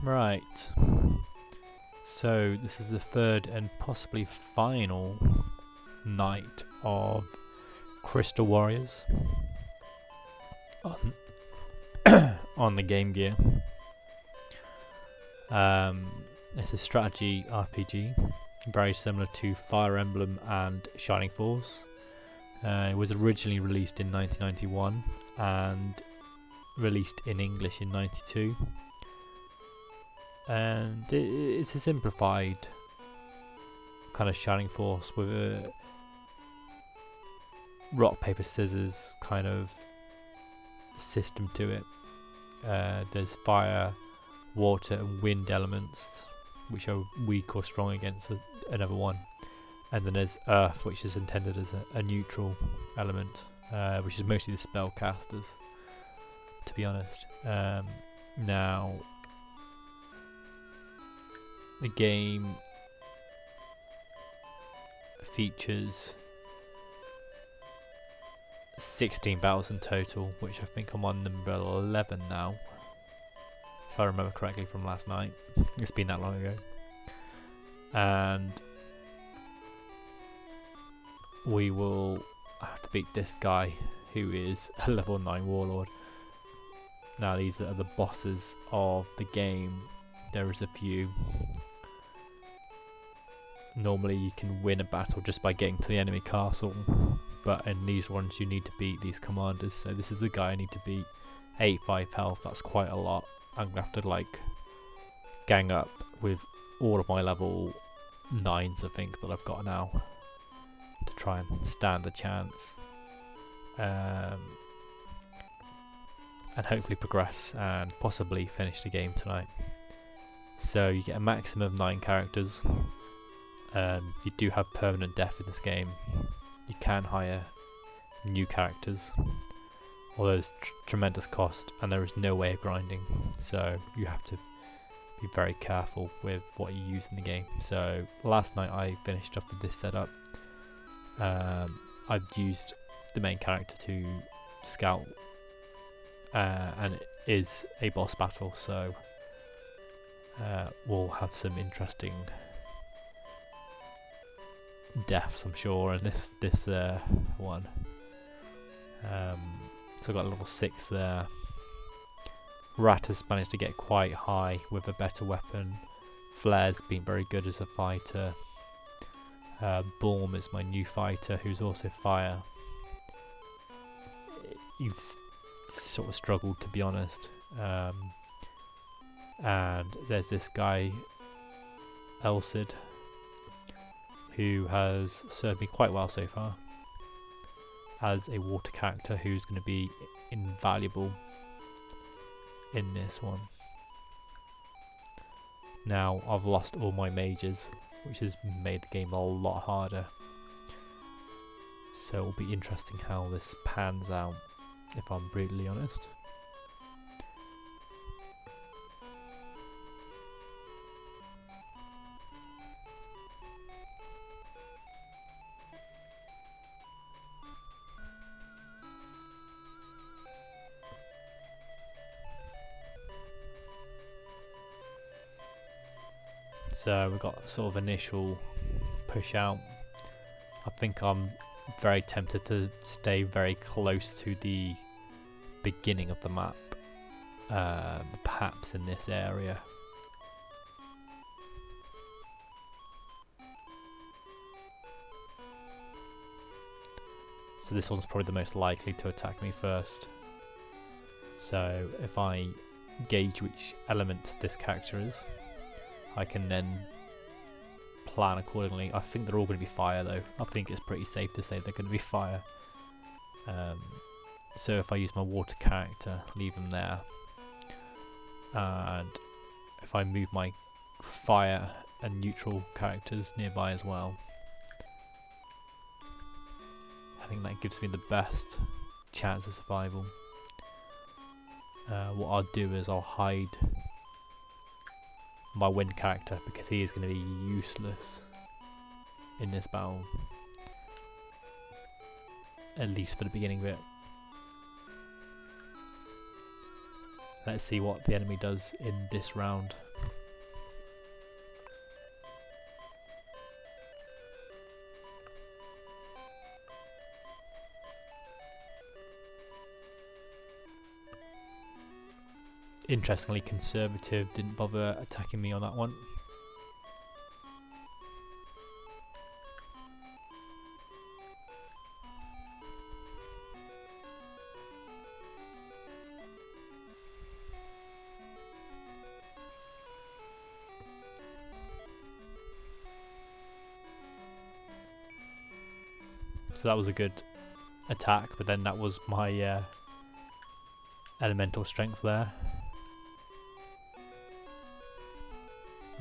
Right. So this is the third and possibly final night of Crystal Warriors on, on the Game Gear. It's a strategy RPG, very similar to Fire Emblem and Shining Force. It was originally released in 1991 and released in English in 92. And it's a simplified kind of Shining Force with a rock, paper, scissors kind of system to it. There's fire, water and wind elements which are weak or strong against another one, and then there's earth, which is intended as a neutral element, which is mostly the spellcasters, to be honest. Now the game features 16 battles in total, which I think I'm on number 11 now, if I remember correctly from last night. It's been that long ago. And we will have to beat this guy who is a level 9 warlord. Now these are the bosses of the game. There is a few. Normally you can win a battle just by getting to the enemy castle, but in these ones you need to beat these commanders. So this is the guy I need to beat. 85 health, that's quite a lot. I'm gonna have to like gang up with all of my level 9s I think that I've got now to try and stand a chance, and hopefully progress and possibly finish the game tonight. So you get a maximum of 9 characters. You do have permanent death in this game. You can hire new characters, although there's tremendous cost and there is no way of grinding, so you have to be very careful with what you use in the game. So last night I finished off with this setup. I've used the main character to scout, and it is a boss battle, so we'll have some interesting deaths, I'm sure, in this one. So I got level 6 there. Rat has managed to get quite high with a better weapon. Flare's been very good as a fighter. Borm is my new fighter, who's also fire. He's sort of struggled, to be honest. And there's this guy, Elcid, who has served me quite well so far as a water character, who's going to be invaluable in this one. Now I've lost all my mages, which has made the game a lot harder, so it'll be interesting how this pans out, if I'm brutally honest. So we've got sort of initial push out. I think I'm very tempted to stay very close to the beginning of the map, perhaps in this area. So this one's probably the most likely to attack me first. So if I gauge which element this character is, I can then plan accordingly. I think they're all going to be fire though. I think it's pretty safe to say they're going to be fire. So if I use my water character, leave them there. And if I move my fire and neutral characters nearby as well, I think that gives me the best chance of survival. What I'll do is I'll hide my wind character, because he is going to be useless in this battle, at least for the beginning bit. Let's see what the enemy does in this round. Interestingly, conservative didn't bother attacking me on that one. So that was a good attack, but then that was my elemental strength there.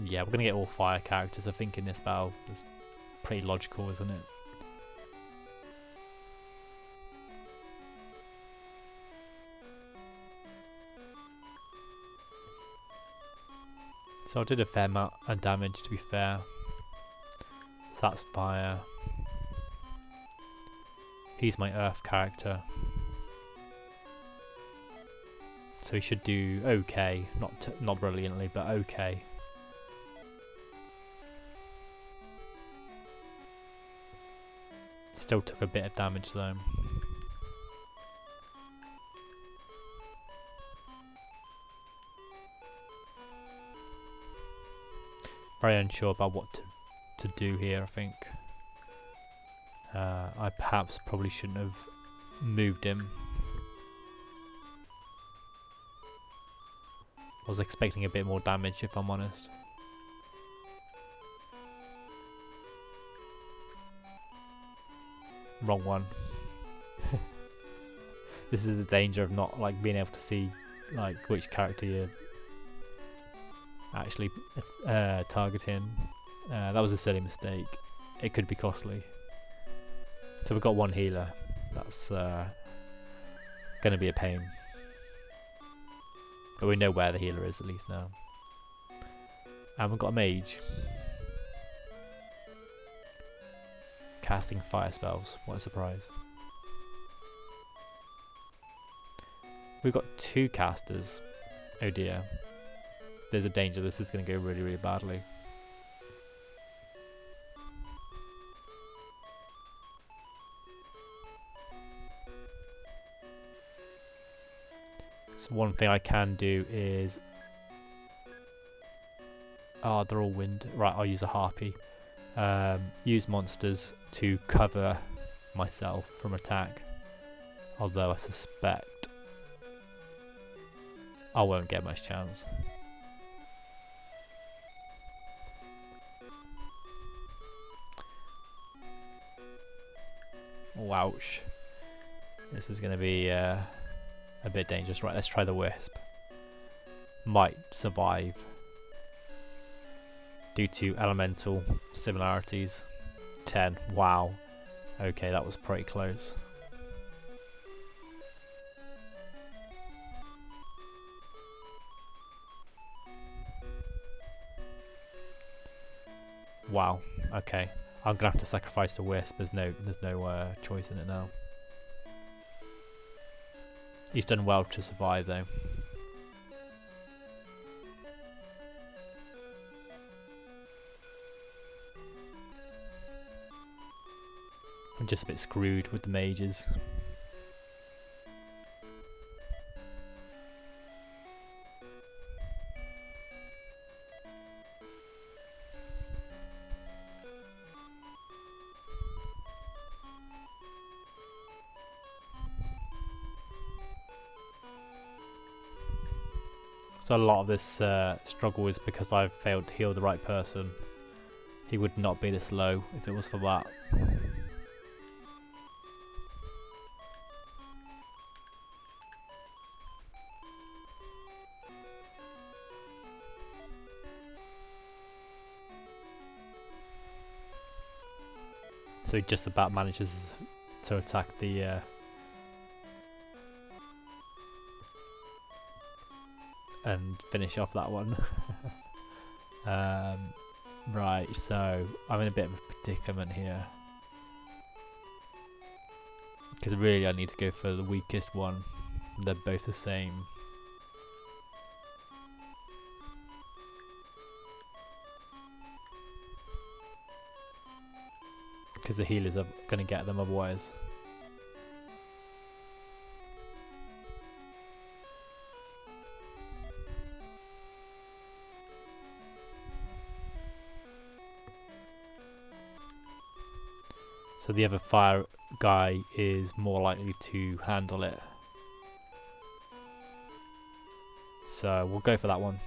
Yeah, we're going to get all fire characters, I think, in this battle. It's pretty logical, isn't it? So I did a fair amount of damage, to be fair. So that's fire. He's my earth character. So he should do okay. Not brilliantly, but okay. Still took a bit of damage though. Very unsure about what to do here, I think. I perhaps probably shouldn't have moved him. I was expecting a bit more damage, if I'm honest. Wrong one. This is the danger of not like being able to see like which character you're actually targeting. That was a silly mistake. It could be costly. So we've got one healer. That's going to be a pain. But we know where the healer is at least now. And we've got a mage. Casting fire spells. What a surprise. We've got two casters. Oh dear. There's a danger this is going to go really, really badly. So one thing I can do is... Oh, they're all wind. Right, I'll use a harpy. Use monsters to cover myself from attack. Although I suspect I won't get much chance. Wouch. This is going to be a bit dangerous. Right, let's try the wisp. Might survive due to elemental similarities. 10. Wow. Okay, that was pretty close. Wow. Okay. I'm gonna have to sacrifice the wisp. There's no choice in it now. He's done well to survive though. I'm just a bit screwed with the mages. So a lot of this struggle is because I've failed to heal the right person. He would not be this low if it was for that. So he just about manages to attack the and finish off that one. Right, so I'm in a bit of a predicament here. Because really I need to go for the weakest one. They're both the same. because the healers are going to get them otherwise. So the other fire guy is more likely to handle it. So we'll go for that one.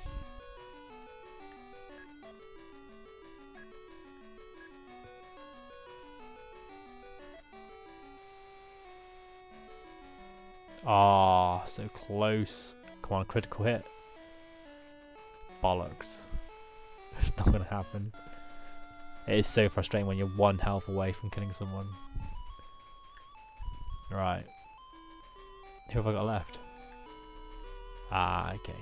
Ah, so close. Come on, critical hit. Bollocks. It's not going to happen. It is so frustrating when you're 1 health away from killing someone. Right. Who have I got left? Ah, okay.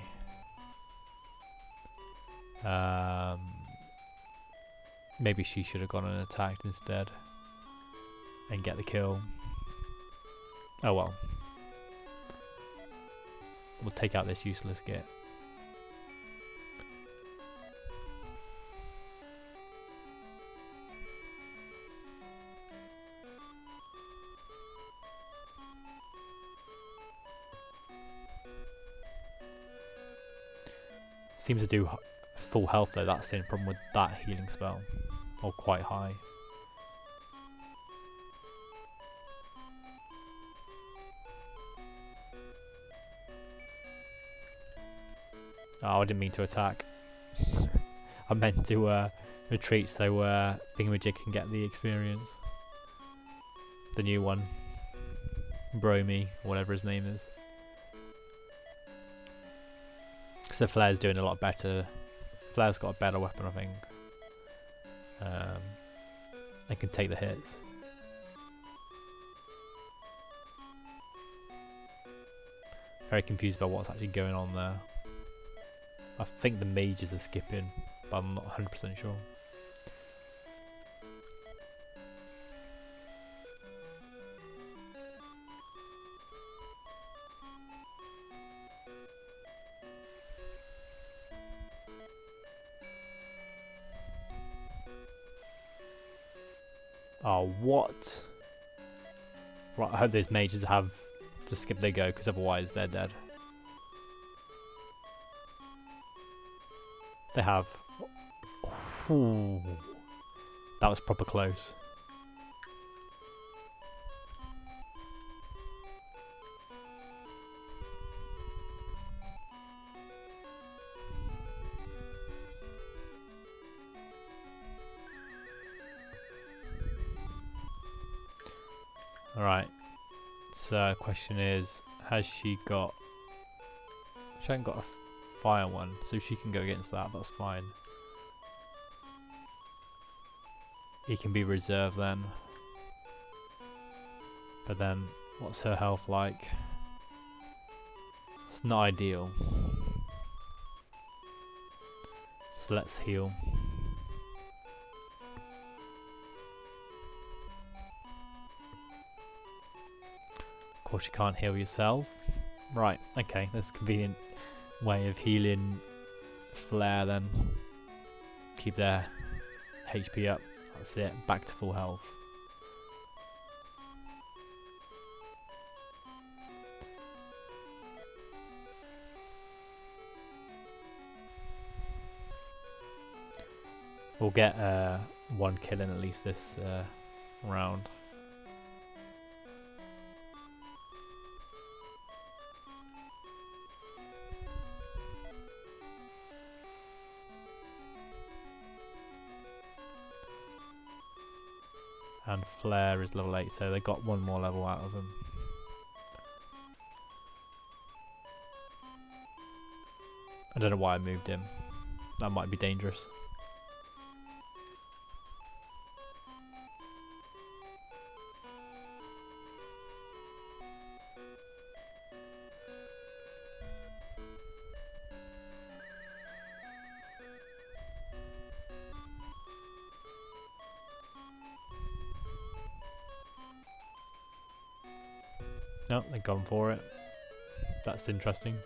Maybe she should have gone and attacked instead. And get the kill. Oh well. We'll take out this useless git. Seems to do full health though, that's the only problem with that healing spell. Or quite high. Oh, I didn't mean to attack. I meant to retreat so Thingamajig can get the experience. The new one. Bromy, whatever his name is. So Flair's doing a lot better. Flair's got a better weapon, I think. And can take the hits. Very confused about what's actually going on there. I think the mages are skipping, but I'm not 100% sure. Oh, what? Right, I hope those mages have to skip their go, because otherwise they're dead. They have. Ooh, that was proper close. Alright, so question is, has she got... She hasn't got a fire one, so she can go against that, that's fine. He can be reserved then. But then, what's her health like? It's not ideal. So let's heal. Of course you can't heal yourself. Right, okay, that's a convenient way of healing Flair then. Keep their HP up. That's it, back to full health. We'll get one kill in at least this round. And Flair is level 8, so they got one more level out of him. I don't know why I moved him. That might be dangerous. No, they've gone for it. That's interesting.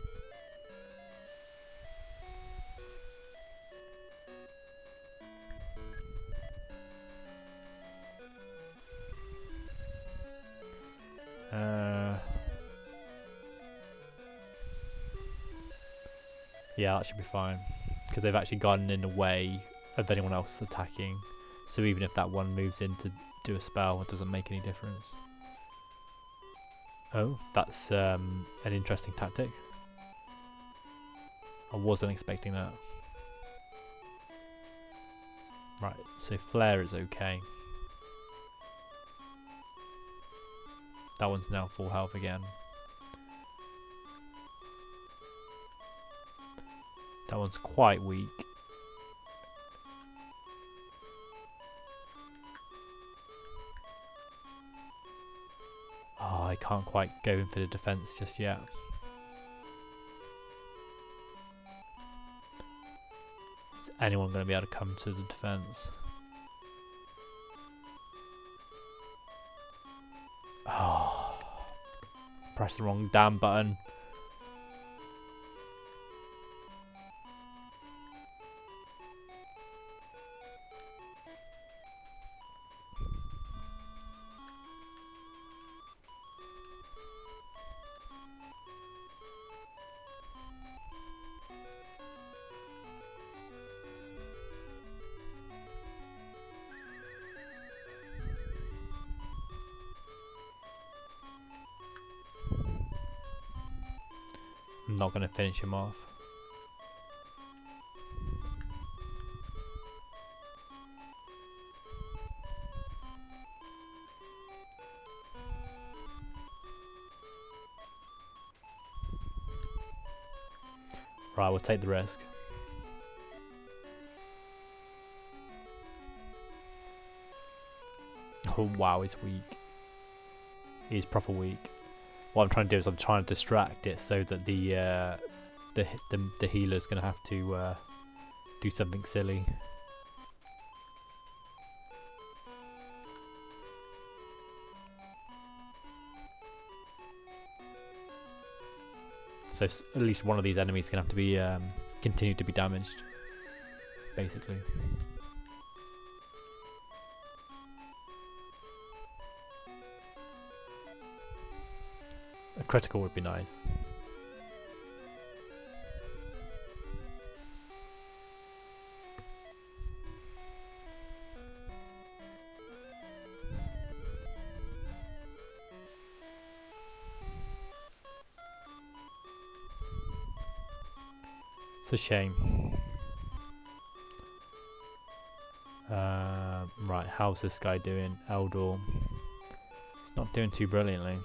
Yeah, that should be fine. Because they've actually gotten in the way of anyone else attacking. So even if that one moves in to do a spell, it doesn't make any difference. Oh, that's an interesting tactic. I wasn't expecting that. Right, so flare is okay. That one's now full health again. That one's quite weak. Oh, I can't quite go in for the defense just yet. Is anyone going to be able to come to the defense? Oh, press the wrong damn button. I'm not going to finish him off. Right, we'll take the risk. Oh wow, he's weak. He's proper weak. What I'm trying to do is I'm trying to distract it so that the healer's gonna have to do something silly. So at least one of these enemies is gonna have to be continue to be damaged, basically. A critical would be nice. It's a shame. Right, how's this guy doing? Eldor. He's not doing too brilliantly.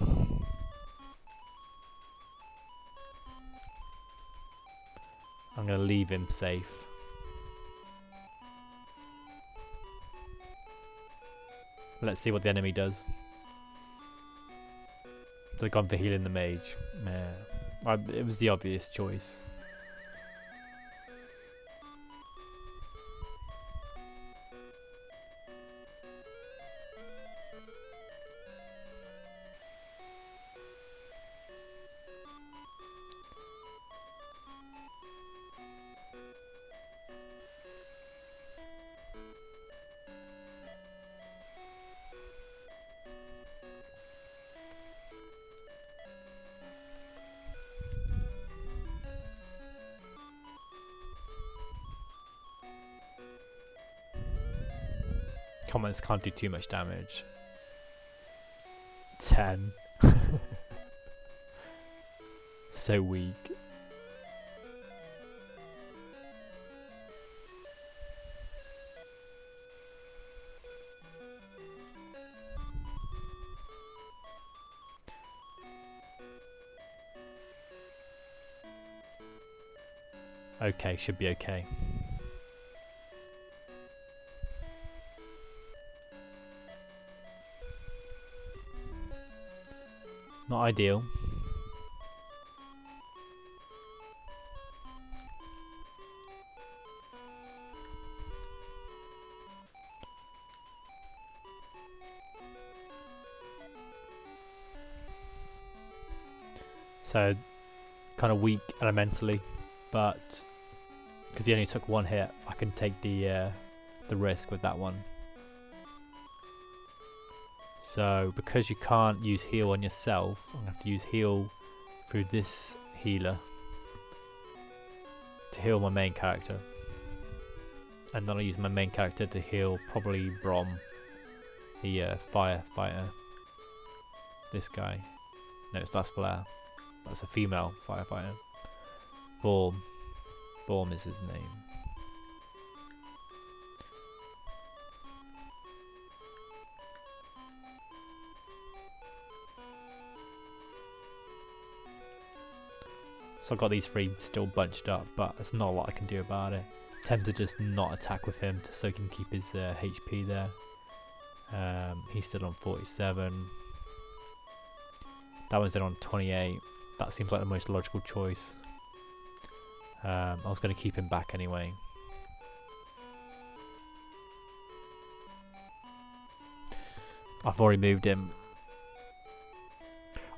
I'm going to leave him safe. Let's see what the enemy does. So they've gone for healing the mage. Yeah. It was the obvious choice. Comments can't do too much damage. 10. So weak. Okay, should be okay. Not ideal. So, kind of weak elementally, but because he only took one hit, I can take the risk with that one. So, because you can't use heal on yourself, I'm going to have to use heal through this healer. to heal my main character. And then I'll use my main character to heal probably Brom, the firefighter. This guy. No, that's Flare. That's a female firefighter. Borm. Borm is his name. So I've got these three still bunched up, but there's not a lot I can do about it. Tempted to just not attack with him so he can keep his HP there. He's still on 47. That one's in on 28. That seems like the most logical choice. I was going to keep him back anyway. I've already moved him.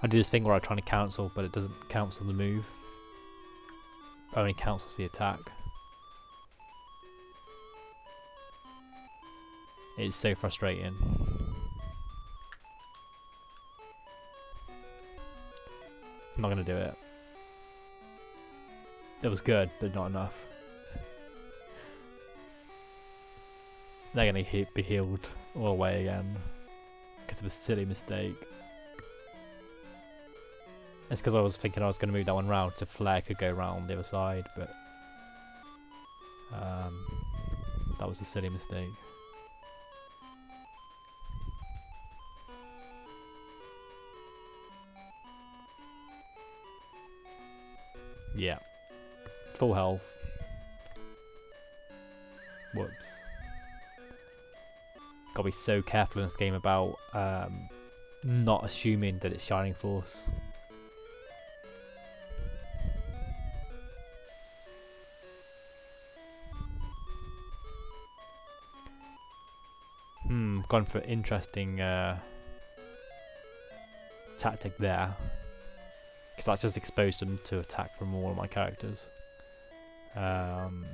I do this thing where I'm trying to cancel, but it doesn't cancel the move. It only cancels the attack. It's so frustrating. I'm not going to do it. It was good, but not enough. They're going to be healed all the way again because of a silly mistake. It's because I was thinking I was going to move that one round so Flare could go round the other side, but that was a silly mistake. Yeah. Full health. Whoops. Gotta be so careful in this game about not assuming that it's Shining Force. Gone for interesting tactic there. Because that's just exposed them to attack from all of my characters. I'm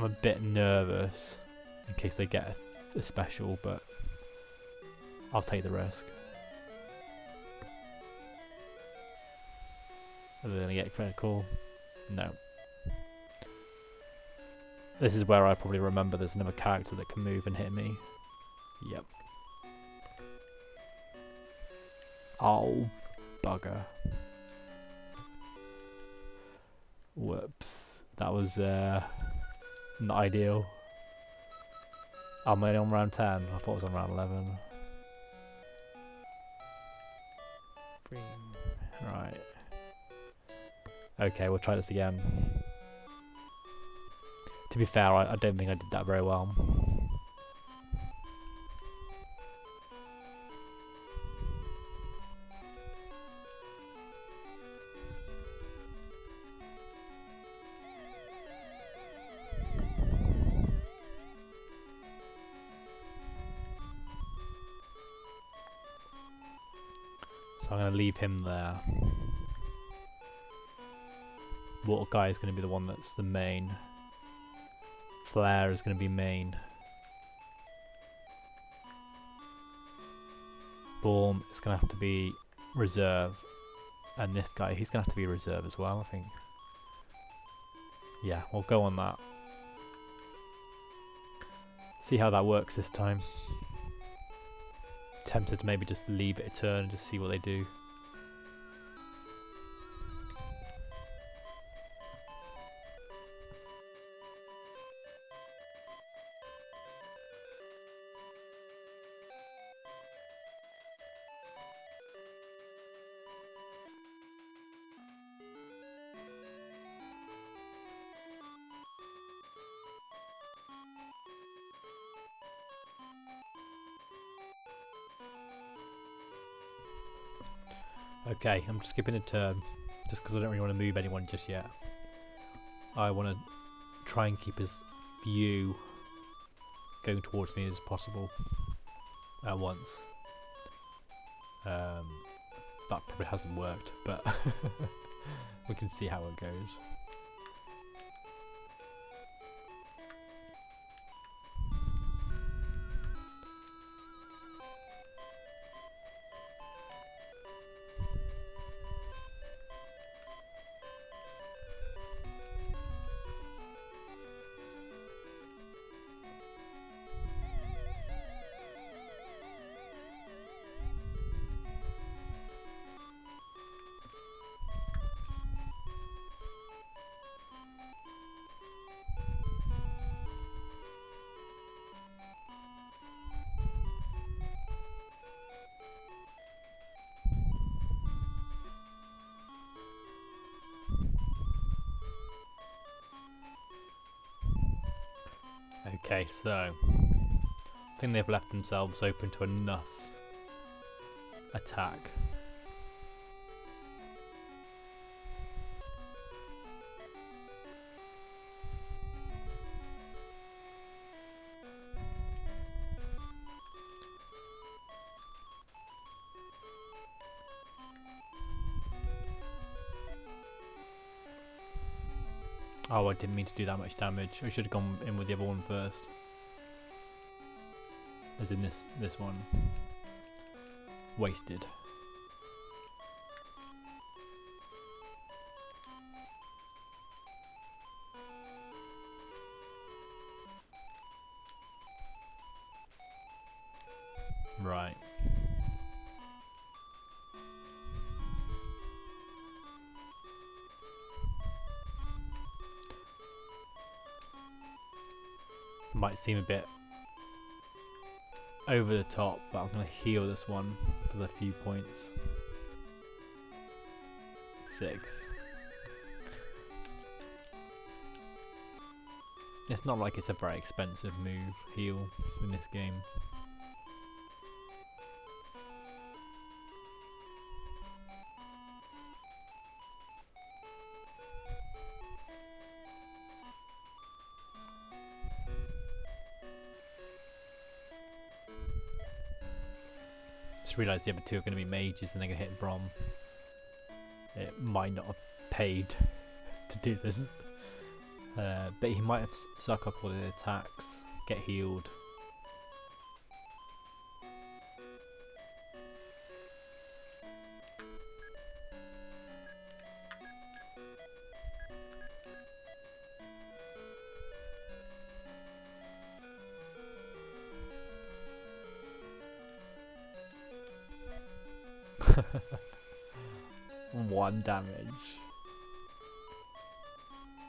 a bit nervous in case they get a special, but I'll take the risk. Are they going to get critical? No. This is where I probably remember there's another character that can move and hit me. Yep. Oh, bugger. Whoops. That was not ideal. I'm only on round 10. I thought it was on round 11. Right. Okay, we'll try this again. To be fair, I don't think I did that very well. So I'm going to leave him there. Water guy is going to be the one that's the main. Flare is going to be main. Borm is going to have to be reserve. And this guy, he's going to have to be reserve as well, I think. Yeah, we'll go on that. See how that works this time. Tempted to maybe just leave it a turn and just see what they do. Okay, I'm skipping a turn just because I don't really want to move anyone just yet. I want to try and keep as few going towards me as possible at once. That probably hasn't worked, but we can see how it goes. Okay, so I think they've left themselves open to enough attack. Oh, I didn't mean to do that much damage. I should have gone in with the other one first. As in this one. Wasted. Right. Might seem a bit over the top, but I'm going to heal this one for the few points. 6. It's not like it's a very expensive move, heal, in this game. Just realised the other two are going to be mages and they're going to hit Brom. It might not have paid to do this. But he might have suck up all the attacks, get healed. One damage.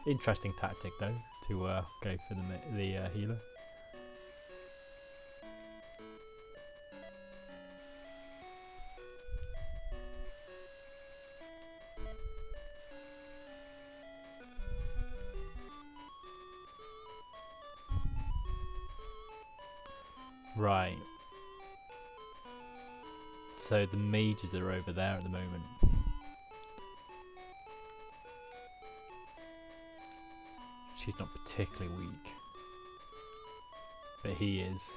Interesting tactic though, to go for the healer. Right. So the mages are over there at the moment. She's not particularly weak, but he is.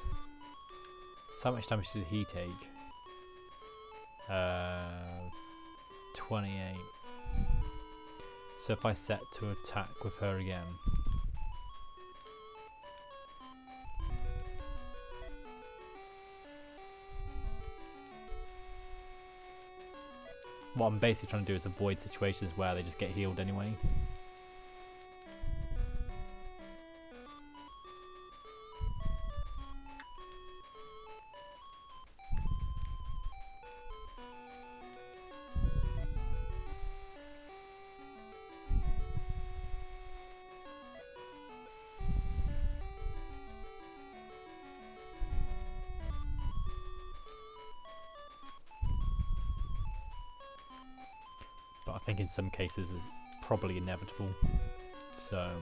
So how much damage did he take? 28. So if I set to attack with her again. What I'm basically trying to do is avoid situations where they just get healed anyway. But I think in some cases it's probably inevitable. So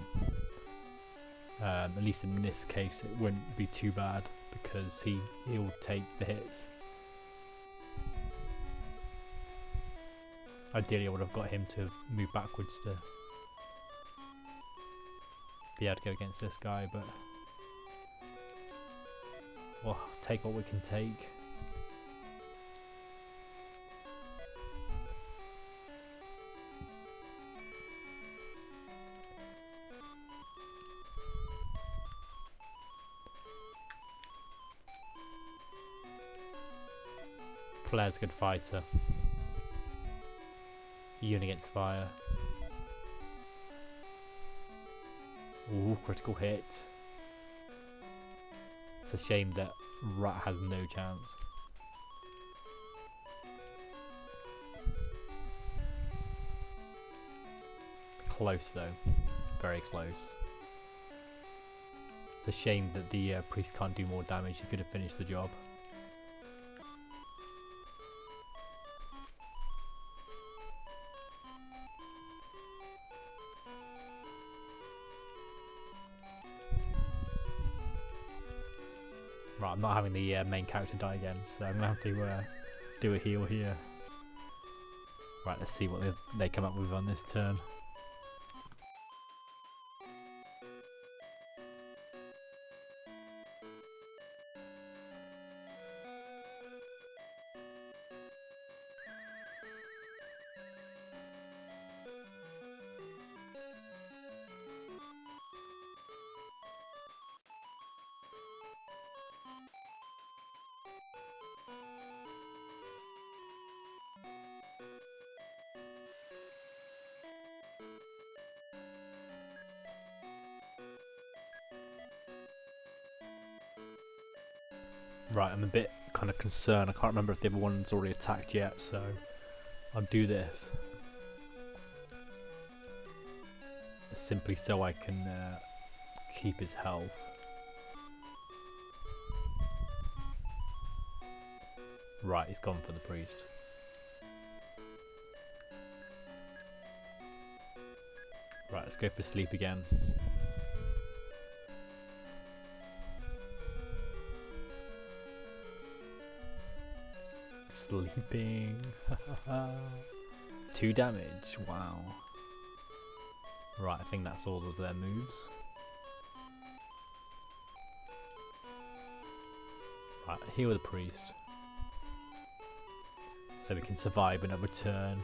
at least in this case it wouldn't be too bad because he'll take the hits. Ideally I would have got him to move backwards to be able to go against this guy, but we'll take what we can take. Flair's a good fighter. Ian against fire. Ooh, critical hit. It's a shame that Rat has no chance. Close though. Very close. It's a shame that the priest can't do more damage. He could have finished the job. Right, I'm not having the main character die again, so I'm gonna have to do a heal here. Right, let's see what they come up with on this turn. Right, I'm a bit kind of concerned. I can't remember if the other one's already attacked yet, so I'll do this. Simply so I can keep his health. Right, he's gone for the priest. Right, let's go for sleep again. Sleeping. 2 damage. Wow. Right, I think that's all of their moves. Right, heal the priest. So we can survive another turn.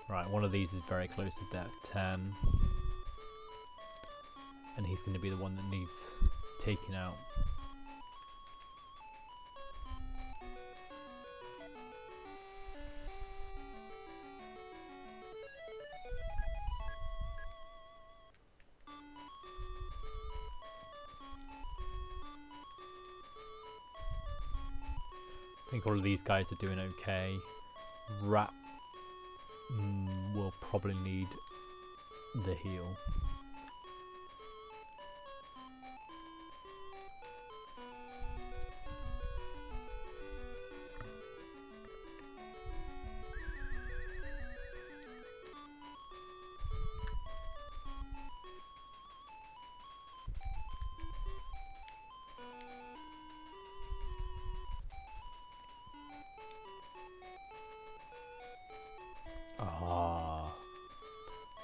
Right, one of these is very close to death. 10. And he's going to be the one that needs taking out. I think all of these guys are doing okay. Rat will probably need the heal.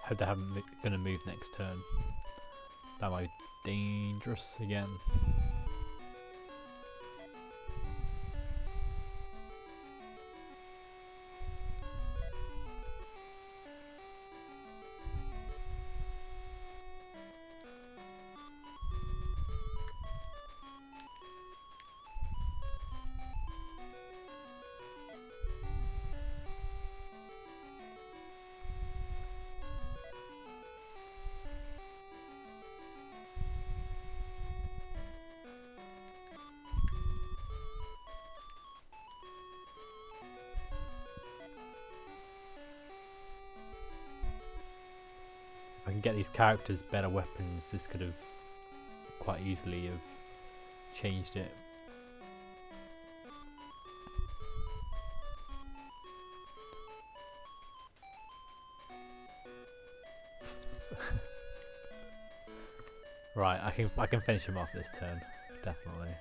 Hope they haven't going to move next turn. That might be dangerous again. If I can get these characters better weapons, this could have quite easily have changed it. Right, I can finish him off this turn, definitely.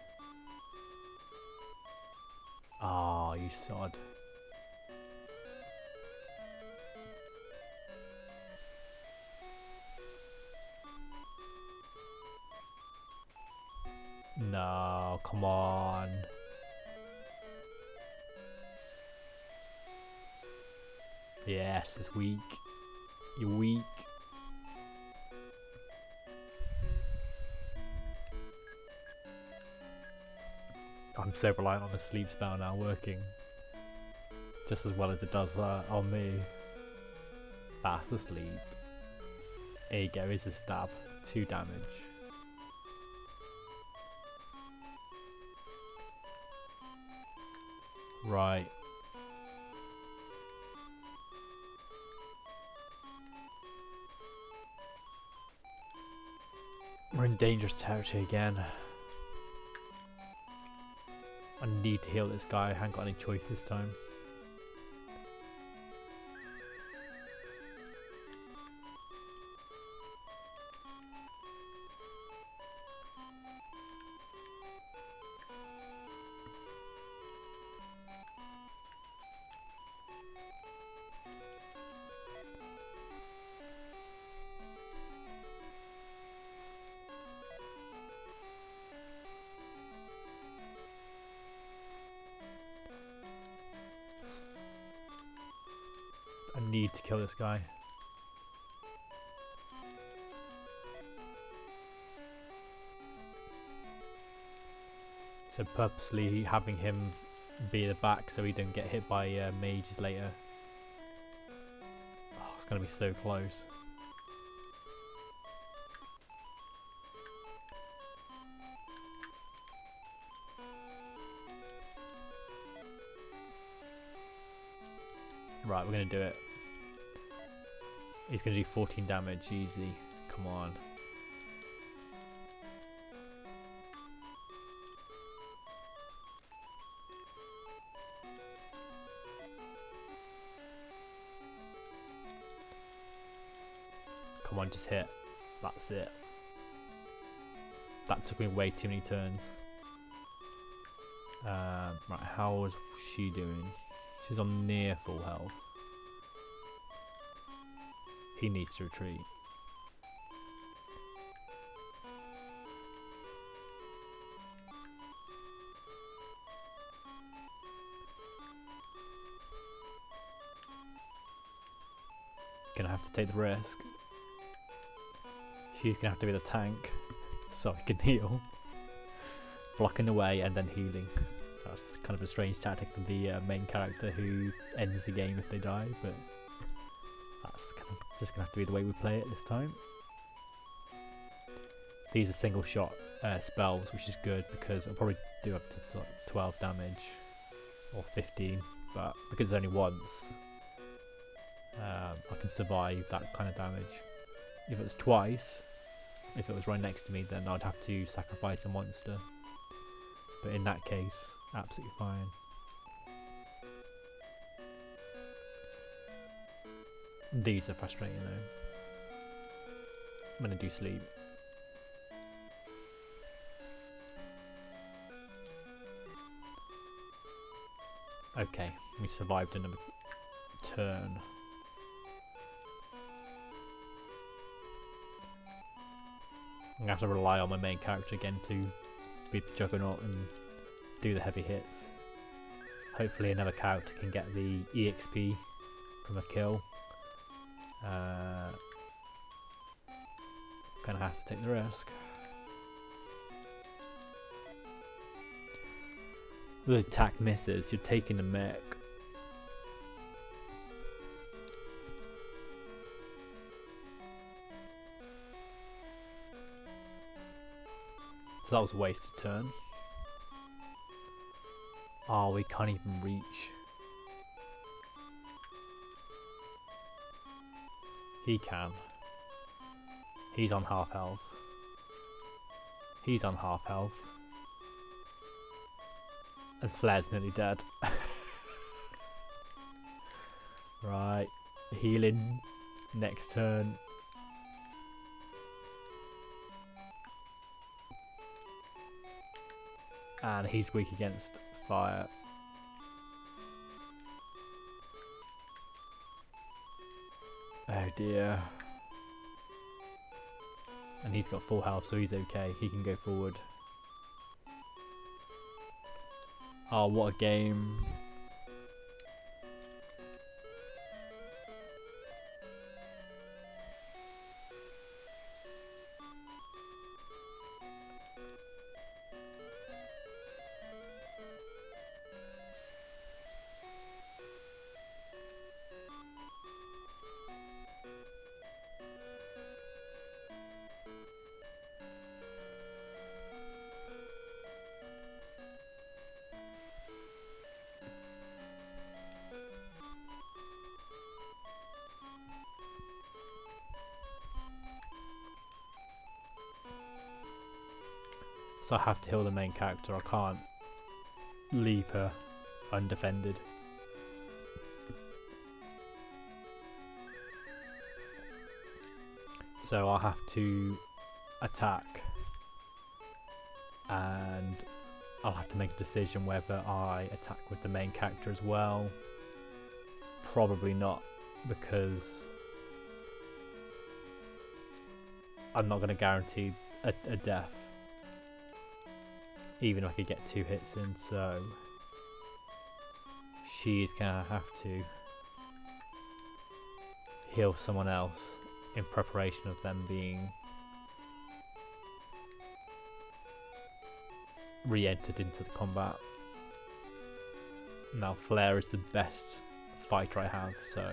Ah, you sod. No, come on. Yes, it's weak. You're weak. I'm so reliant on the sleep spell now working just as well as it does on me. Fast asleep. There you go, is a stab. 2 damage. Right. We're in dangerous territory again. I need to heal this guy. I haven't got any choice this time. need to kill this guy. So purposely having him be the back so he don't get hit by mages later. Oh, it's gonna be so close. Right, we're gonna do it. He's gonna do 14 damage, easy. Come on. Come on, just hit. That's it. That took me way too many turns. Right, how is she doing? She's on near full health. He needs to retreat. Gonna have to take the risk. She's gonna have to be the tank so I can heal. Blocking away and then healing. That's kind of a strange tactic for the main character who ends the game if they die, but that's kind of just gonna have to be the way we play it this time. These are single shot spells, which is good because I'll probably do up to 12 damage or 15, but because it's only once, I can survive that kind of damage. If it was twice, if it was right next to me, then I'd have to sacrifice a monster. But in that case, absolutely fine. These are frustrating though. I'm gonna do sleep. Okay, we survived another turn. I'm gonna have to rely on my main character again to beat the Juggernaut and do the heavy hits. Hopefully another character can get the EXP from a kill. Gonna have to take the risk. The attack misses, you're taking the mech. So that was a wasted turn. Oh, we can't even reach. He can. He's on half health. He's on half health. And Flair's nearly dead. Right. Healing next turn. And he's weak against fire. Oh dear. And he's got full health, so he's okay. He can go forward. Oh, what a game. So I have to heal the main character, I can't leave her undefended. So I'll have to attack and I'll have to make a decision whether I attack with the main character as well. Probably not, because I'm not going to guarantee a death. Even if I could get 2 hits in, so she's gonna have to heal someone else in preparation of them being re-entered into the combat. Now Flare is the best fighter I have, so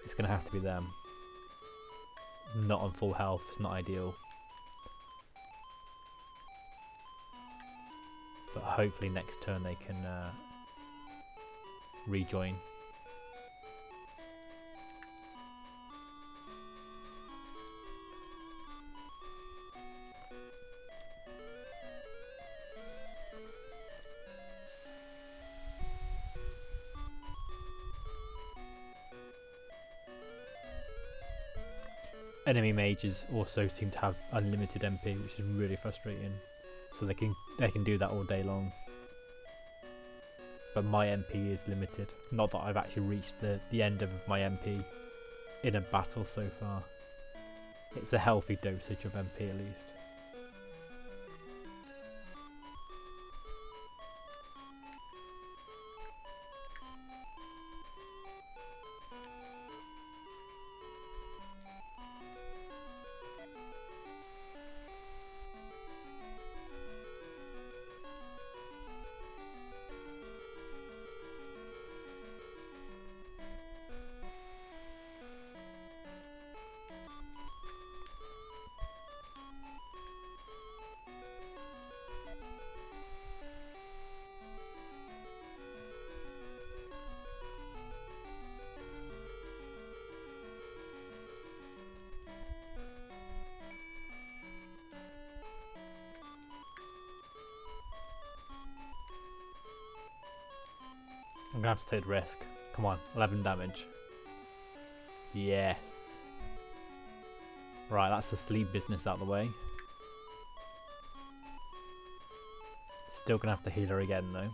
it's going to have to be them. Not on full health, it's not ideal. But hopefully next turn they can rejoin. Enemy mages also seem to have unlimited MP, which is really frustrating. So they can do that all day long. But my MP is limited. Not that I've actually reached the end of my MP in a battle so far. It's a healthy dosage of MP at least. I'm gonna have to take the risk. Come on, 11 damage. Yes. Right, that's the sleep business out of the way. Still gonna have to heal her again though.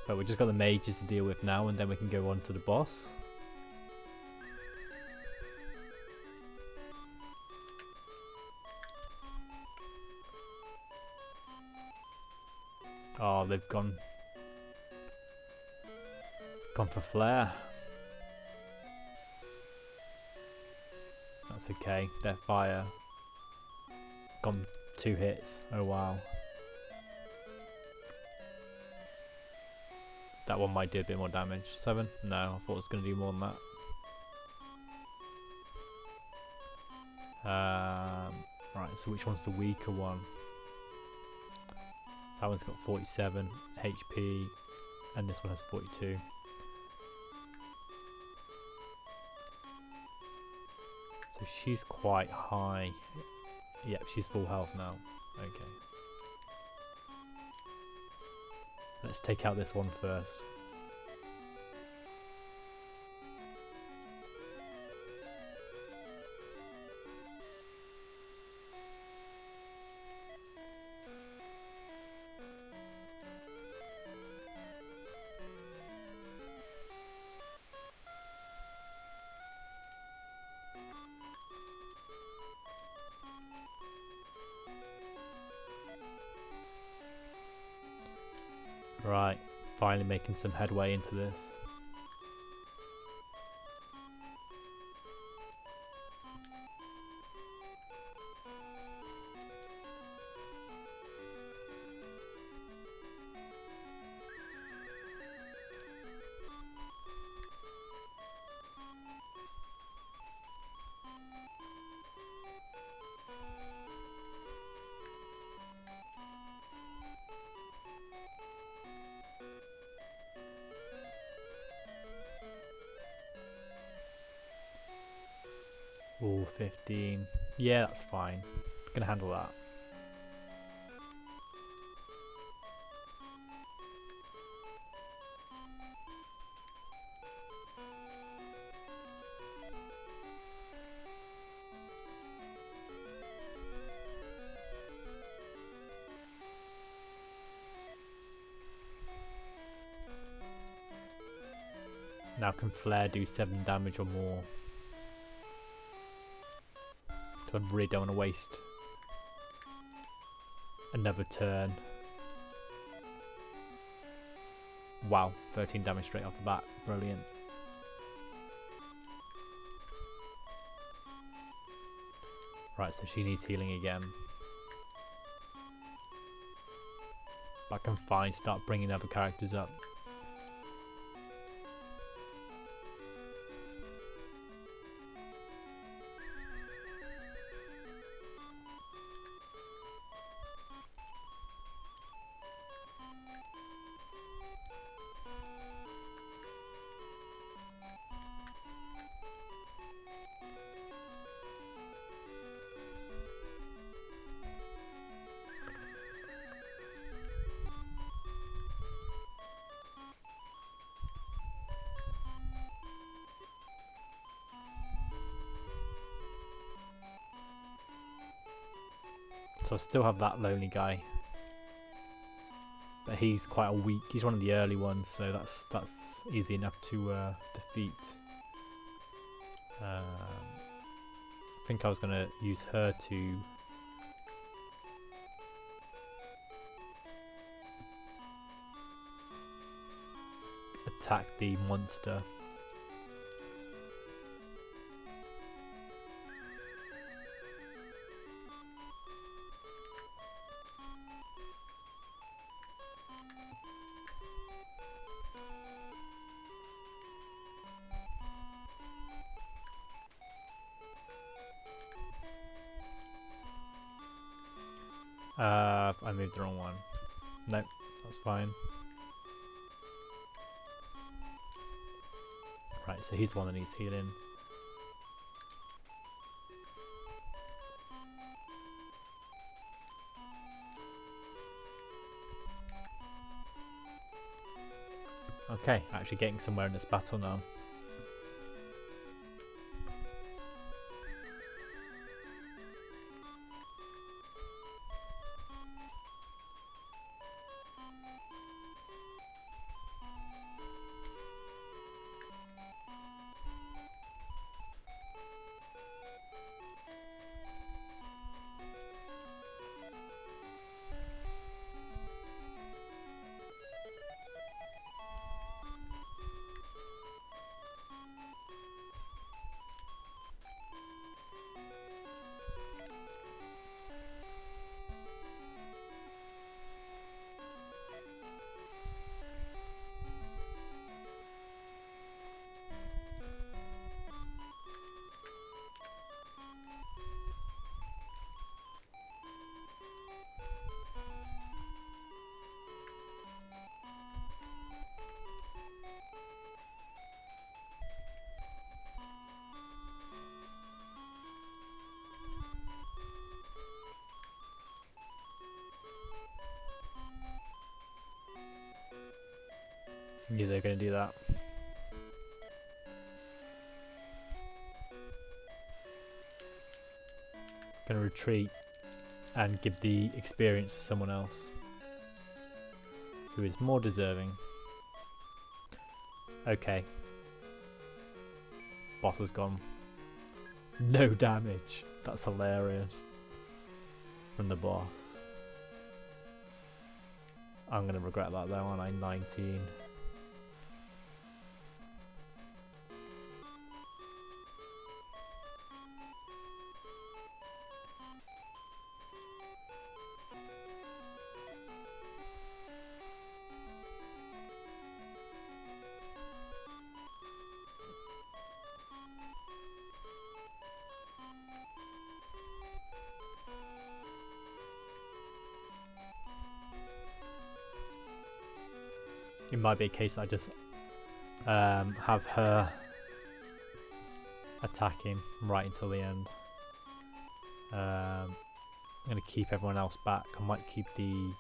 But we just got the mages to deal with now, and then we can go on to the boss. Oh, they've gone for Flare. That's okay. Their fire gone 2 hits. Oh wow. That one might do a bit more damage. 7? No, I thought it was going to do more than that. Right, so which one's the weaker one? That one's got 47 HP, and this one has 42. So she's quite high. Yep, she's full health now. Okay. Let's take out this one first. Right, finally making some headway into this. Ooh, 15. Yeah, that's fine. Can handle that. Now can Flare do 7 damage or more? Because I really don't want to waste another turn. Wow, 13 damage straight off the bat. Brilliant. Right, so she needs healing again. But I can fine start bringing other characters up. So I still have that lonely guy, but he's quite a weak. He's one of the early ones, so that's easy enough to defeat. I think I was gonna use her to attack the monster. I moved the wrong one. Nope, that's fine. Right, so he's the one that needs healing. Okay, actually getting somewhere in this battle now. Knew they were going to do that. Gonna retreat and give the experience to someone else who is more deserving. Okay. Boss has gone. No damage. That's hilarious. From the boss. I'm gonna regret that though, aren't I? 19. It might be a case I just have her attacking right until the end. I'm going to keep everyone else back. I might keep the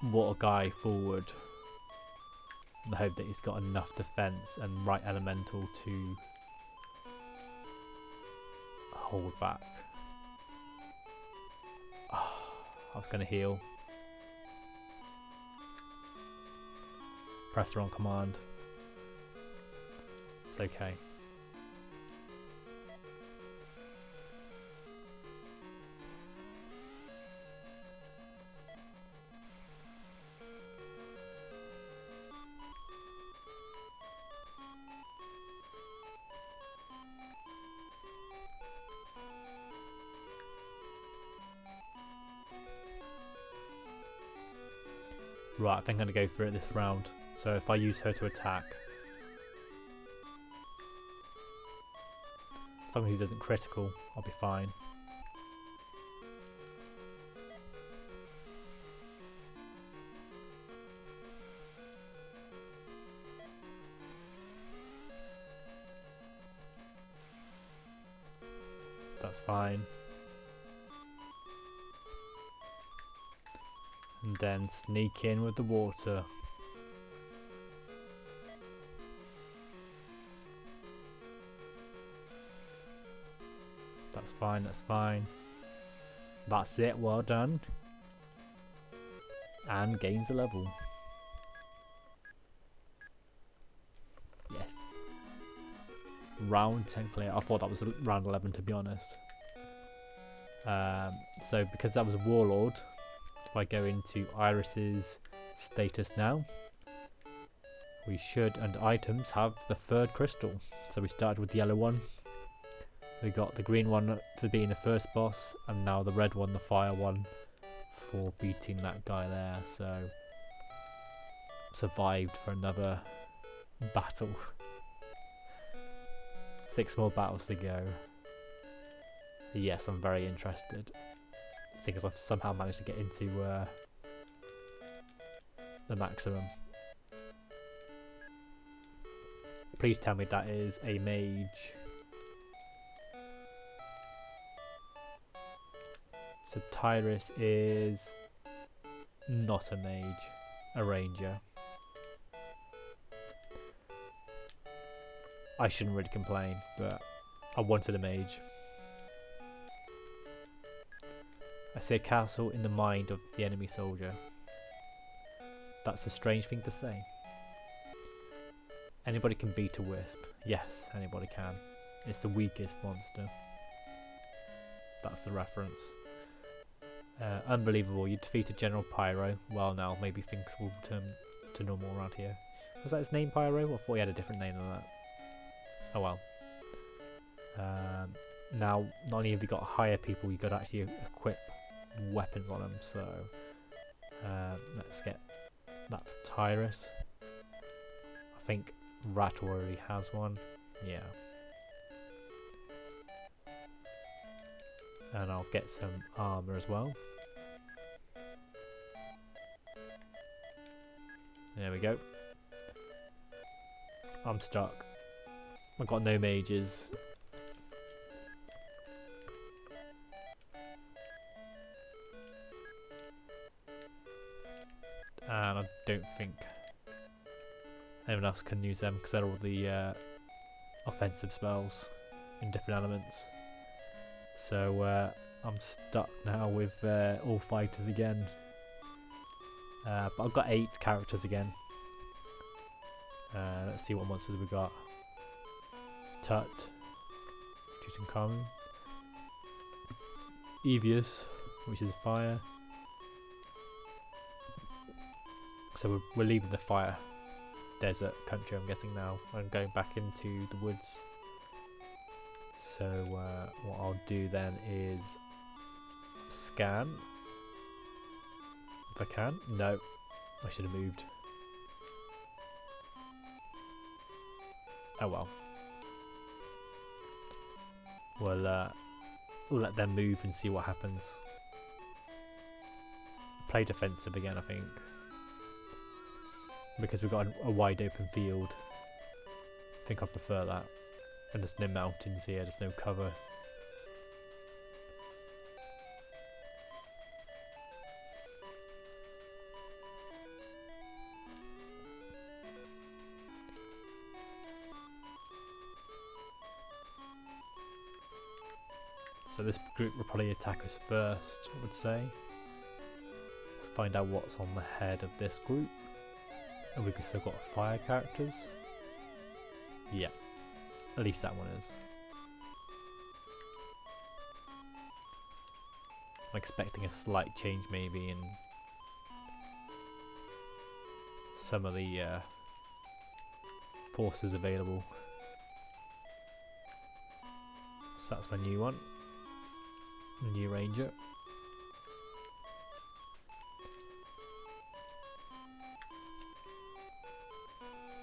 water guy forward and hope that he's got enough defense and right elemental to hold back. Oh, I was going to heal. Press the wrong command. It's okay. Right, I think I'm going to go for it this round. So if I use her to attack, as long as he doesn't critical, I'll be fine. That's fine. And then sneak in with the water. That's fine, that's fine. That's it, well done. And gains a level. Yes. Round 10 clear. I thought that was round 11 to be honest. So because that was a warlord, if I go into Iris's status now, we should, under items, have the third crystal. So we started with the yellow one. We got the green one for being the first boss, and now the red one, the fire one, for beating that guy there. So survived for another battle. 6 more battles to go. Yes, I'm very interested. Seeing as I've somehow managed to get into the maximum. Please tell me that is a mage. So Tyrus is not a mage, a ranger. I shouldn't really complain, but I wanted a mage. I see a castle in the mind of the enemy soldier. That's a strange thing to say. Anybody can beat a wisp. Yes, anybody can. It's the weakest monster. That's the reference. Unbelievable, you defeated General Pyro. Well now, maybe things will return to normal around here. Was that his name, Pyro? I thought he had a different name than that. Oh well. Now, not only have you got to hire people, you've got to actually equip weapons on them, so let's get that for Tyrus. I think Rat already has one. Yeah. And I'll get some armour as well. There we go. I'm stuck. I've got no mages. And I don't think anyone else can use them because they're all the offensive spells in different elements. So I'm stuck now with all fighters again. But I've got 8 characters again. Let's see what monsters we got. Tut, Tutankhamun, Evius, which is fire. So we're leaving the fire desert country, I'm guessing now, and going back into the woods. So what I'll do then is scan. If I can. No, I should have moved. Oh well. We'll let them move and see what happens. Play defensive again, I think. Because we've got a wide open field. I think I prefer that. And there's no mountains here, there's no cover. So this group will probably attack us first, I would say. Let's find out what's on the head of this group. And we've still got fire characters. Yeah, at least that one is. I'm expecting a slight change maybe in some of the forces available. So that's my new one. New ranger.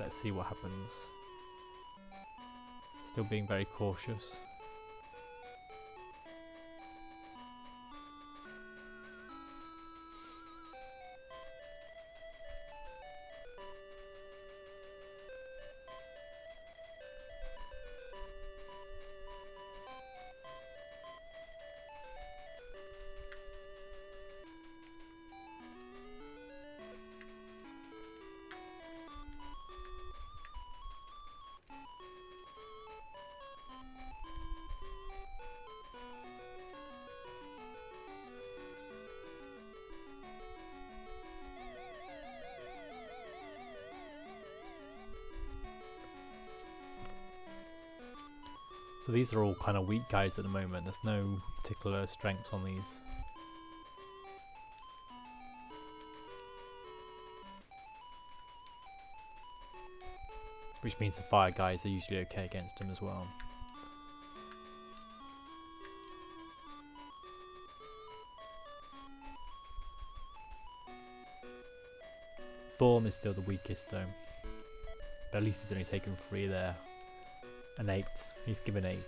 Let's see what happens. Still being very cautious. So these are all kind of weak guys at the moment. There's no particular strengths on these. Which means the fire guys are usually okay against them as well. Thorn is still the weakest though. But at least he's only taken 3 there. An 8. He's given 8.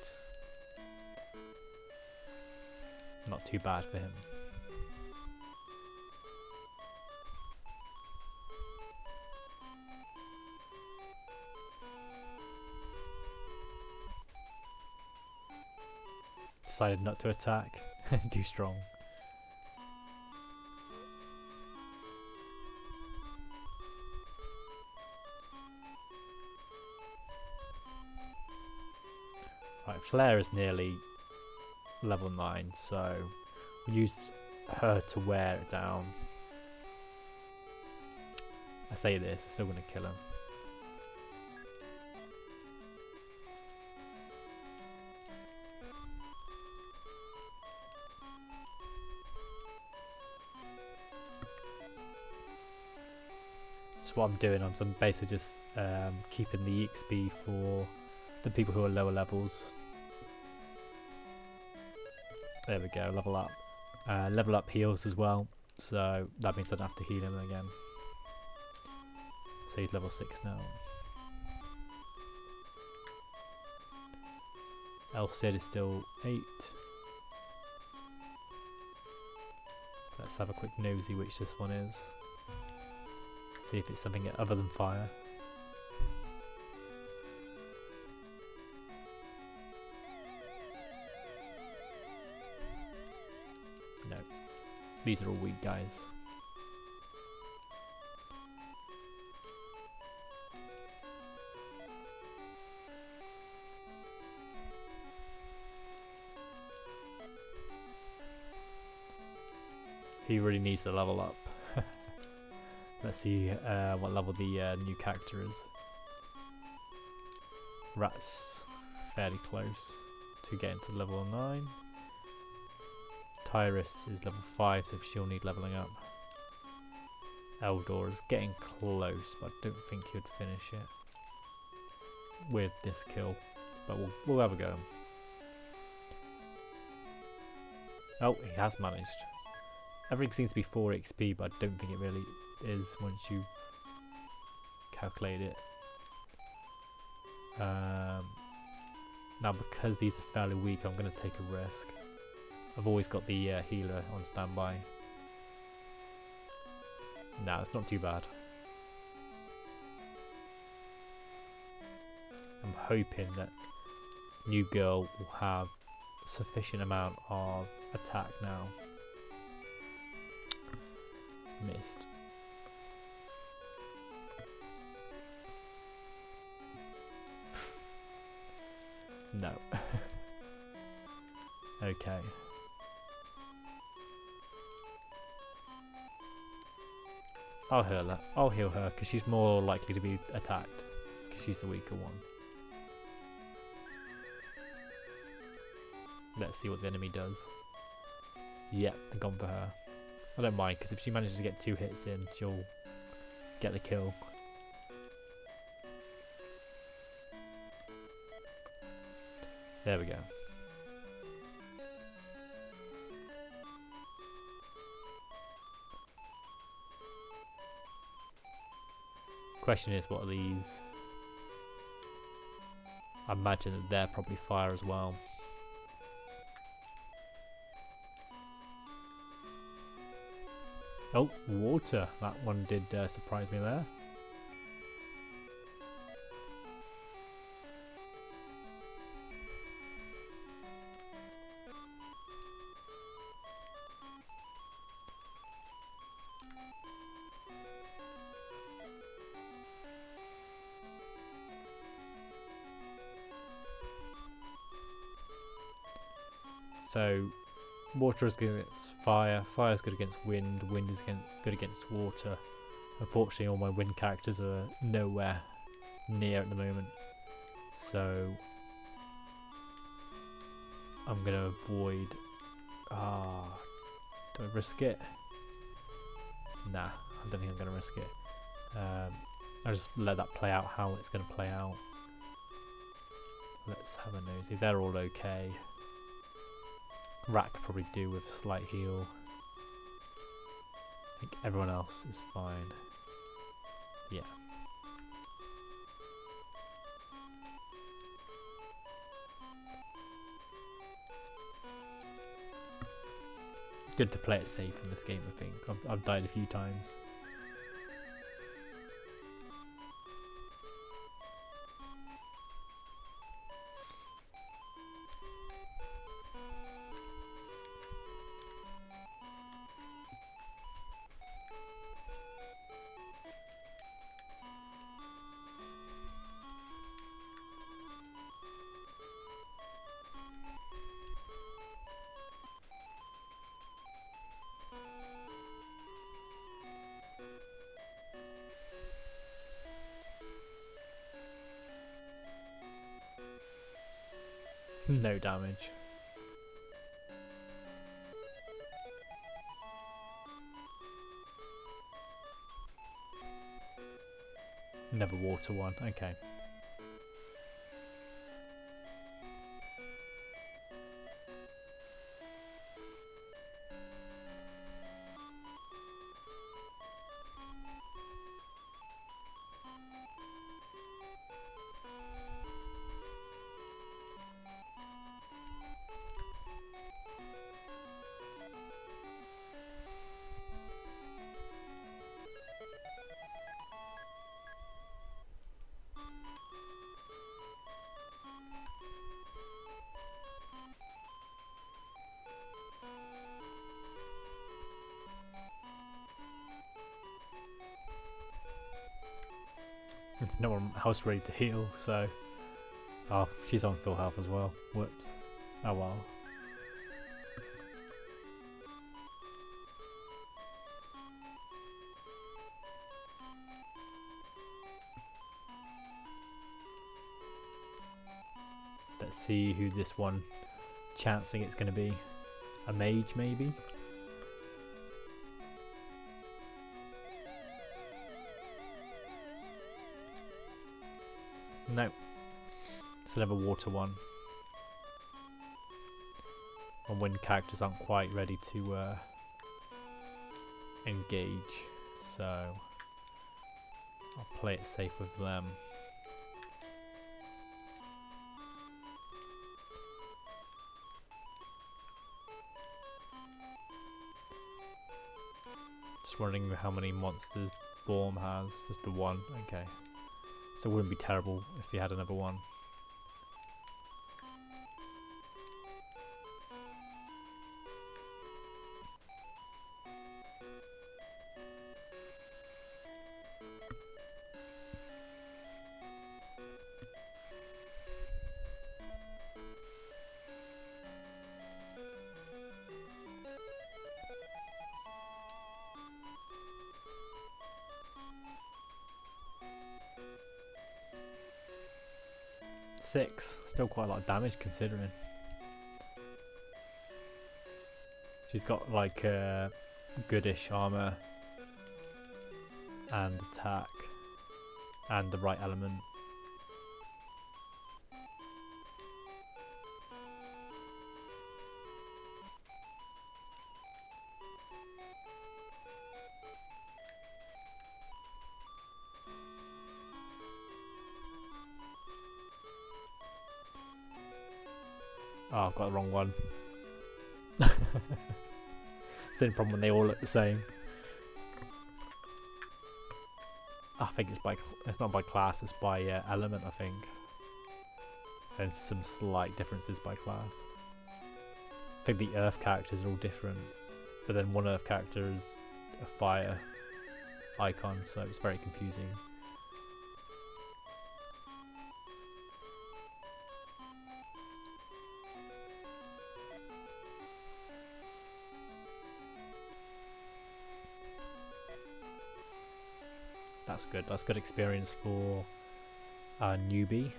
Not too bad for him. Decided not to attack. Too strong. Right, Flare is nearly level 9, so we'll use her to wear it down. I say this, I'm still going to kill him. So what I'm doing, I'm basically just keeping the EXP for the people who are lower levels. There we go, level up. Level up heals as well, so that means I don't have to heal him again. So he's level 6 now. Elfsid is still 8. Let's have a quick nosy which this one is. See if it's something other than fire. No. These are all weak guys. He really needs to level up. Let's see what level the new character is. Rat's fairly close to getting to level 9. Tyrus is level 5, so she'll need leveling up. Eldor is getting close, but I don't think he'd finish it with this kill. But we'll have a go. Oh, he has managed. Everything seems to be 4 XP, but I don't think it really is once you've calculated it. Now because these are fairly weak, I'm going to take a risk. I've always got the healer on standby. Nah, it's not too bad. I'm hoping that new girl will have sufficient amount of attack now. Missed. No. Okay. I'll heal her because she's more likely to be attacked because she's the weaker one. Let's see what the enemy does. Yep, they've gone for her. I don't mind because if she manages to get 2 hits in, she'll get the kill. There we go. Question is, what are these? I imagine that they're probably fire as well. Oh, water. That one did surprise me there. So, water is good against fire, fire is good against wind, wind is good against water. Unfortunately, all my wind characters are nowhere near at the moment, so I'm going to avoid... do I risk it? Nah, I don't think I'm going to risk it. I'll just let that play out how it's going to play out. Let's have a nosy. They're all okay. Rat could probably do with a slight heal. I think everyone else is fine. Yeah. Good to play it safe in this game, I think. I've died a few times. No damage. Never water one, okay. There's no one else ready to heal, so... Oh, she's on full health as well. Whoops. Oh well. Let's see who this one chancing it's going to be. A mage, maybe? No. It's another water one. And wind characters aren't quite ready to engage, so I'll play it safe with them. Just wondering how many monsters Borm has. Just the one. Okay. So it wouldn't be terrible if he had another one. Six, still quite a lot of damage considering. She's got like goodish armor and attack and the right element. Oh, I've got the wrong one. Same problem when they all look the same. I think it's not by class, it's by element, I think. And some slight differences by class. I think the earth characters are all different, but then one earth character is a fire icon, so it's very confusing. That's good. That's good experience for a newbie.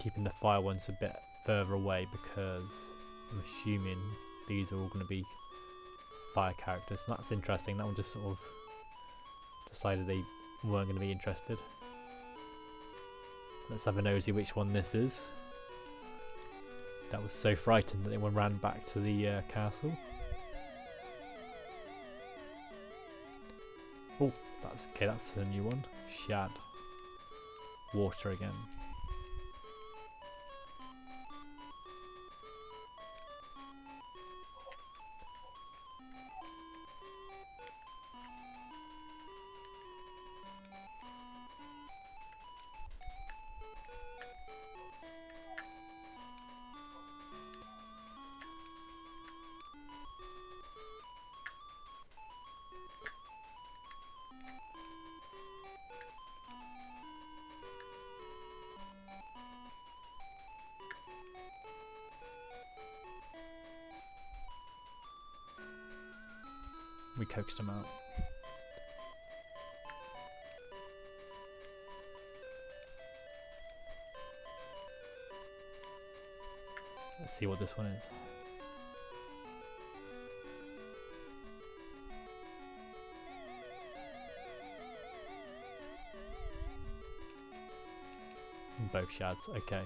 Keeping the fire ones a bit further away because I'm assuming these are all going to be fire characters. And that's interesting. That one just sort of decided they weren't going to be interested. Let's have a nosy which one this is. That was so frightened that they ran back to the castle. Oh, that's okay. That's a new one. Shad. Water again. We coaxed him out. Let's see what this one is. Both shads, okay.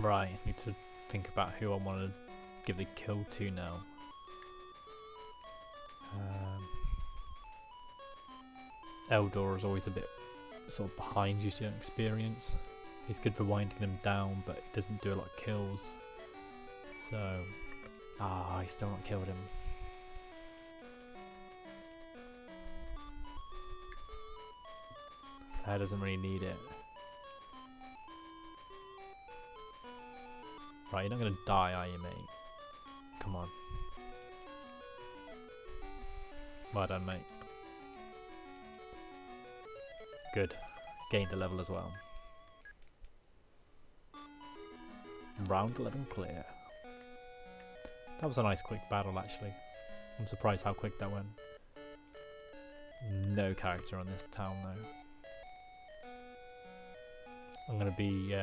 Right, I need to think about who I want to give the kill to now. Eldor is always a bit sort of behind due to experience. He's good for winding them down, but he doesn't do a lot of kills. So, I still not killed him. Flare doesn't really need it. Right, you're not going to die, are you, mate? Come on. Well done, mate. Good. Gained the level as well. Round 11 clear. That was a nice quick battle, actually. I'm surprised how quick that went. No character on this town, though. I'm going to be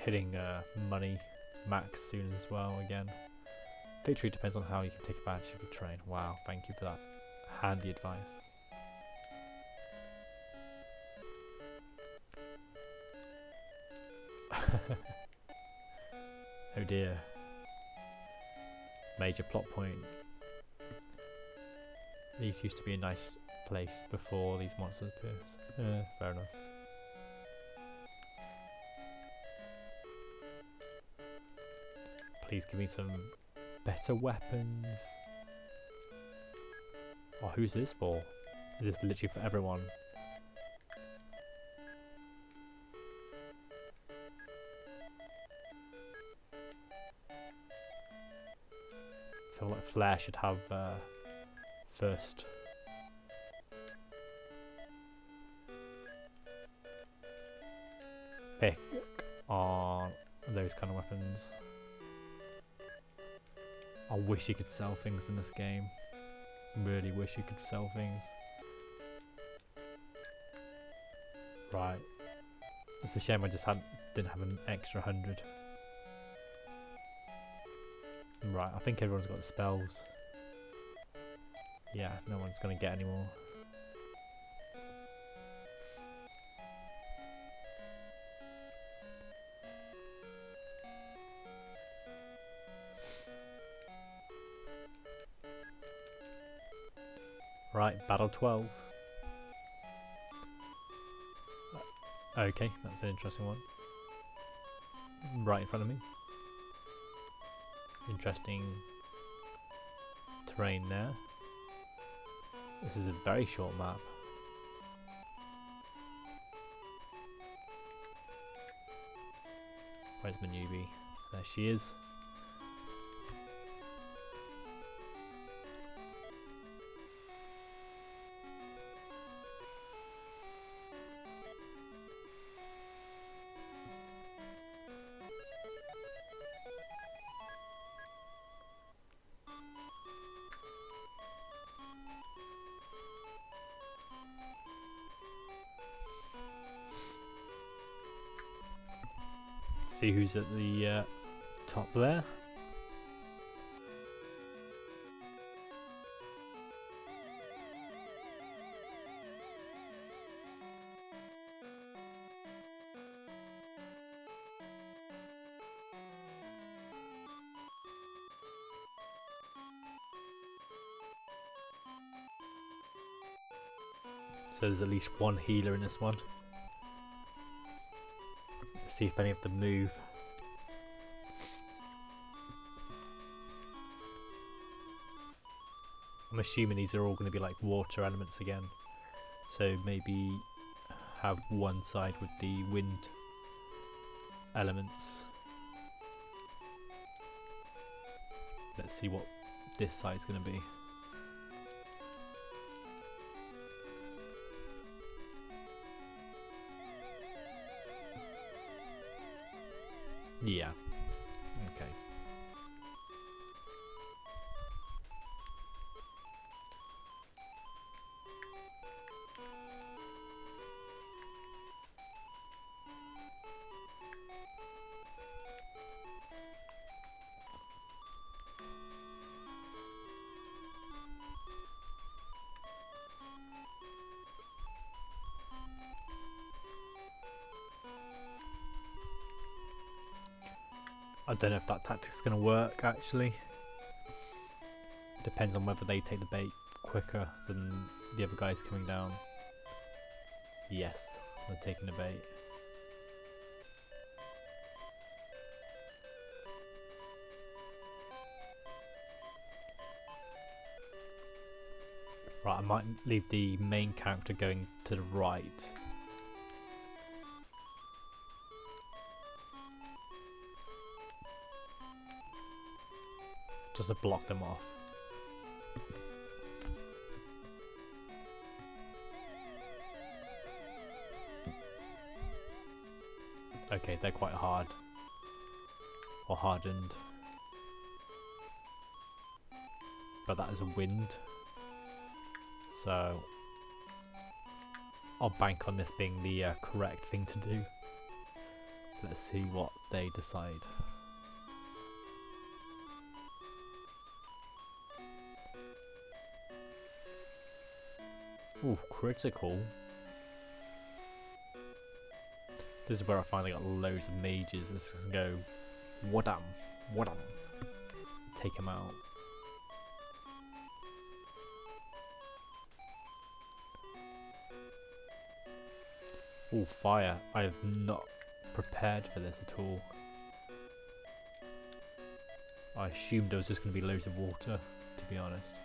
hitting money max soon as well again. Victory depends on how you can take advantage of the train. Wow, thank you for that handy advice. Oh dear. Major plot point. These used to be a nice place before these monsters appeared. Fair enough. Please give me some better weapons. Oh, who's this for? Is this literally for everyone? I feel like Flare should have first. Pick on those kind of weapons. I wish you could sell things in this game. Really wish you could sell things. Right. It's a shame I just didn't have an extra 100. Right, I think everyone's got the spells. Yeah, no one's gonna get any more. Right, battle 12. Okay, that's an interesting one. Right in front of me. Interesting terrain there. This is a very short map. Where's my newbie? There she is. See who's at the top there. So there's at least one healer in this one. Let's see if any of them move. I'm assuming these are all going to be like water elements again. So maybe have one side with the wind elements. Let's see what this side's going to be. Yeah. Okay. I don't know if that tactic's going to work actually. Depends on whether they take the bait quicker than the other guys coming down. Yes, they're taking the bait. Right, I might leave the main character going to the right. Just to block them off. Okay, they're quite hard. Or hardened. But that is a wind. So I'll bank on this being the correct thing to do. Let's see what they decide. Ooh, critical. This is where I finally got loads of mages. This is gonna go wadam, wadam. Take him out. Ooh, fire. I have not prepared for this at all. I assumed there was just going to be loads of water, to be honest.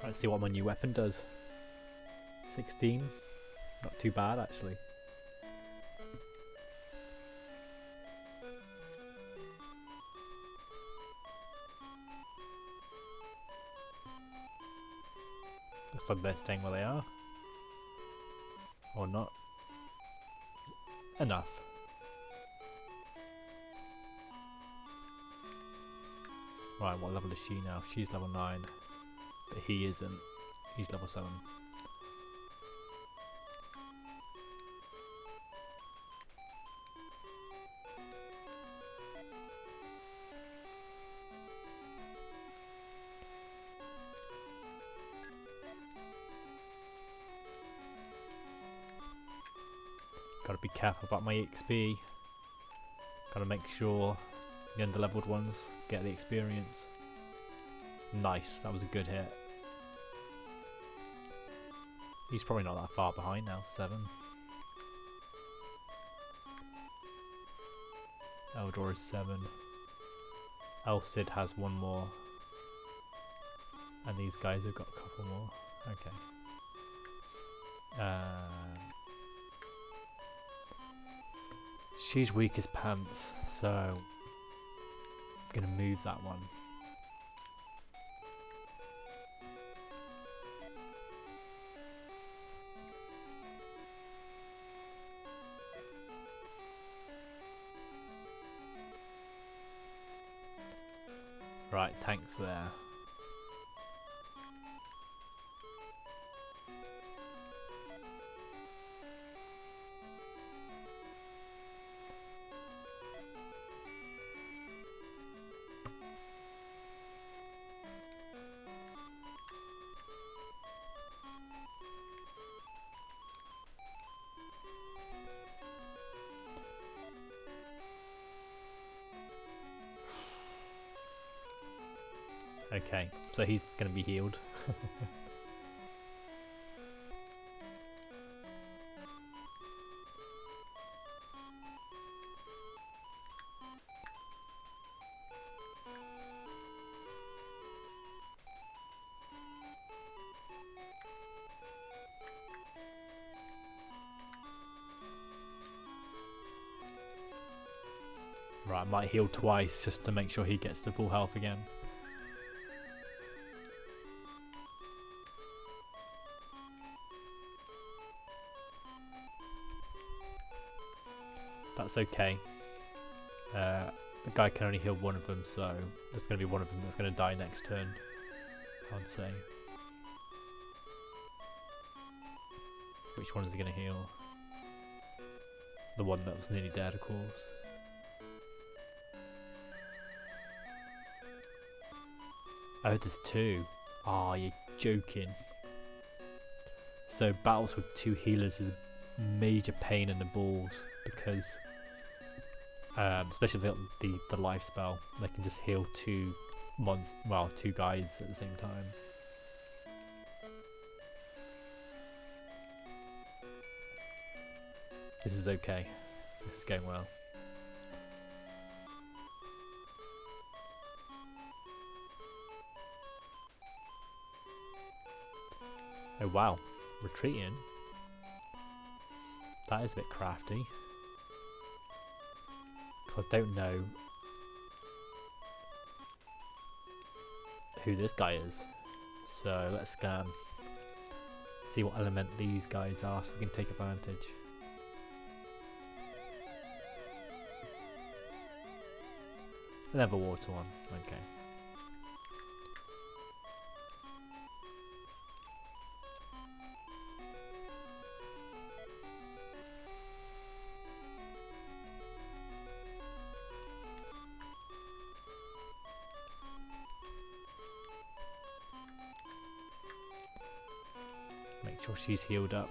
Let's see what my new weapon does. 16. Not too bad, actually. Looks like they're staying where they are. Or not. Enough. Right, what level is she now? She's level 9. But he isn't. He's level 7. Gotta be careful about my XP. Gotta make sure the underleveled ones get the experience. Nice, that was a good hit. He's probably not that far behind now, 7. Eldor is 7. El Cid has 1 more. And these guys have got a couple more. Okay. She's weak as pants, so I'm gonna move that one. Right, tanks there. Okay, so he's going to be healed. Right, I might heal twice just to make sure he gets to full health again. That's okay. The guy can only heal one of them, so there's going to be one of them that's going to die next turn, I'd say. Which one is he going to heal? The one that was nearly dead, of course. Oh, there's two. Ah, you're joking. So battles with two healers is a major pain in the balls because, especially the life spell, they can just heal two guys at the same time. This is okay. This is going well. Oh wow, retreating. That is a bit crafty. Because I don't know who this guy is. So let's scan. See what element these guys are so we can take advantage. Another water one, okay. Make sure she's healed up.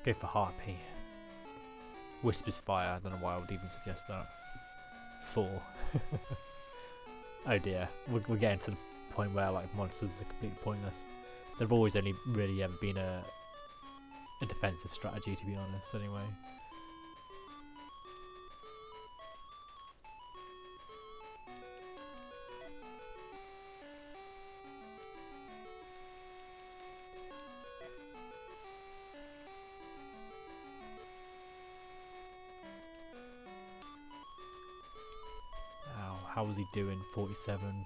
Go for Harpy. Whispers Fire, I don't know why I would even suggest that. 4. Oh dear, we're getting to the point where like monsters are completely pointless. They've always only really ever been a defensive strategy, to be honest, anyway. How was he doing? 47.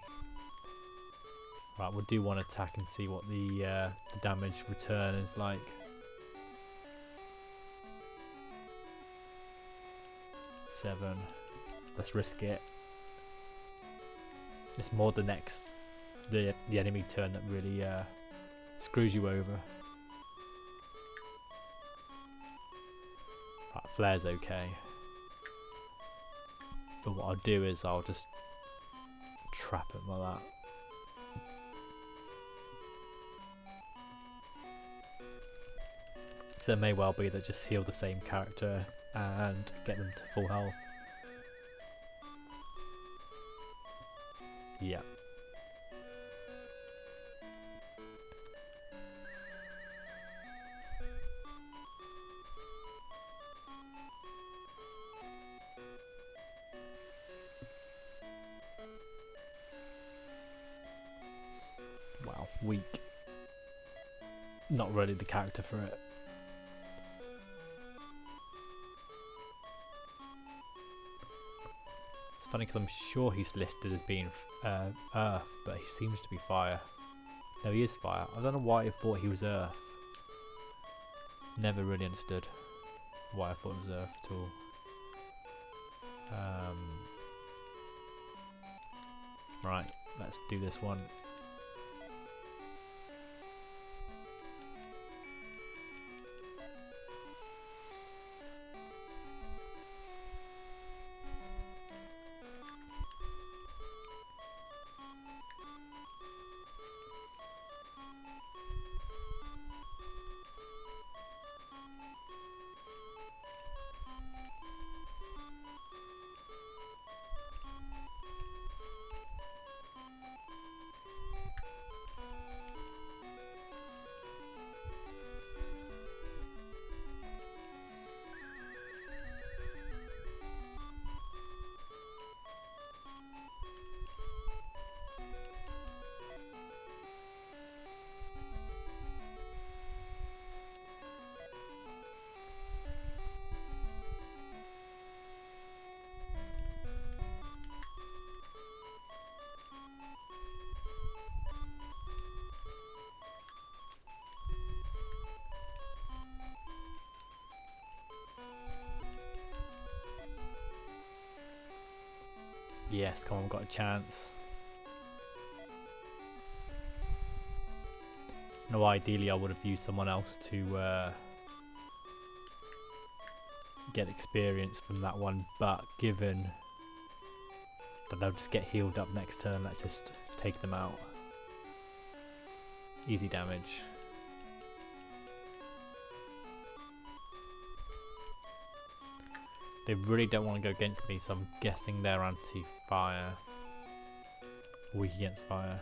Right, we'll do one attack and see what the damage return is like. Seven. Let's risk it. It's more the enemy turn that really screws you over. Right, flare's okay. But what I'll do is I'll just trap him like that. So it may well be that just heal the same character and get them to full health. Yeah. Wow, weak. Not really the character for it. It's funny because I'm sure he's listed as being Earth, but he seems to be Fire. No, he is Fire. I don't know why I thought he was Earth. Never really understood why I thought he was Earth at all. Right, let's do this one. Yes, come on, we've got a chance. No, ideally I would have used someone else to get experience from that one, but given that they'll just get healed up next turn, let's just take them out. Easy damage. They really don't want to go against me, so I'm guessing they're anti-fire. Weak against fire.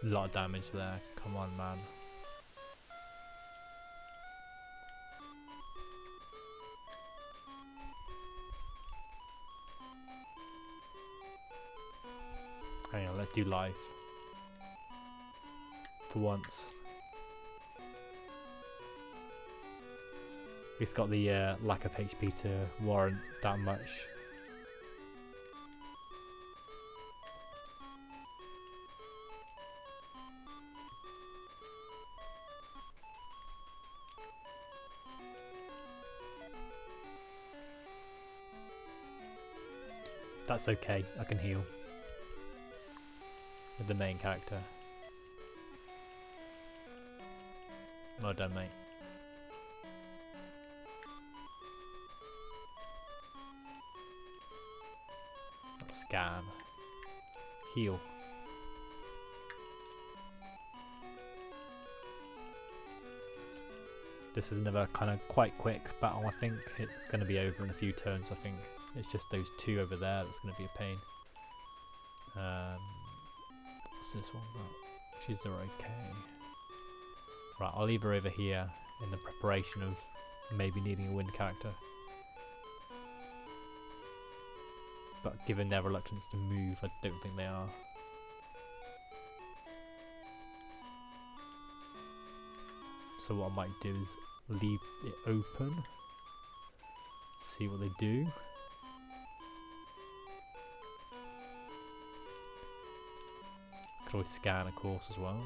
A lot of damage there, come on man. Hang on, let's do life. For once. He's got the lack of HP to warrant that much. That's okay, I can heal with the main character. Well done, mate. Scan. Heal. This is another kind of quite quick battle, I think. It's going to be over in a few turns, I think. It's just those two over there that's going to be a pain. What's this one got? She's okay. Right, I'll leave her over here in the preparation of maybe needing a wind character. But given their reluctance to move, I don't think they are. So what I might do is leave it open, see what they do. Could always scan, of course, as well.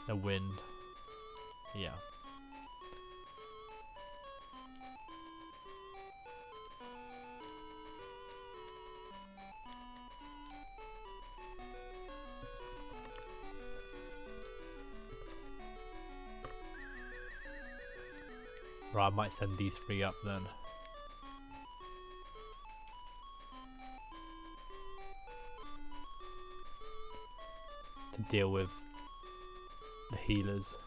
The wind. Yeah. Right, I might send these three up then. To deal with the healers.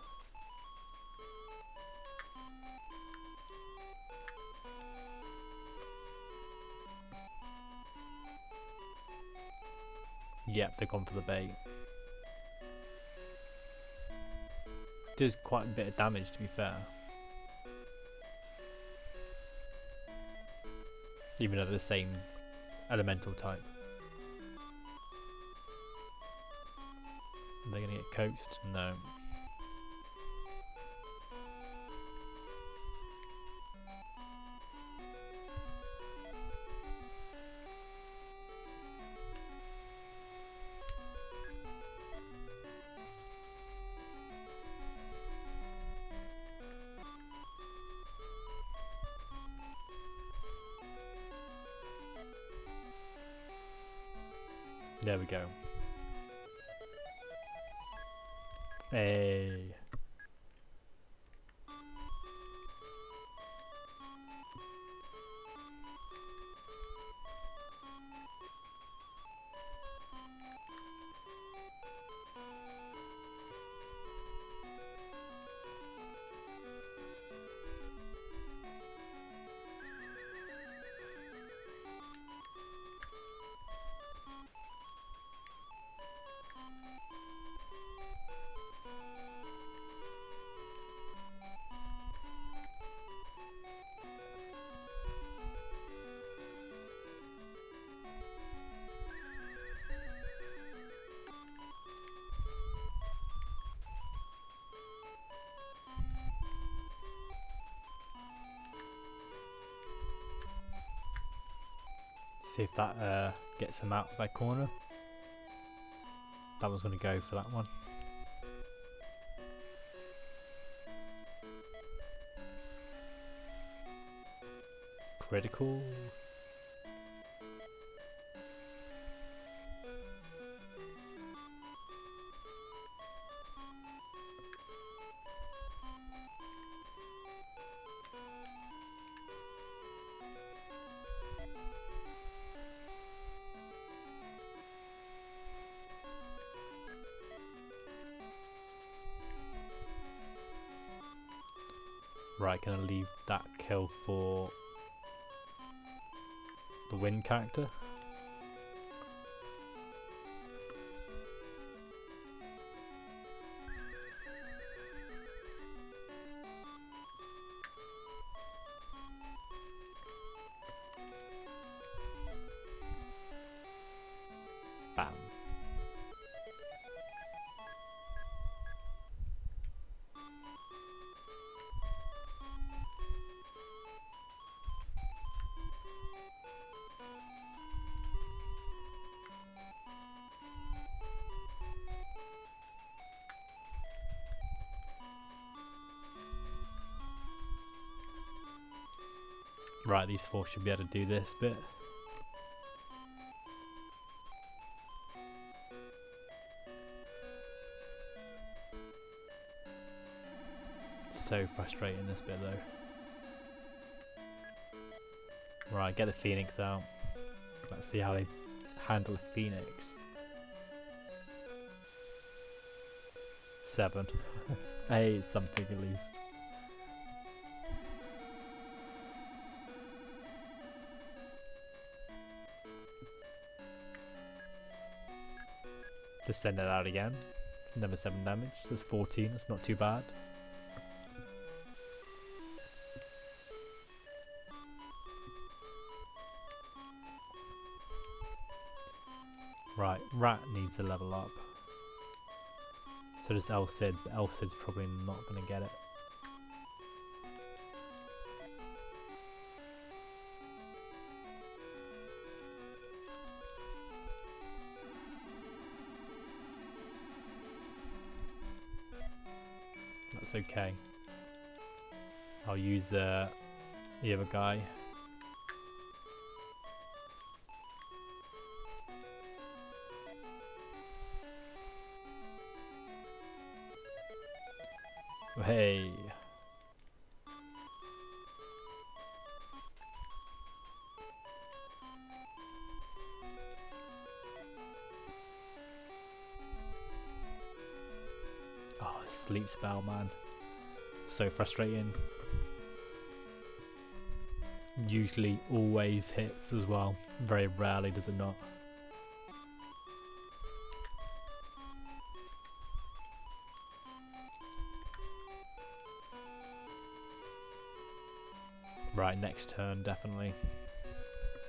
Yep, they've gone for the bait. Does quite a bit of damage, to be fair. Even though they're the same elemental type. Are they gonna get coaxed? No. There we go. Hey. See if that gets him out of that corner. That one's going to go for that one. Critical. Right, gonna leave that kill for the wind character. Bam. Right, these four should be able to do this bit. It's so frustrating, this bit though. Right, get the Phoenix out. Let's see how they handle a Phoenix. 7. Hey, it's something at least. Just send it out again. Another 7 damage. That's 14. That's not too bad. Right, Rat needs a level up. So does Elcid, but Elcid's probably not going to get it. That's okay. I'll use the other guy. Hey. Oh, sleep spell, man. So frustrating. Usually always hits as well. Very rarely does it not. Right, next turn, definitely.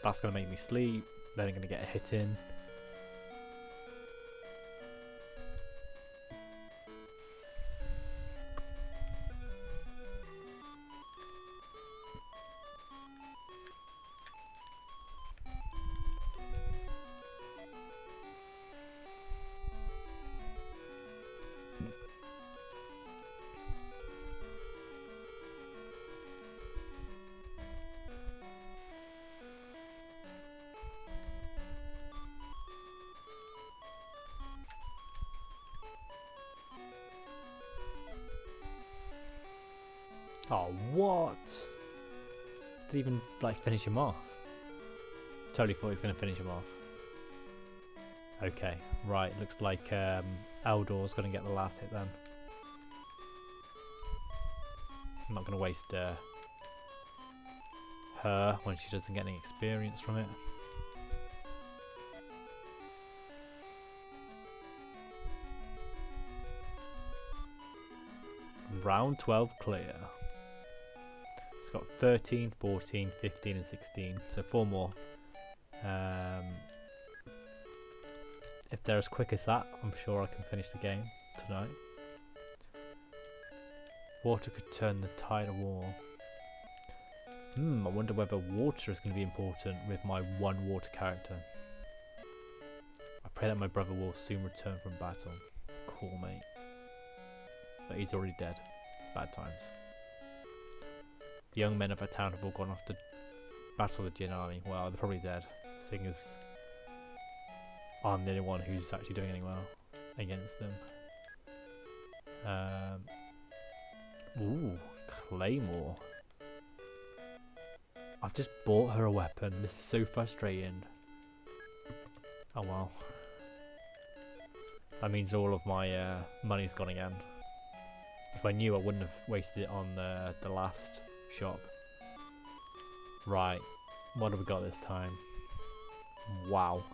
That's going to make me sleep. Then I'm going to get a hit in. Oh, what? Did even, like, finish him off? Totally thought he was going to finish him off. Okay, right, looks like Eldor's going to get the last hit then. I'm not going to waste her when she doesn't get any experience from it. Round 12 clear. It's got 13, 14, 15 and 16, so 4 more. If they're as quick as that, I'm sure I can finish the game tonight. Water could turn the tide of war. I wonder whether water is going to be important with my one water character. I pray that my brother will soon return from battle. Cool, mate. But he's already dead. Bad times. The young men of our town have all gone off to battle the Jin army. Well, they're probably dead, seeing as I'm the only one who's actually doing any well against them. Ooh, Claymore. I've just bought her a weapon. This is so frustrating. Oh well. That means all of my money's gone again. If I knew, I wouldn't have wasted it on the last shop. Right. What have we got this time? Wow.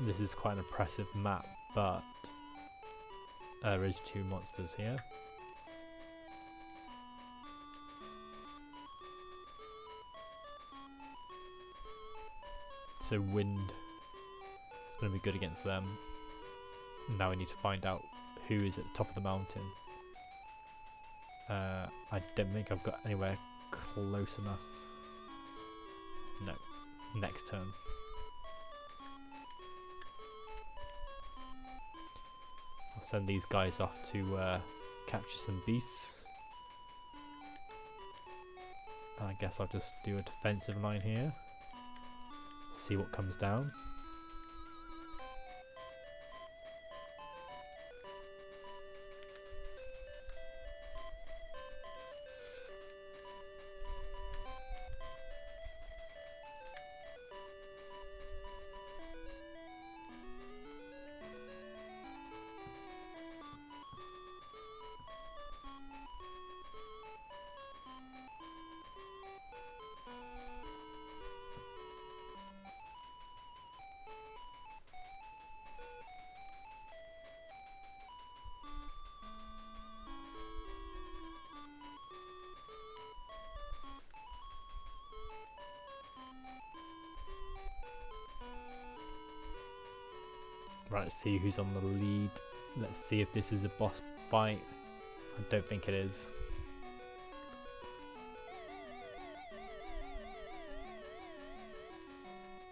This is quite an impressive map, but there is 2 monsters here. So wind is going to be good against them. Now we need to find out who is at the top of the mountain. I don't think I've got anywhere close enough. No. Next turn. I'll send these guys off to capture some beasts. And I guess I'll just do a defensive line here. See what comes down. Right, let's see who's on the lead. Let's see if this is a boss fight. I don't think it is.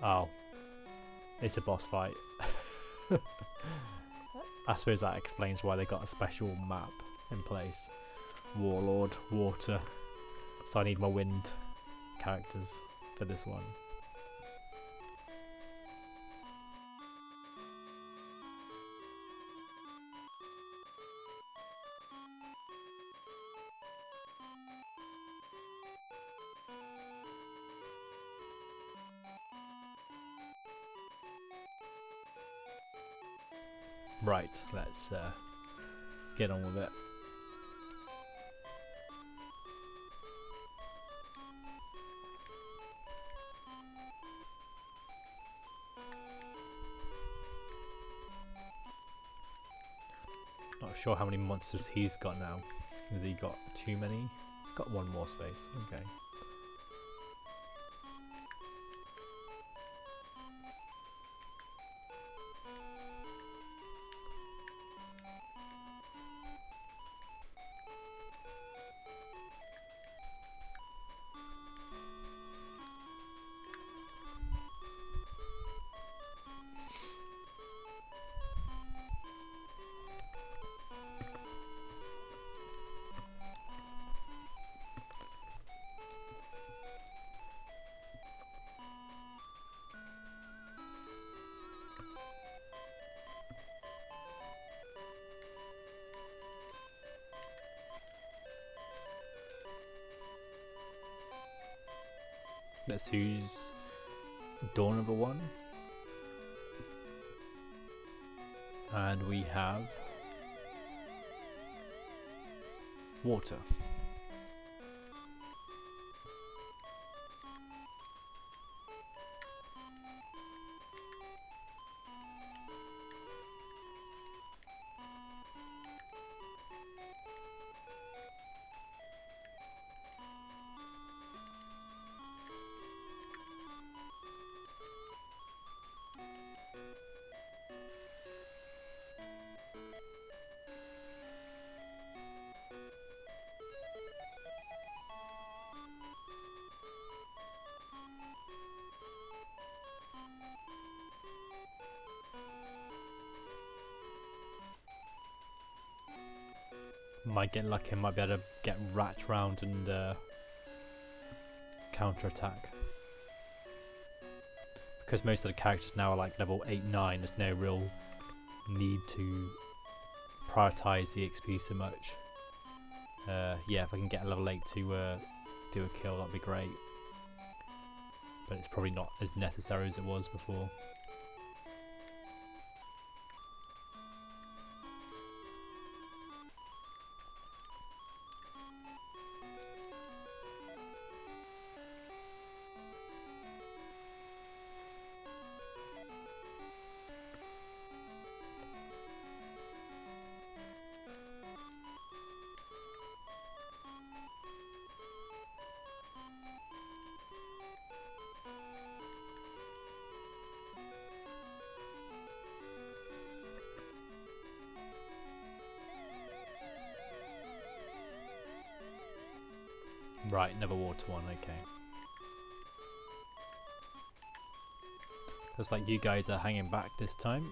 Oh. It's a boss fight. I suppose that explains why they got a special map in place. Warlord, water. So I need my wind characters for this one. Right, let's get on with it. Not sure how many monsters he's got now. Has he got too many? He's got one more space. Okay. Let's use door number 1. And we have water. Might get lucky, might be able to get wrapped round and counter attack. Because most of the characters now are like level 8, 9, there's no real need to prioritise the XP so much. Yeah, if I can get a level 8 to do a kill, that'd be great. But it's probably not as necessary as it was before. Right, never water one, okay. Looks like you guys are hanging back this time.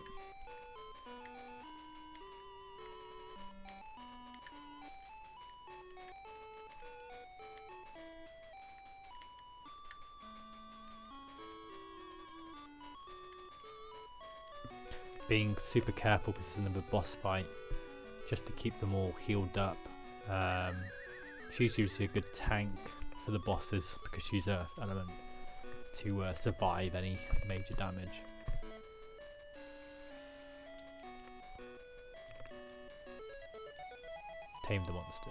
Being super careful because it's another boss fight, just to keep them all healed up. She's usually a good tank for the bosses because she's a element to survive any major damage. Tame the monster.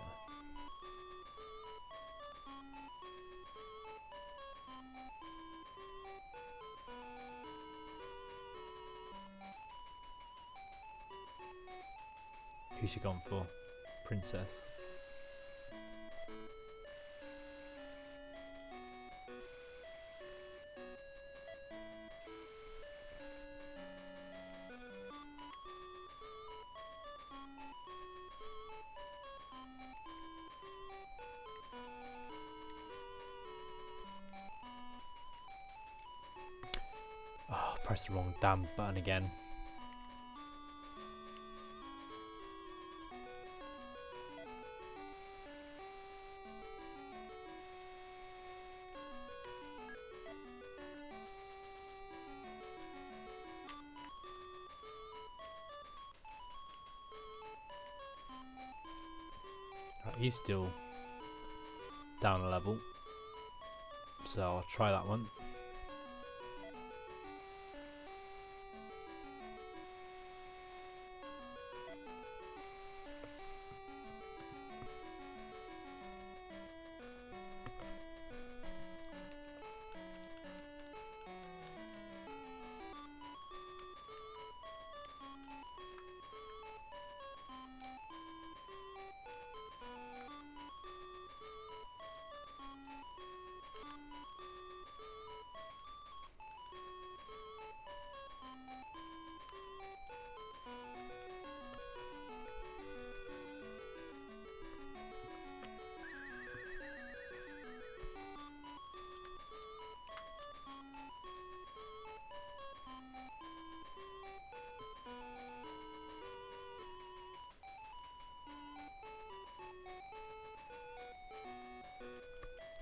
Who's she gone for? Princess. Oh, press the wrong damn button again. Right, he's still down a level, so I'll try that one.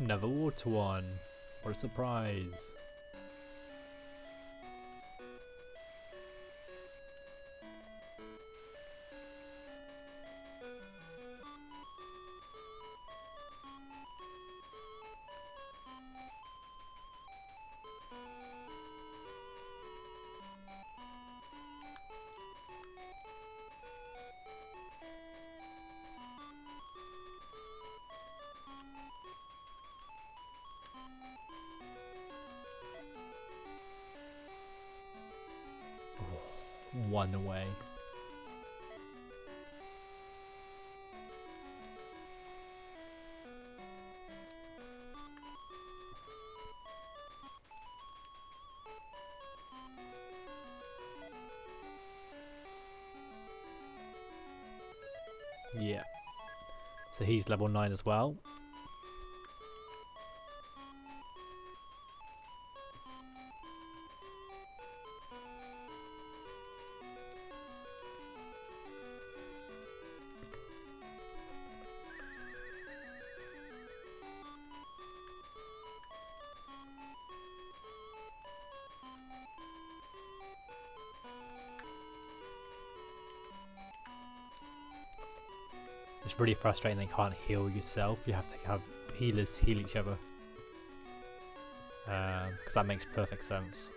Another water one. What a surprise. One away. Yeah. So he's level 9 as well. It's really frustrating that you can't heal yourself. You have to have healers heal each other. Because that makes perfect sense.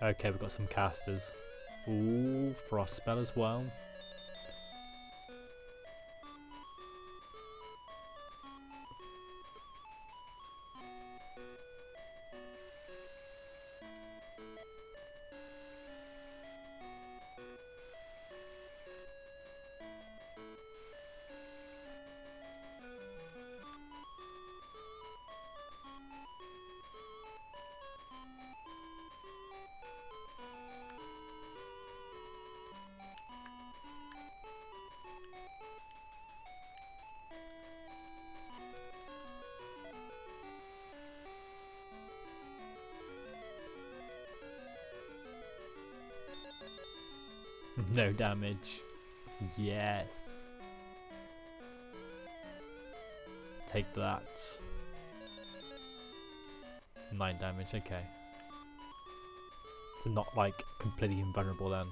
Okay, we've got some casters. Ooh, frost spell as well. No damage. Yes. Take that. 9 damage, okay. So not like completely invulnerable then.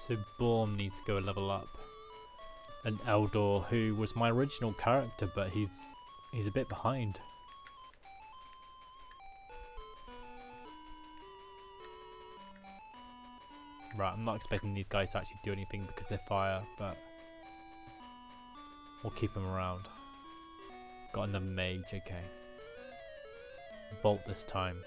So Borm needs to go a level up. And Eldor, who was my original character, but he's a bit behind. Right, I'm not expecting these guys to actually do anything because they're fire, but we'll keep them around. Got another mage, okay. Bolt this time.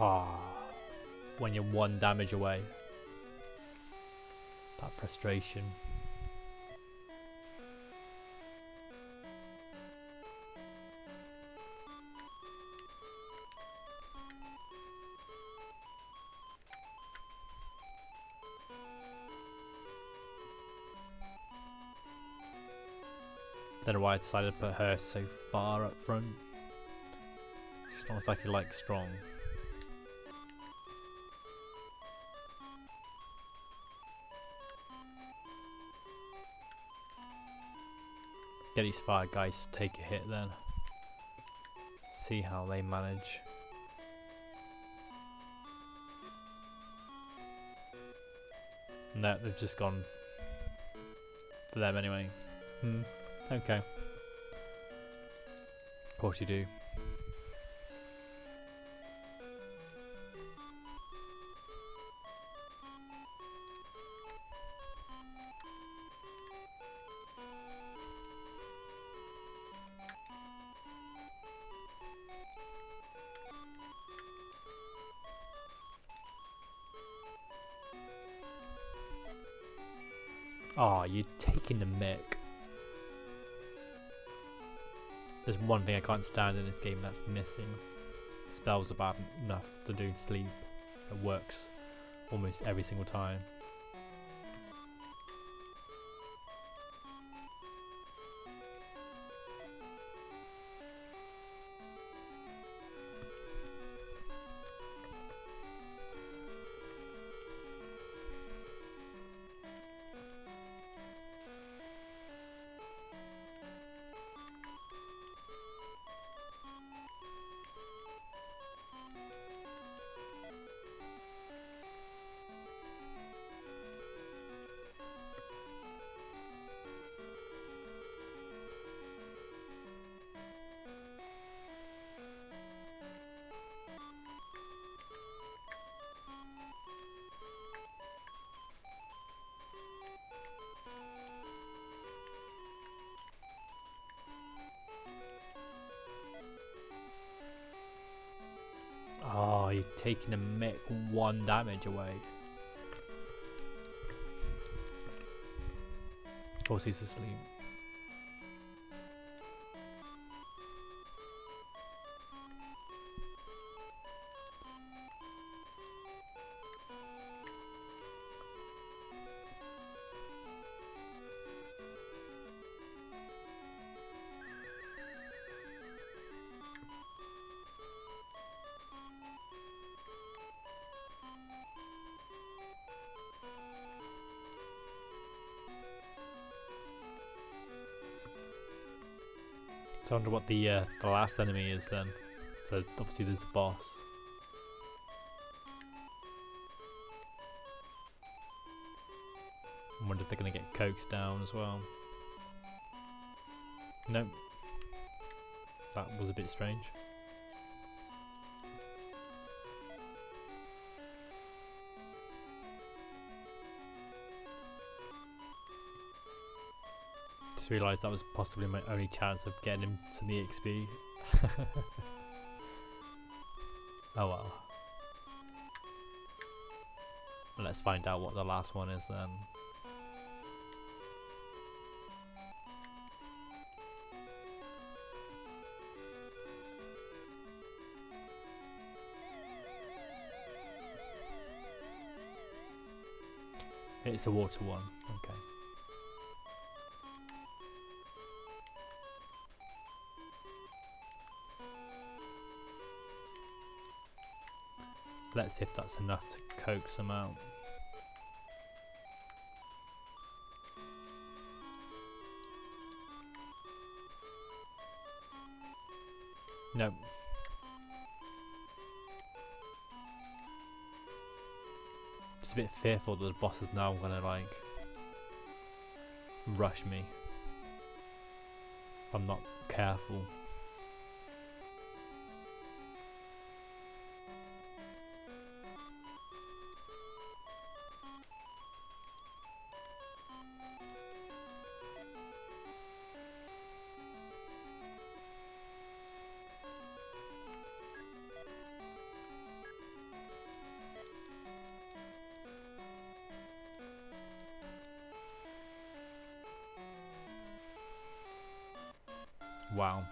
Ah, when you're 1 damage away. That frustration. Don't know why I decided to put her so far up front. She's not exactly like strong. Get these fire guys to take a hit then. See how they manage. No, they've just gone for them anyway. Okay. Of course you do. Oh, you're taking the mick. There's one thing I can't stand in this game that's missing. Spells are bad enough to do sleep. It works almost every single time. Oh, you're taking a mick 1 damage away. Of course he's asleep. So I wonder what the last enemy is then. So obviously there's a boss. I wonder if they're going to get coaxed down as well. Nope. That was a bit strange. Just realised that was possibly my only chance of getting him some EXP. Oh well. Let's find out what the last one is then. It's a water one, okay. Let's see if that's enough to coax them out. Nope. Just a bit fearful that the boss is now gonna like rush me if I'm not careful. Wow.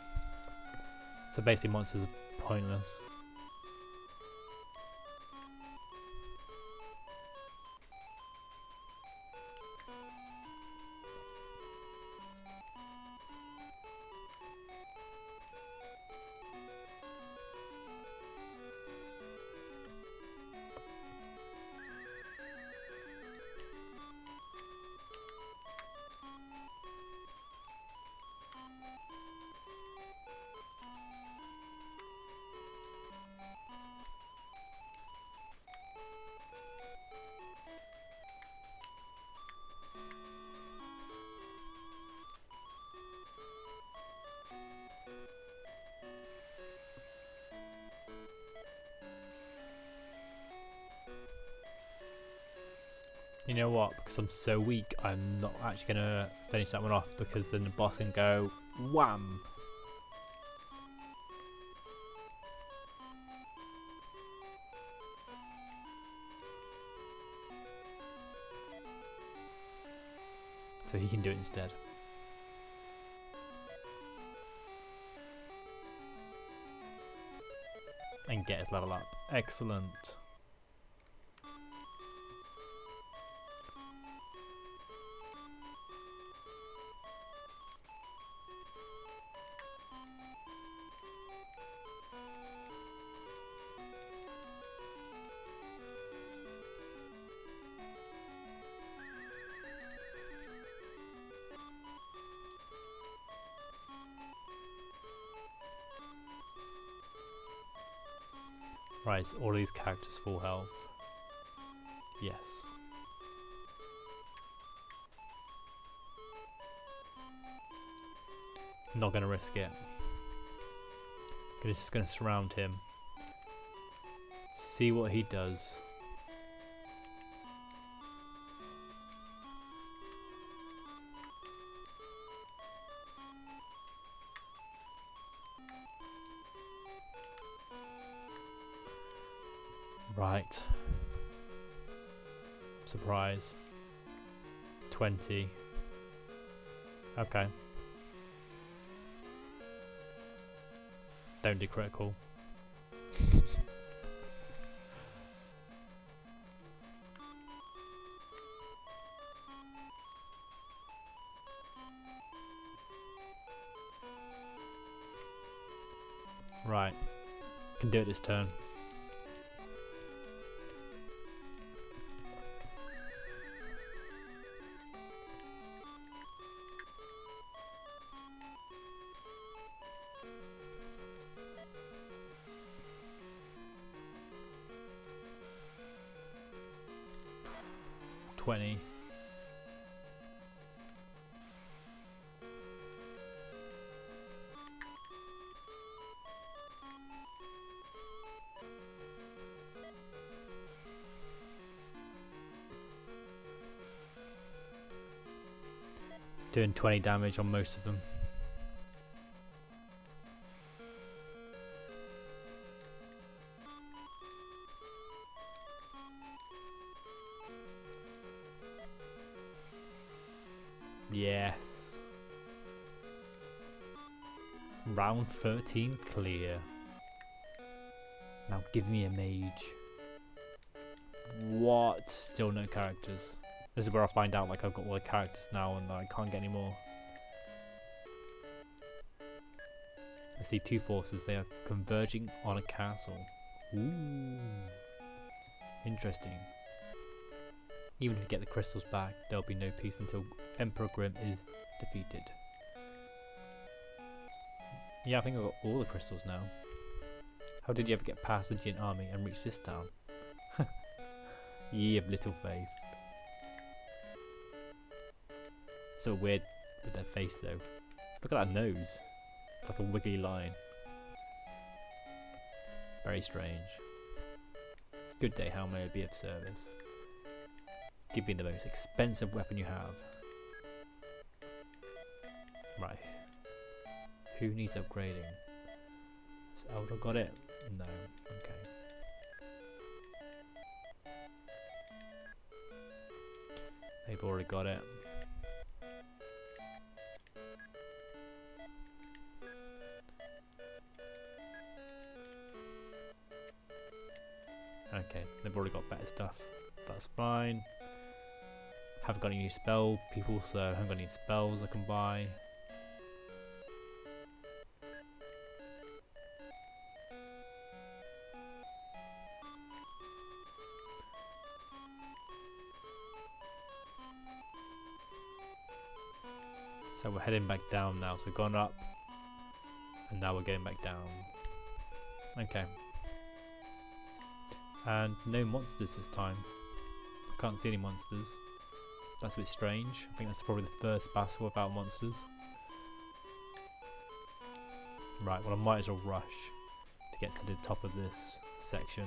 So basically monsters are pointless. You know what? Because I'm so weak, I'm not actually going to finish that one off, because then the boss can go wham! So he can do it instead. And get his level up. Excellent. Right, so all these characters full health. Yes. Not gonna risk it. Just gonna surround him. See what he does. Right. Surprise. 20. Okay. Don't do critical. Right. Can do it this turn. Doing 20 damage on most of them. Yes. Round 13 clear. Now give me a mage. What? Still no characters. This is where I find out like I've got all the characters now and I can't get any more. I see two forces. They are converging on a castle. Ooh. Interesting. Even if you get the crystals back, there'll be no peace until Emperor Grimm is defeated. Yeah, I think I've got all the crystals now. How did you ever get past the Jin army and reach this town? Ye of little faith. So weird with their face though. Look at that nose. Like a wiggly line. Very strange. Good day, how may I be of service? Give me the most expensive weapon you have. Right. Who needs upgrading? Has Elder got it? No. Okay. They've already got it. Okay, they've already got better stuff. That's fine. Haven't got any new spell people, so I haven't got any spells I can buy. So we're heading back down now, so gone up, and now we're going back down. Okay. And no monsters this time. Can't see any monsters. That's a bit strange. I think that's probably the first battle without monsters. Right, well I might as well rush to get to the top of this section.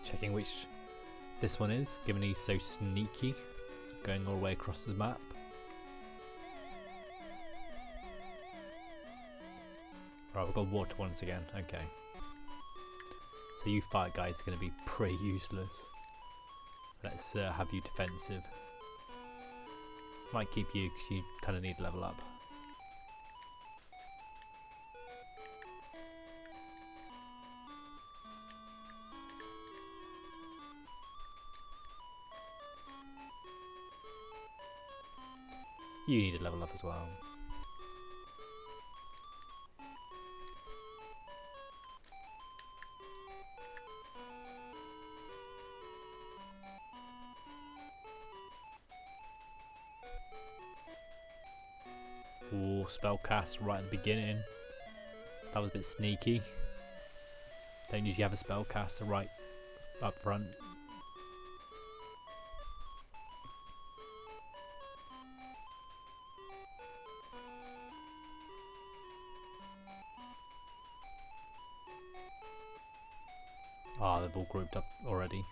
checking which this one is, given he's so sneaky, going all the way across the map. Right, we've got water ones again, okay. So you fire guys are going to be pretty useless. Let's have you defensive. Might keep you because you kind of need to level up. You need to level up as well. Ooh, spellcast right at the beginning. That was a bit sneaky. Don't usually have a spellcaster right up front. Ah, they've all grouped up already.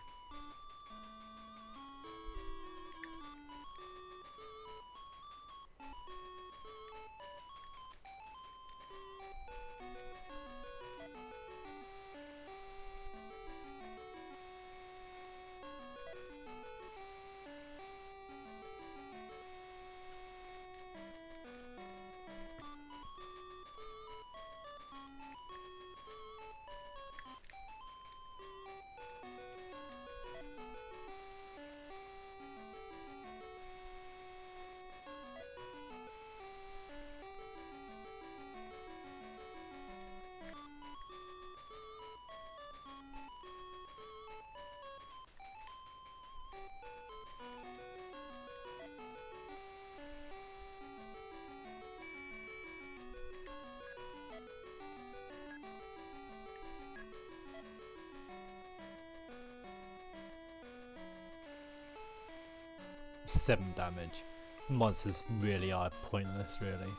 Seven damage. Monsters really are pointless, really.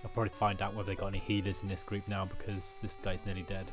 I'll probably find out whether they got any healers in this group now because this guy's nearly dead.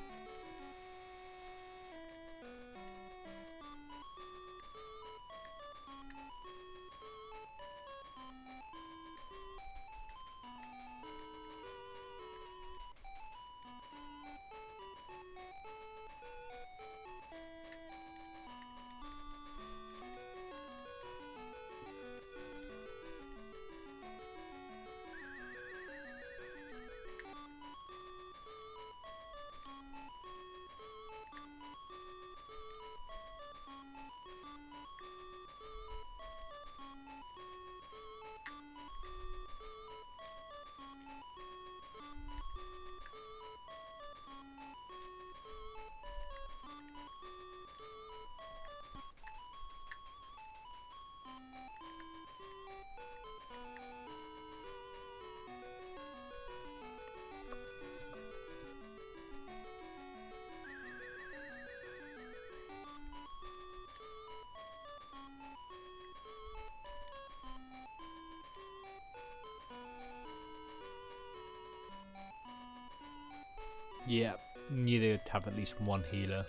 Yeah, you need to have at least one healer.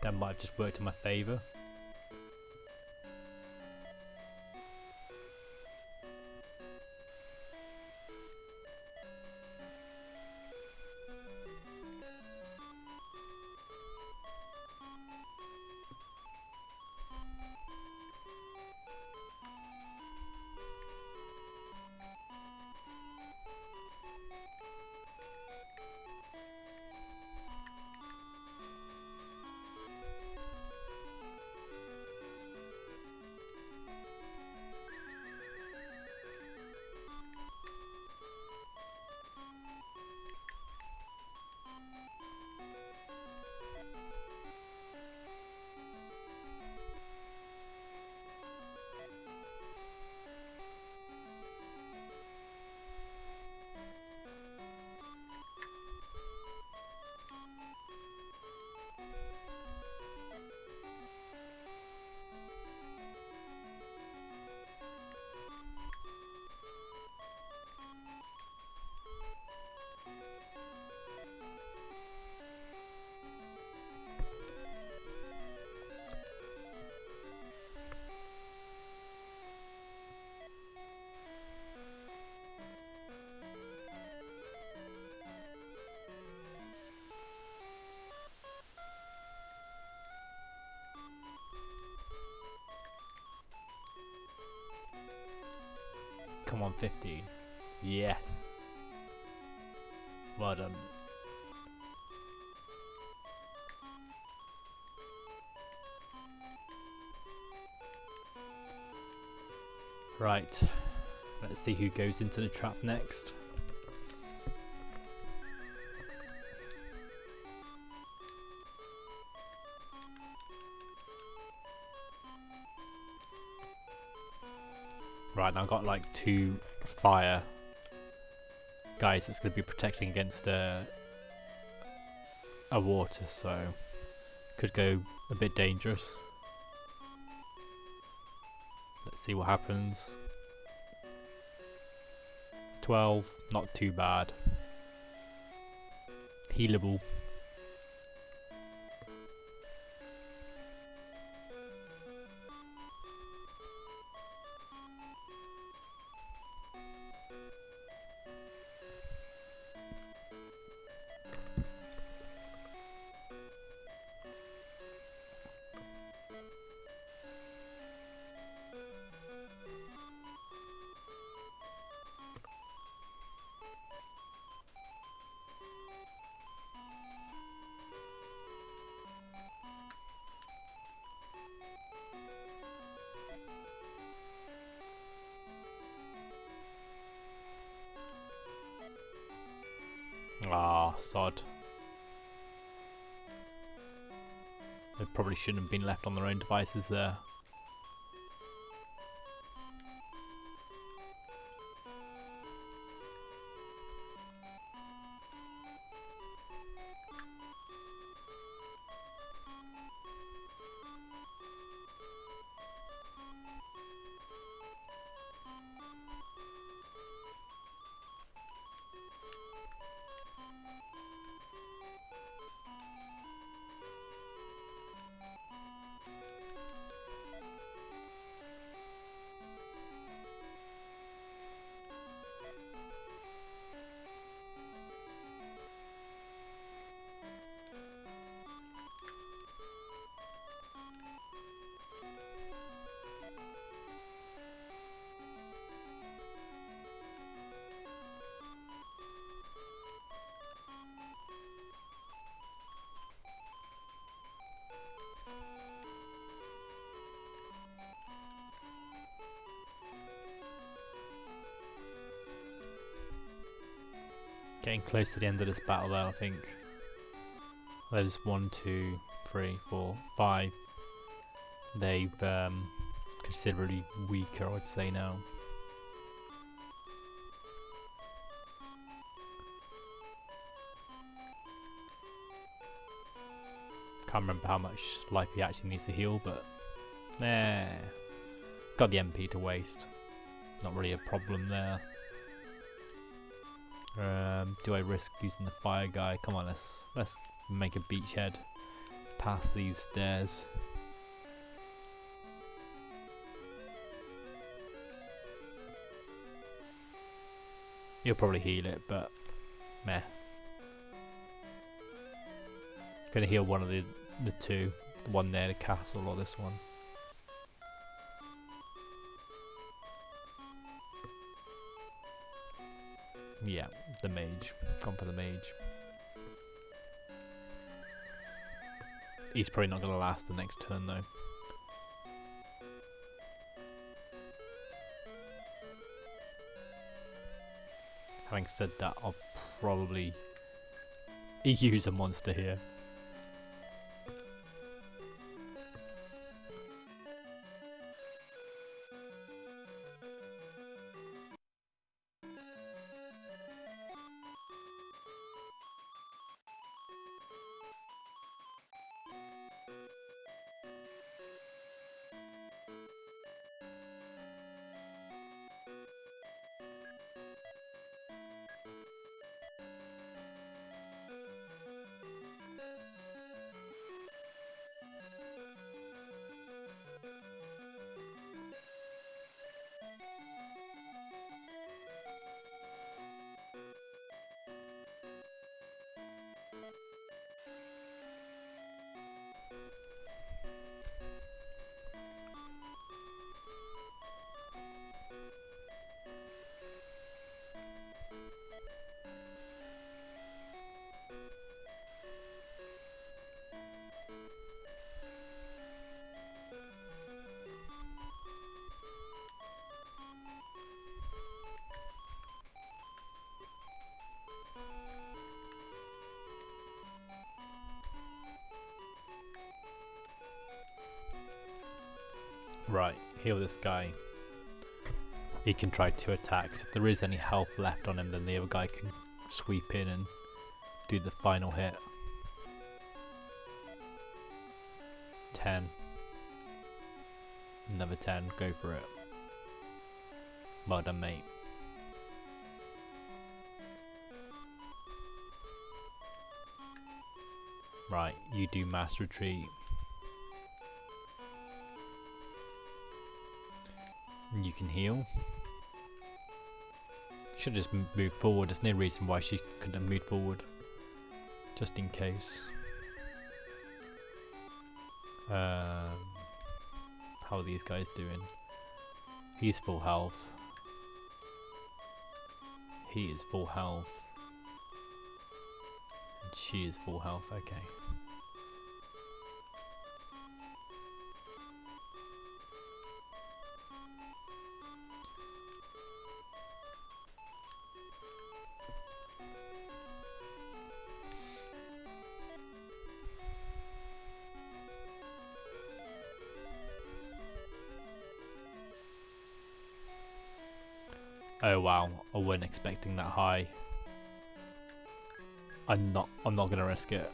That might have just worked in my favour. Come on, 15. Yes. Well done. Right. Let's see who goes into the trap next. Right, now I've got like 2 fire guys that's going to be protecting against a water, so could go a bit dangerous. Let's see what happens. 12, not too bad. Healable. Ah, sod. They probably shouldn't have been left on their own devices there. Getting close to the end of this battle though, I think. There's 1, 2, 3, 4, 5. They've considerably weaker, I would say now. Can't remember how much life he actually needs to heal, but got the MP to waste. Not really a problem there. Do I risk using the fire guy? Come on, let's make a beachhead past these stairs. You'll probably heal it, but meh. Gonna heal one of the 2, the one near the castle or this one. Yeah, the mage. Gone for the mage. He's probably not going to last the next turn though. Having said that, I'll probably use a monster here. Right, heal this guy. He can try 2 attacks. If there is any health left on him, then the other guy can sweep in and do the final hit. 10. Another 10, go for it. Well done, mate. Right, you do mass retreat. You can heal. Should have just moved forward. There's no reason why she couldn't have moved forward. Just in case. How are these guys doing? He's full health. He is full health. And she is full health, okay. Oh wow, I wasn't expecting that high. I'm not gonna risk it.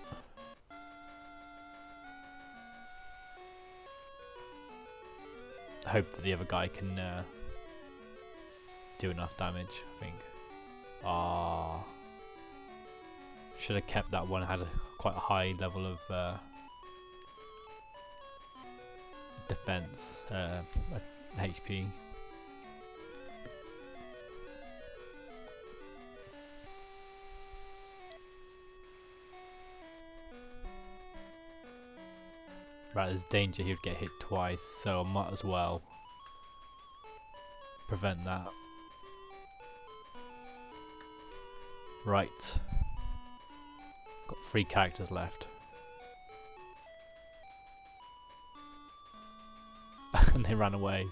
I hope that the other guy can do enough damage, I think. Ah, should have kept that one, had quite a high level of defense, HP. Right, there's danger he would get hit twice, so I might as well prevent that. Right. Got 3 characters left. And they ran away.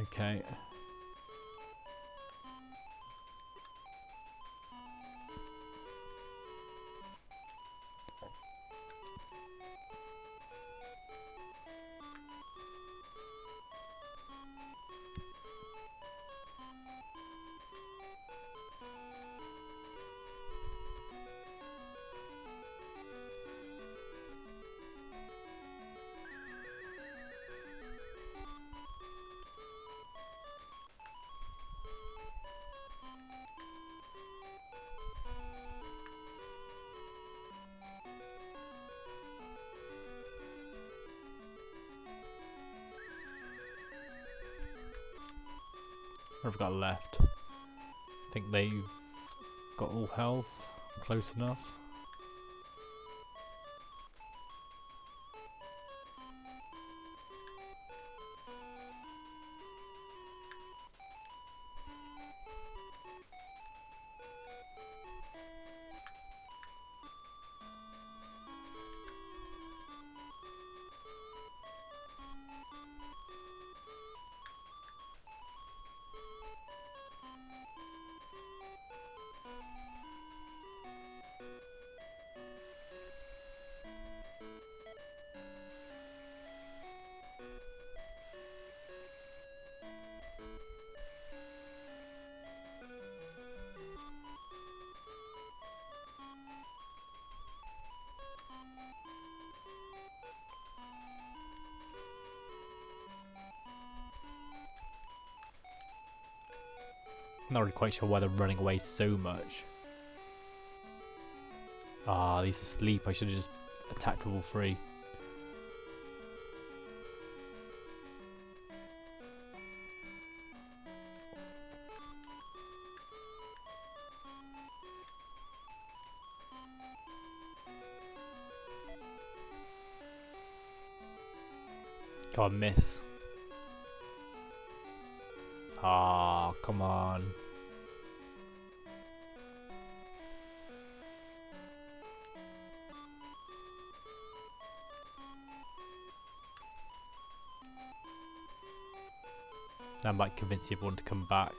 Okay. What have I got left? I think they've got all health. Close enough. Not really quite sure why they're running away so much. Ah, he's asleep. I should have just attacked with all 3. Can't miss. Ah, come on. That might convince everyone to come back.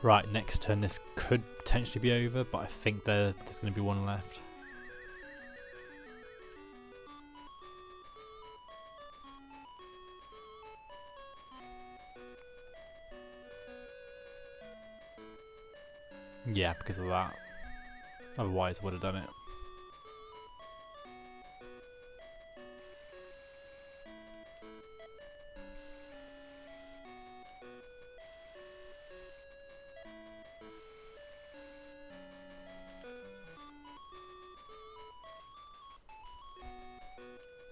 Right, next turn this could potentially be over, but I think there's going to be one left. Yeah, because of that. Otherwise I would have done it.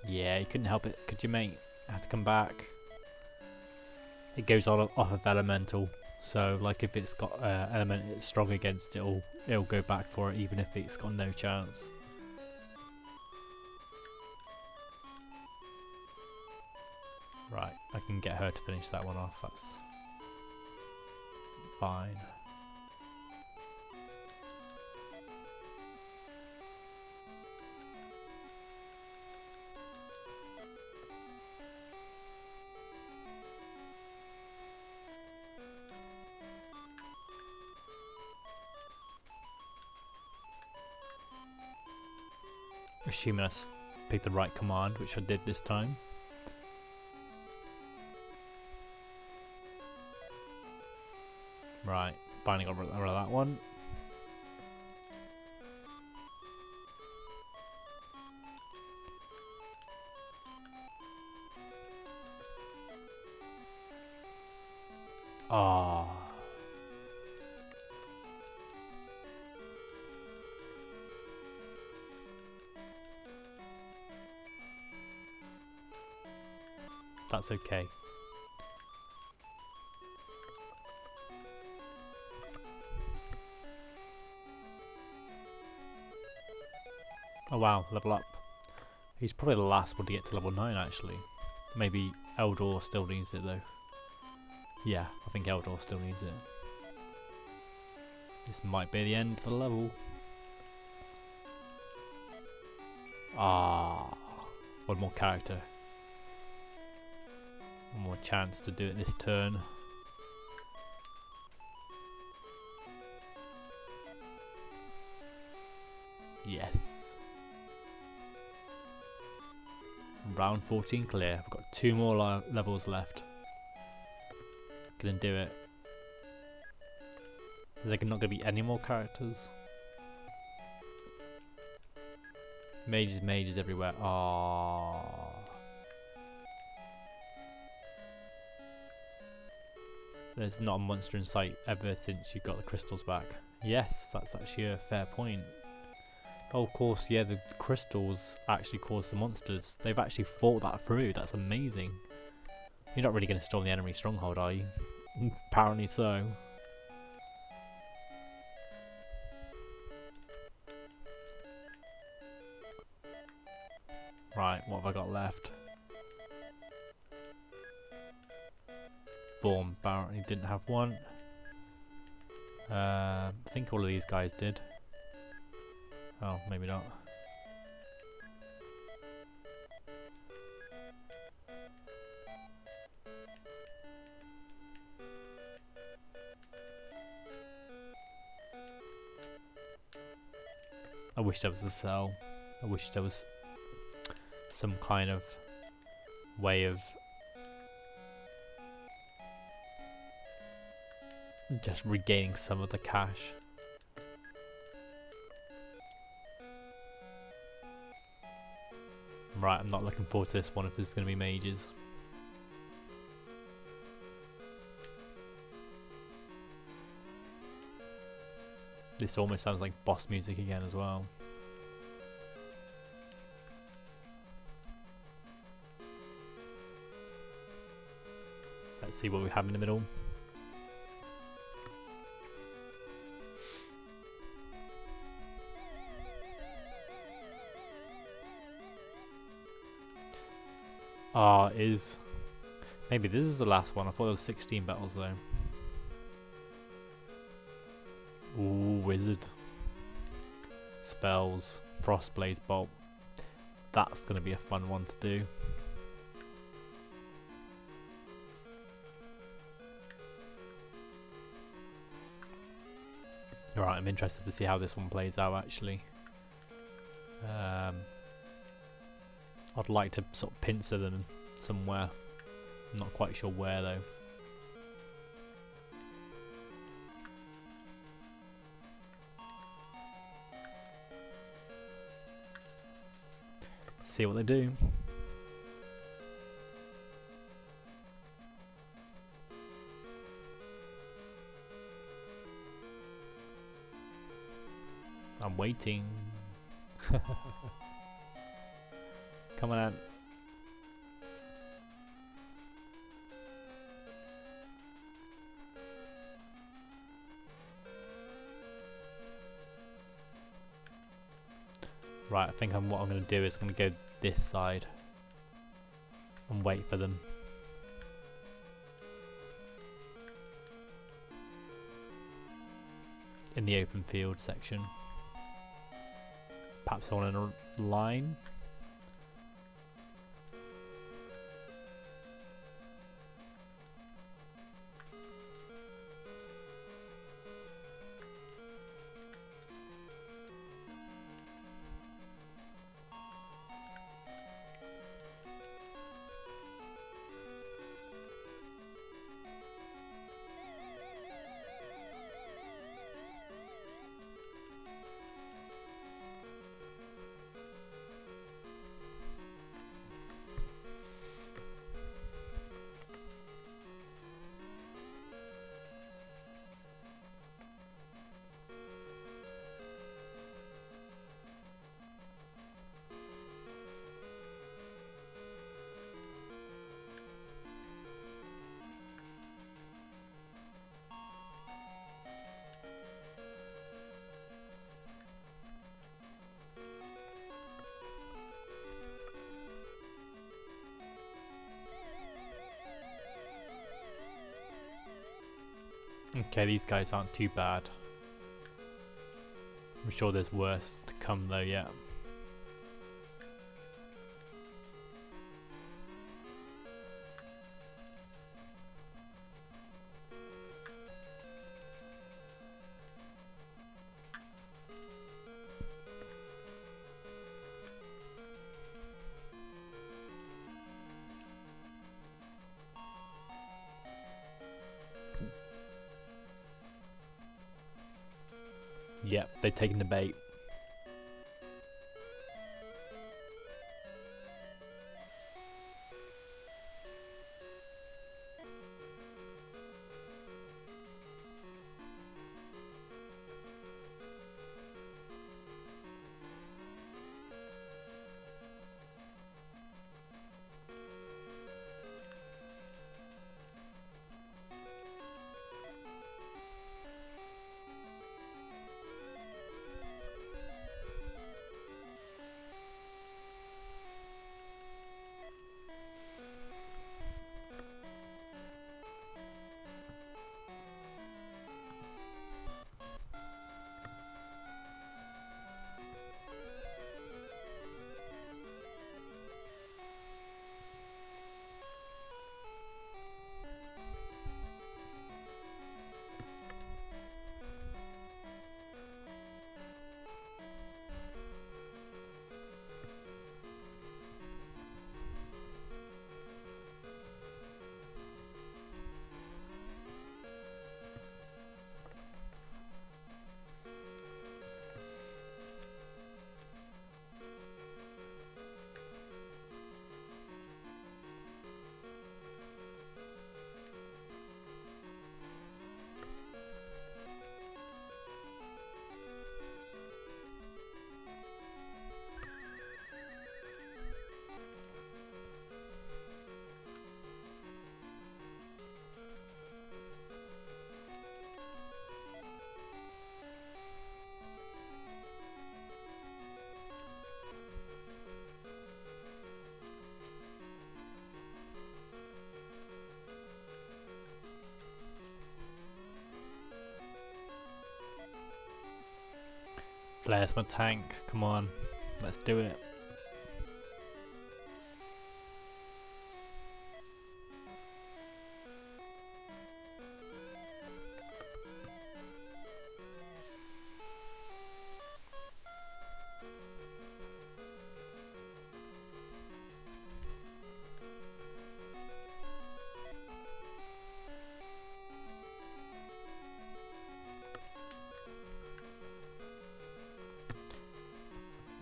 Yeah, you couldn't help it, could you, mate? I have to come back. It goes on off of elemental, so like if it's got element it's strong against, it'll go back for it even if it's got no chance. Right, I can get her to finish that one off. That's fine. Assuming I picked the right command, which I did this time. Right, finally got rid of that one. Ah. That's okay. Oh wow, level up. He's probably the last one to get to level 9 actually. Maybe Eldor still needs it though. Yeah, I think Eldor still needs it. This might be the end of the level. Ah, one more character. One more chance to do it this turn. Yes. Round 14 clear. I've got 2 more levels left. Gonna do it. Is there not gonna be any more characters? Mages everywhere. Aww. There's not a monster in sight ever since you got the crystals back. Yes, that's actually a fair point. Oh, of course, yeah, the crystals actually cause the monsters. They've actually thought that through. That's amazing. You're not really going to storm the enemy stronghold, are you? Apparently so. Right, what have I got left? Boom, apparently didn't have one. I think all of these guys did. Oh, maybe not. I wish there was a cell. I wish there was some kind of way of just regaining some of the cash. Right, I'm not looking forward to this one if there's going to be mages. This almost sounds like boss music again as well. Let's see what we have in the middle. Maybe this is the last one. I thought there was 16 battles though. Ooh, wizard. Spells. Frostblaze Bolt. That's going to be a fun one to do. Alright, I'm interested to see how this one plays out actually. I'd like to sort of pincer them somewhere. I'm not quite sure where though. See what they do. I'm waiting. Come on out. Right, I think what I'm going to do is I'm going to go this side and wait for them. In the open field section. Perhaps on a line. Okay, these guys aren't too bad. I'm sure there's worse to come though, yeah. Yep, they've taken the bait. Flare's my tank, come on, let's do it.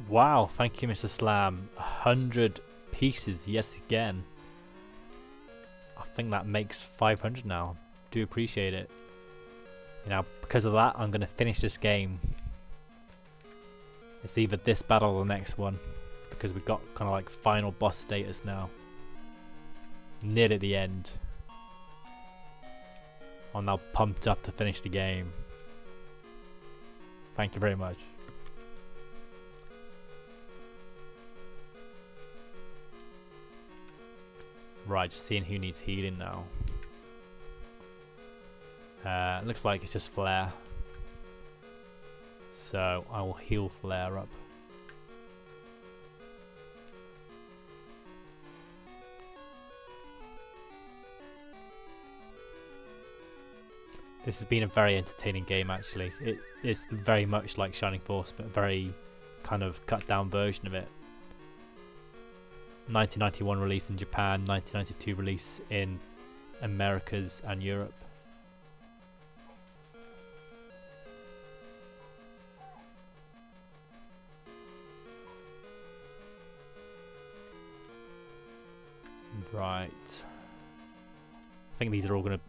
Wow, thank you, Mrslammm. 100 pieces, yes again. I think that makes 500 now. Do appreciate it. You know, because of that, I'm going to finish this game. It's either this battle or the next one, because we've got kind of like final boss status now. Near at the end. I'm now pumped up to finish the game. Thank you very much. Right, just seeing who needs healing now. Looks like it's just Flare. So I will heal Flare up. This has been a very entertaining game actually. It is very much like Shining Force, but a very kind of cut down version of it. 1991 release in Japan, 1992 release in Americas and Europe. Right. I think these are all going to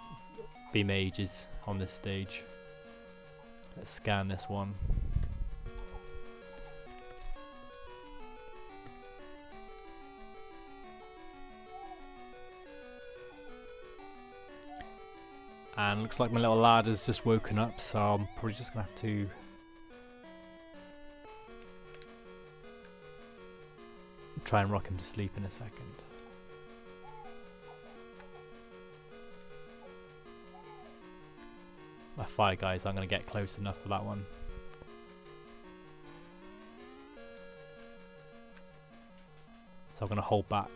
be mages on this stage. Let's scan this one. And looks like my little lad has just woken up, so I'm probably just going to have to try and rock him to sleep in a second. My fire guys aren't going to get close enough for that one. So I'm going to hold back.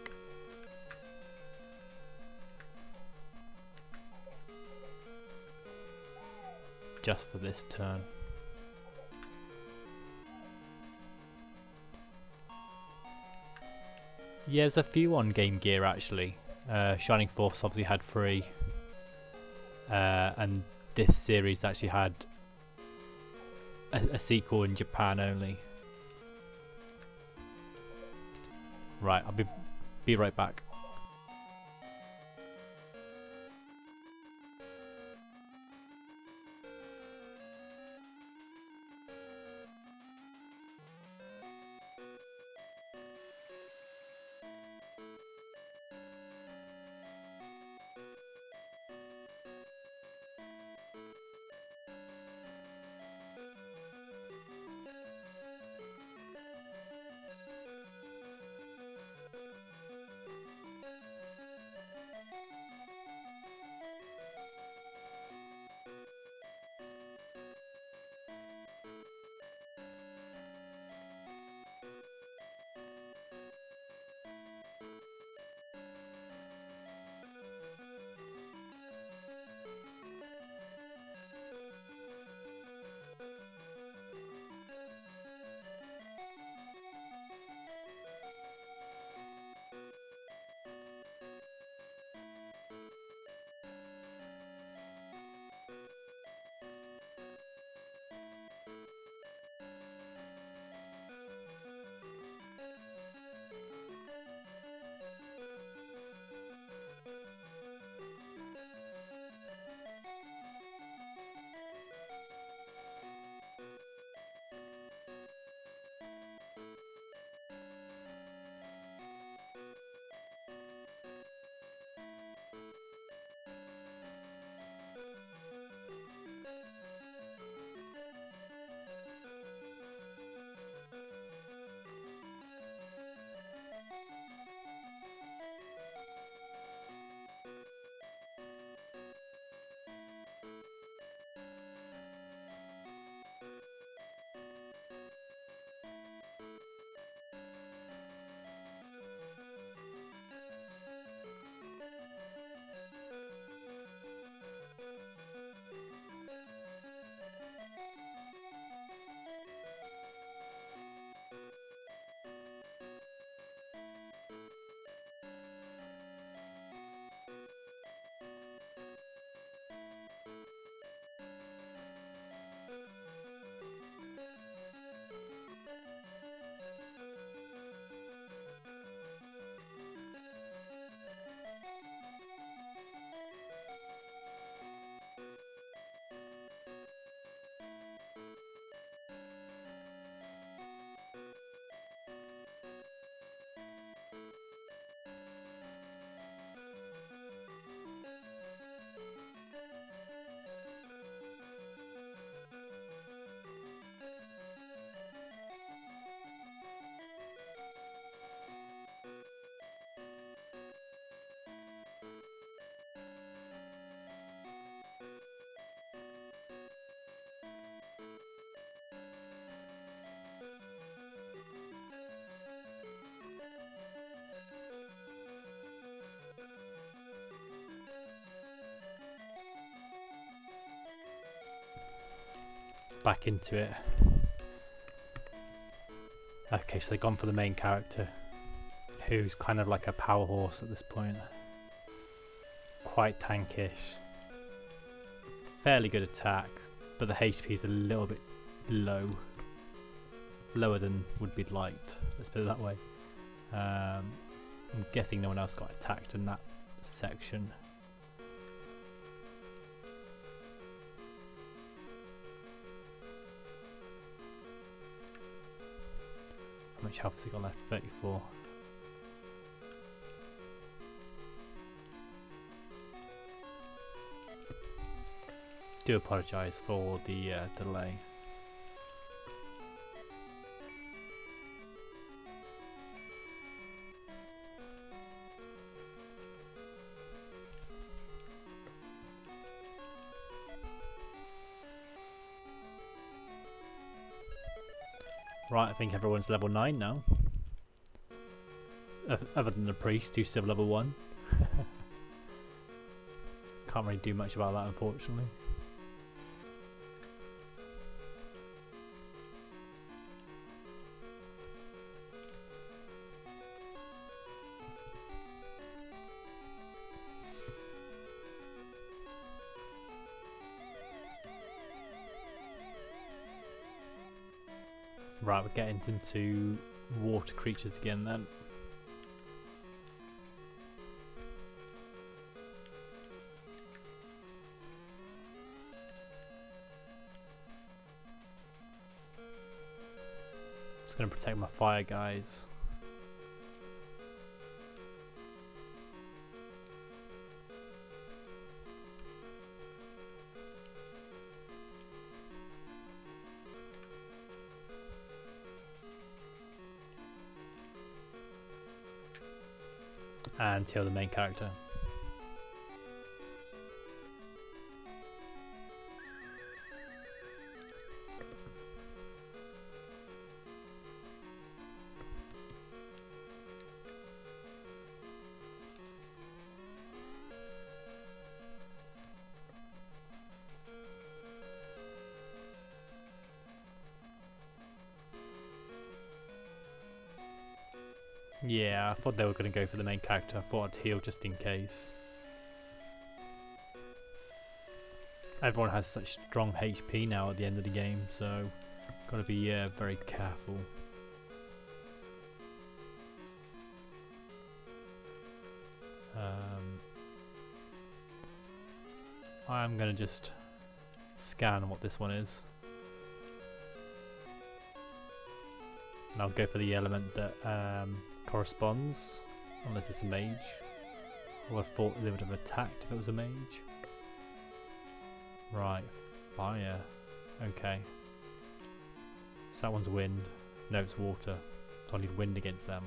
Just for this turn. Yeah, there's a few on Game Gear actually. Shining Force obviously had 3. And this series actually had a sequel in Japan only. Right, I'll be right back. back into it. Okay, so they've gone for the main character, who's kind of like a power horse at this point. Quite tankish. Fairly good attack, but the HP is a little bit low. Lower than would be liked, let's put it that way. I'm guessing no one else got attacked in that section. How much health has he got left? 34. Do apologise for the delay. Right, I think everyone's level 9 now. Other than the priest, who's still level 1. Can't really do much about that, unfortunately. Right, we're getting into water creatures again then. Just going to protect my fire guys. And heal the main character. Yeah, I thought they were going to go for the main character. I thought I'd heal just in case. Everyone has such strong HP now at the end of the game, so got to be very careful. I'm going to just scan what this one is. And I'll go for the element that corresponds, unless it's a mage. I would have thought they would have attacked if it was a mage. Right, fire. Okay. So that one's wind. No, it's water. So I need wind against them.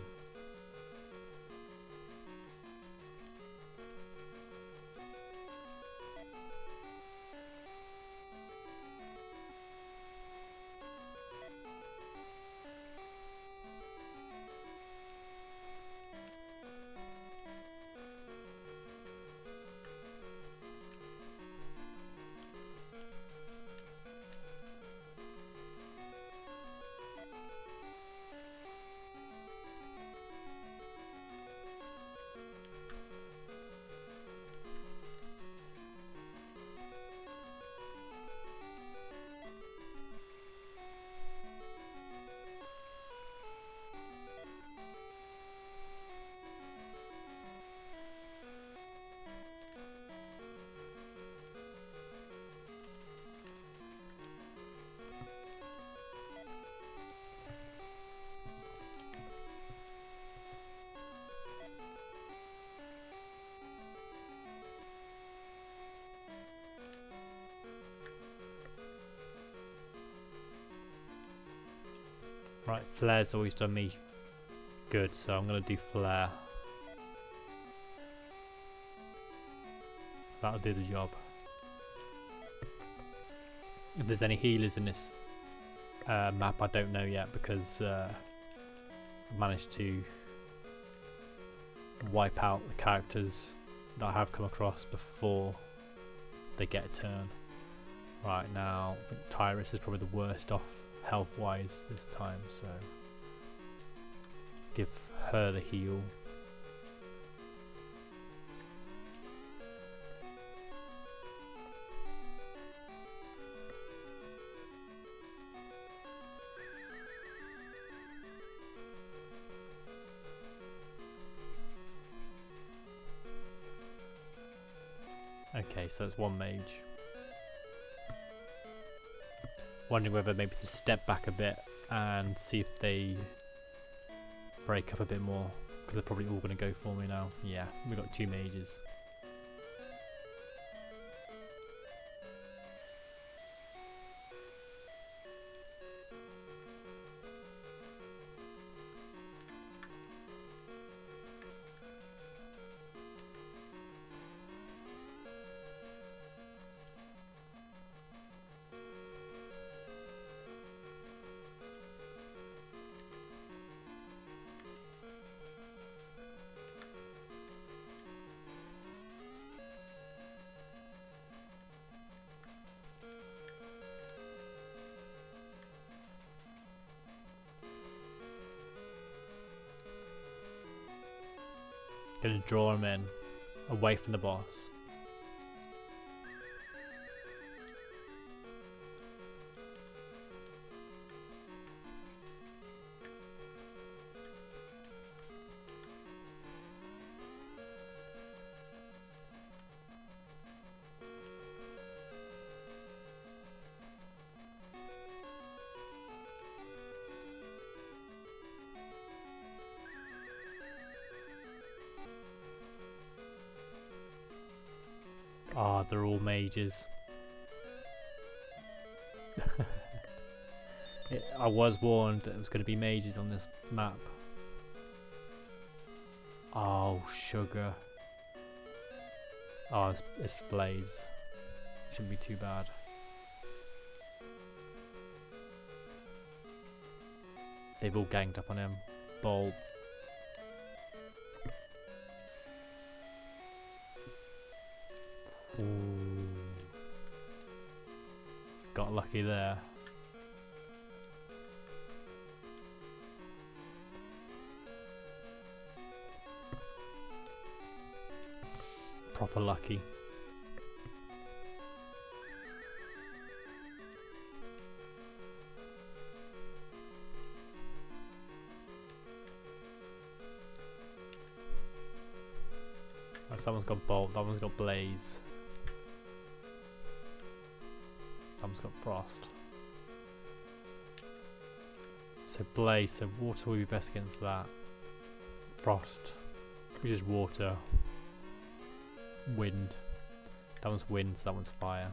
Right, flare's always done me good, so I'm going to do flare. That'll do the job. If there's any healers in this map, I don't know yet, because I've managed to wipe out the characters that I have come across before they get a turn. Right, now I think Tyrus is probably the worst off health wise this time, so give her the heal. Okay, so that's one mage. Wondering whether maybe to step back a bit and see if they break up a bit more, because they're probably all going to go for me now. Yeah, we've got 2 mages. Gonna draw him in, away from the boss. Ah, they're all mages. I was warned that it was going to be mages on this map. Oh, sugar. Oh, it's Blaze. Shouldn't be too bad. They've all ganged up on him. Bolt. Ooh. Got lucky there. Proper lucky. Oh, someone's got Bolt, that one's got Blaze. Someone's got Frost. So Blaze, so water will be best against that. Frost, which is water. Wind. That one's wind, so that one's fire.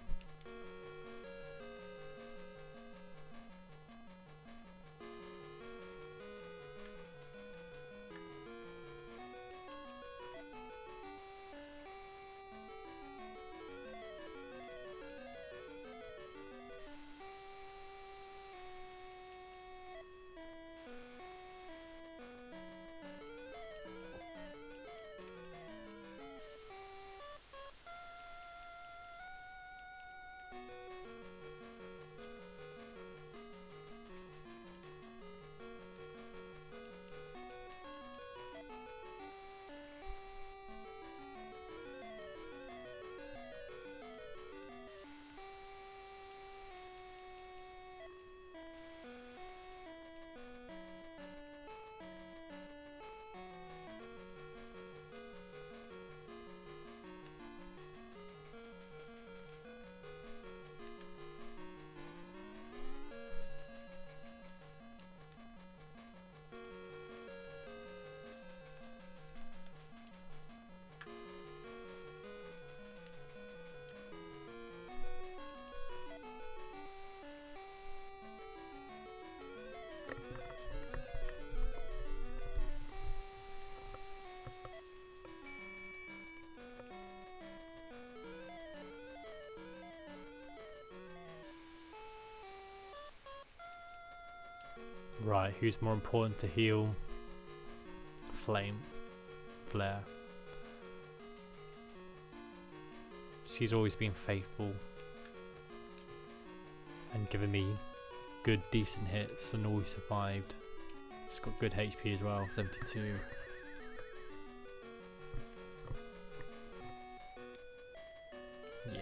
Right, who's more important to heal? Flame. Flare. She's always been faithful. and giving me good, decent hits, and always survived. Just got good HP as well, 72. Yeah.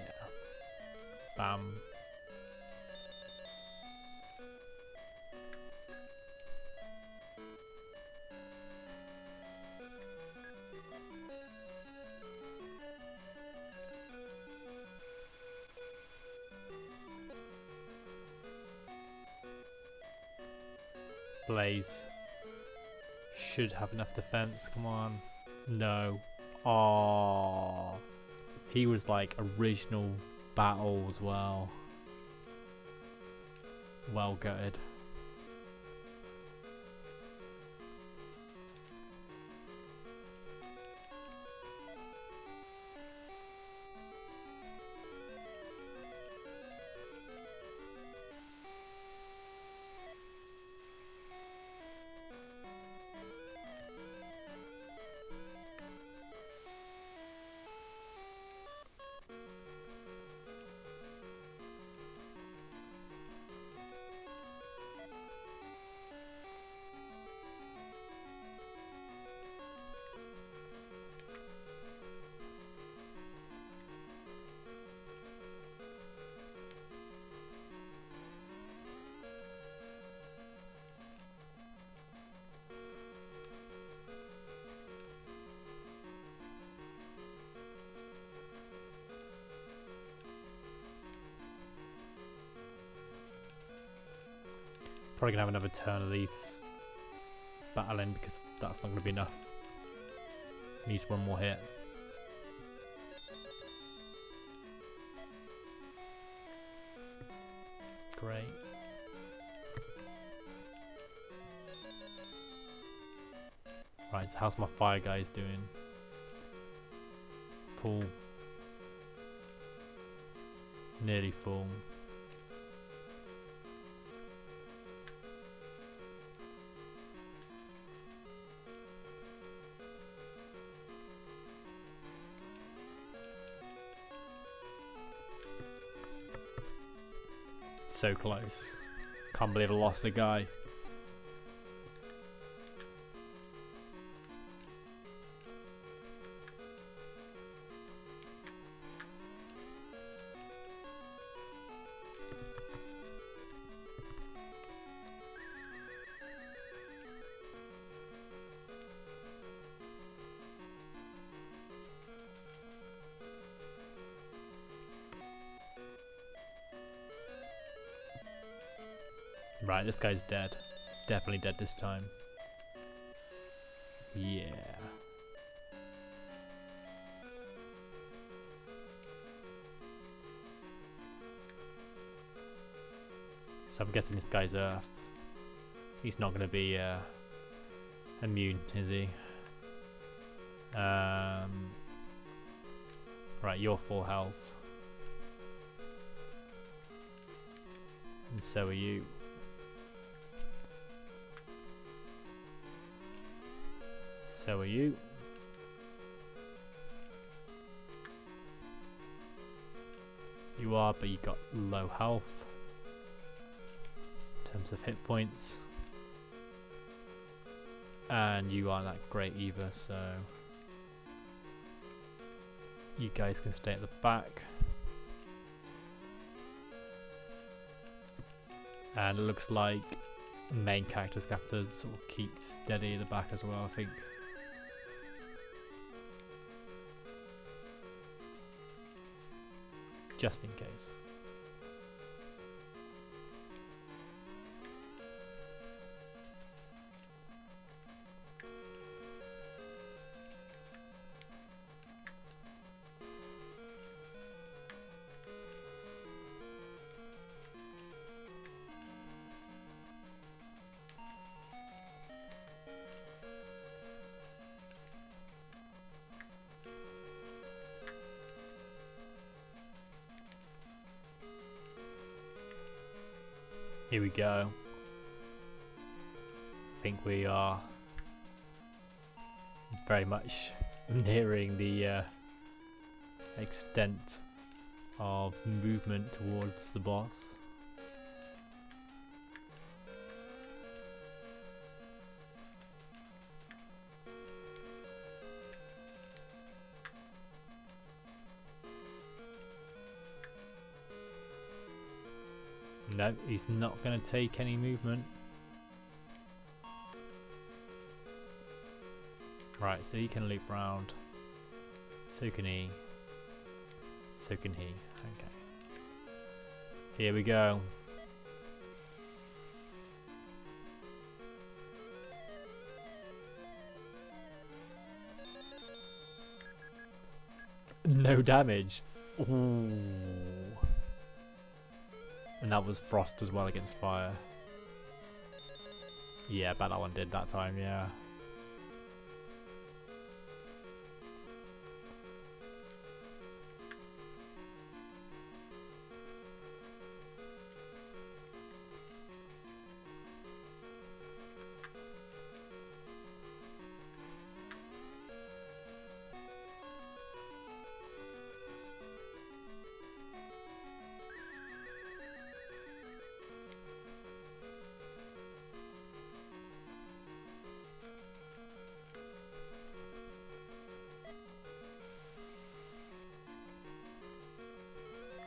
Bam. Blaze should have enough defense. Come on. No. Oh, he was like original battle as well. Well gutted. Probably gonna have another turn of these battling because that's not gonna be enough. Needs one more hit. Great. Right, so how's my fire guys doing? Full. Nearly full. So close. Can't believe I lost the guy. Right, this guy's dead. Definitely dead this time. Yeah. So I'm guessing this guy's Earth. He's not going to be immune, is he? Right, you're full health. And so are you. So are you. You are, but you got low health in terms of hit points. And you aren't that great either, so you guys can stay at the back. And it looks like main characters have to sort of keep steady at the back as well, I think. Just in case. Here we go. I think we are very much nearing the extent of movement towards the boss. No, he's not going to take any movement. Right, so he can loop round. So can he. So can he. Okay. Here we go. No damage. Ooh. And that was frost as well against fire. Yeah, I bet that one did that time, yeah.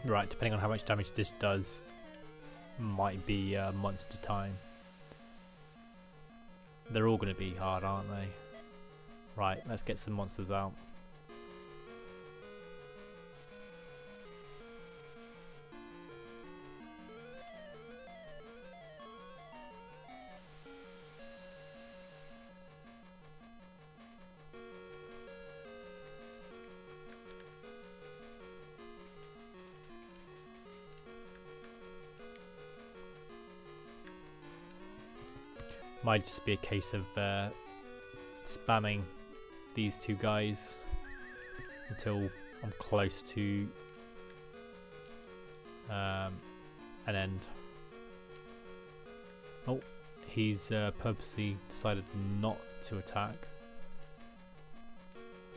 Right, depending on how much damage this does, might be monster time. They're all going to be hard, aren't they? Right, let's get some monsters out. Might just be a case of spamming these two guys until I'm close to an end. Oh, he's purposely decided not to attack.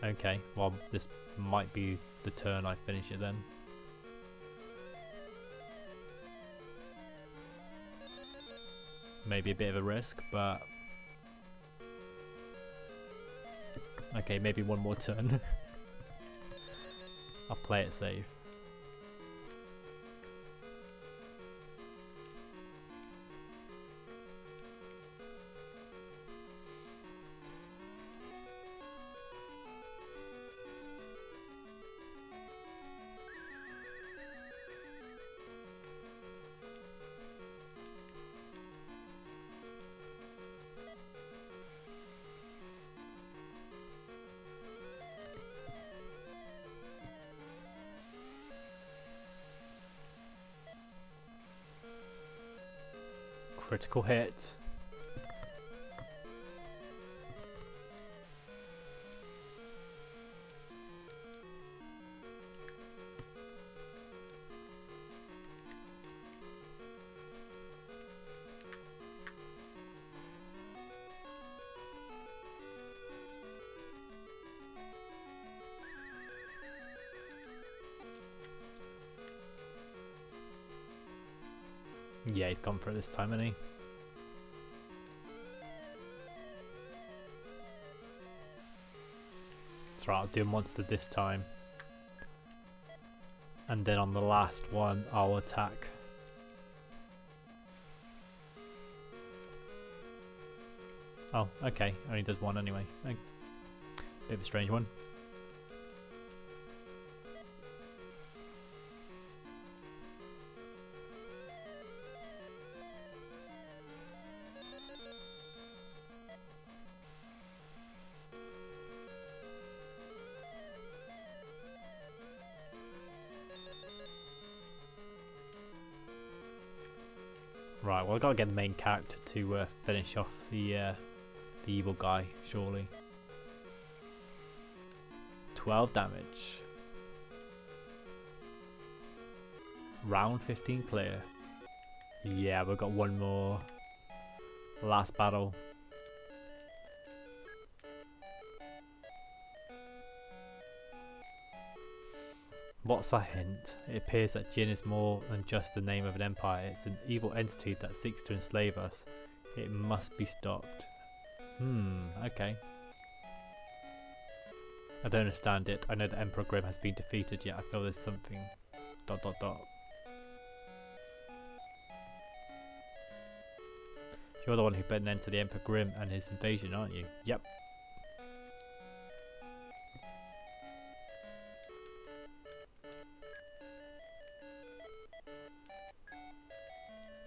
Okay, well this might be the turn I finish it then. Maybe a bit of a risk, but okay, maybe one more turn. I'll play it safe. Critical hit. Yeah, he's gone for it this time, hasn't he? That's right, I'll do a monster this time. And then on the last one, I'll attack. Oh, okay. Only does one anyway. Bit of a strange one. Right, well, I've got to get the main character to finish off the evil guy, surely. 12 damage. Round 15 clear. Yeah, we've got one more. Last battle. What's a hint? It appears that Jin is more than just the name of an empire. It's an evil entity that seeks to enslave us. It must be stopped. Okay. I don't understand it. I know that Emperor Grimm has been defeated, yet I feel there's something... ... You're the one who put an end to the Emperor Grimm and his invasion, aren't you? Yep.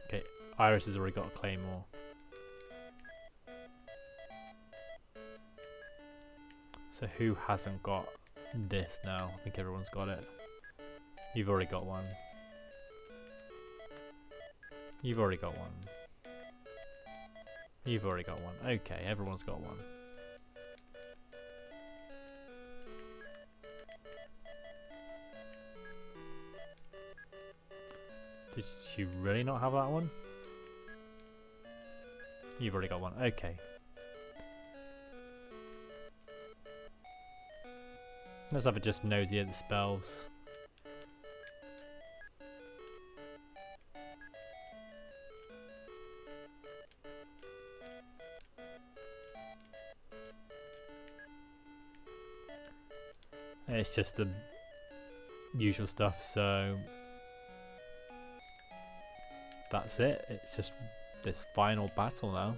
Okay, Iris has already got a claymore. So who hasn't got this now? I think everyone's got it. You've already got one. You've already got one. You've already got one. Okay, everyone's got one. Did you really not have that one? You've already got one. Okay. Let's have a just nosy at the spells. It's just the usual stuff, so that's it. It's just this final battle now.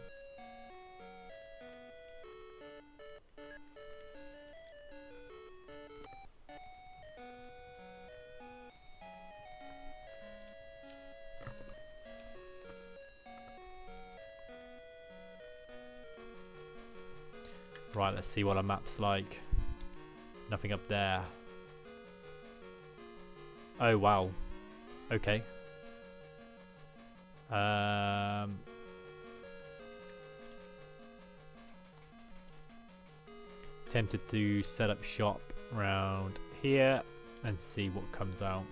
Right, let's see what our map's like. Nothing up there. Oh wow. Okay. Tempted to set up shop around here and see what comes out.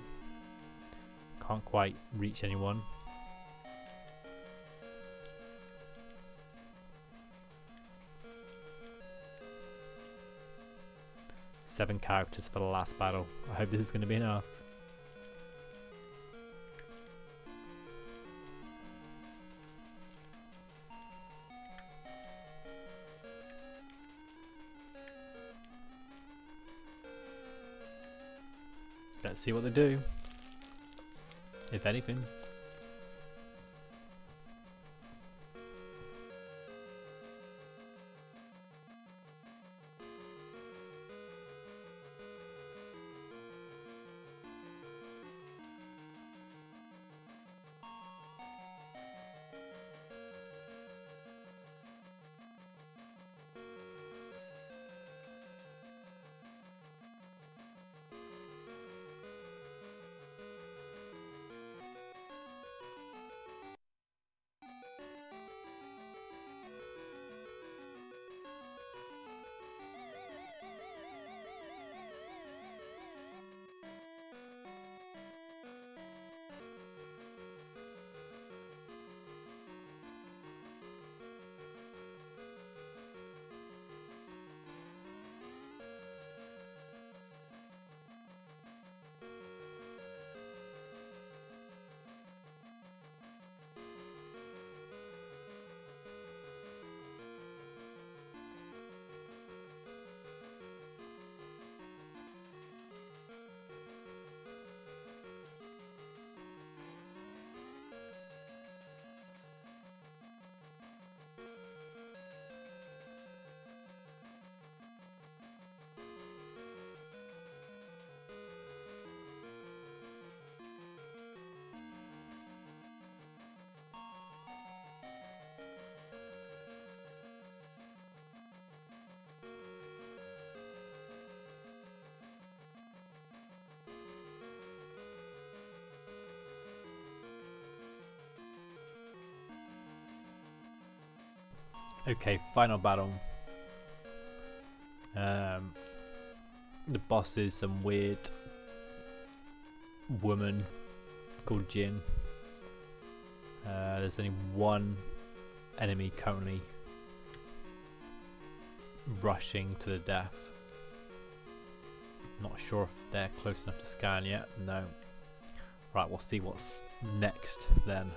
Can't quite reach anyone. Seven characters for the last battle. I hope this is going to be enough. Let's see what they do, if anything. Okay, final battle. The boss is some weird woman called Jin. There's only one enemy currently rushing to the death. Not sure if they're close enough to scan yet. No. Right, we'll see what's next then.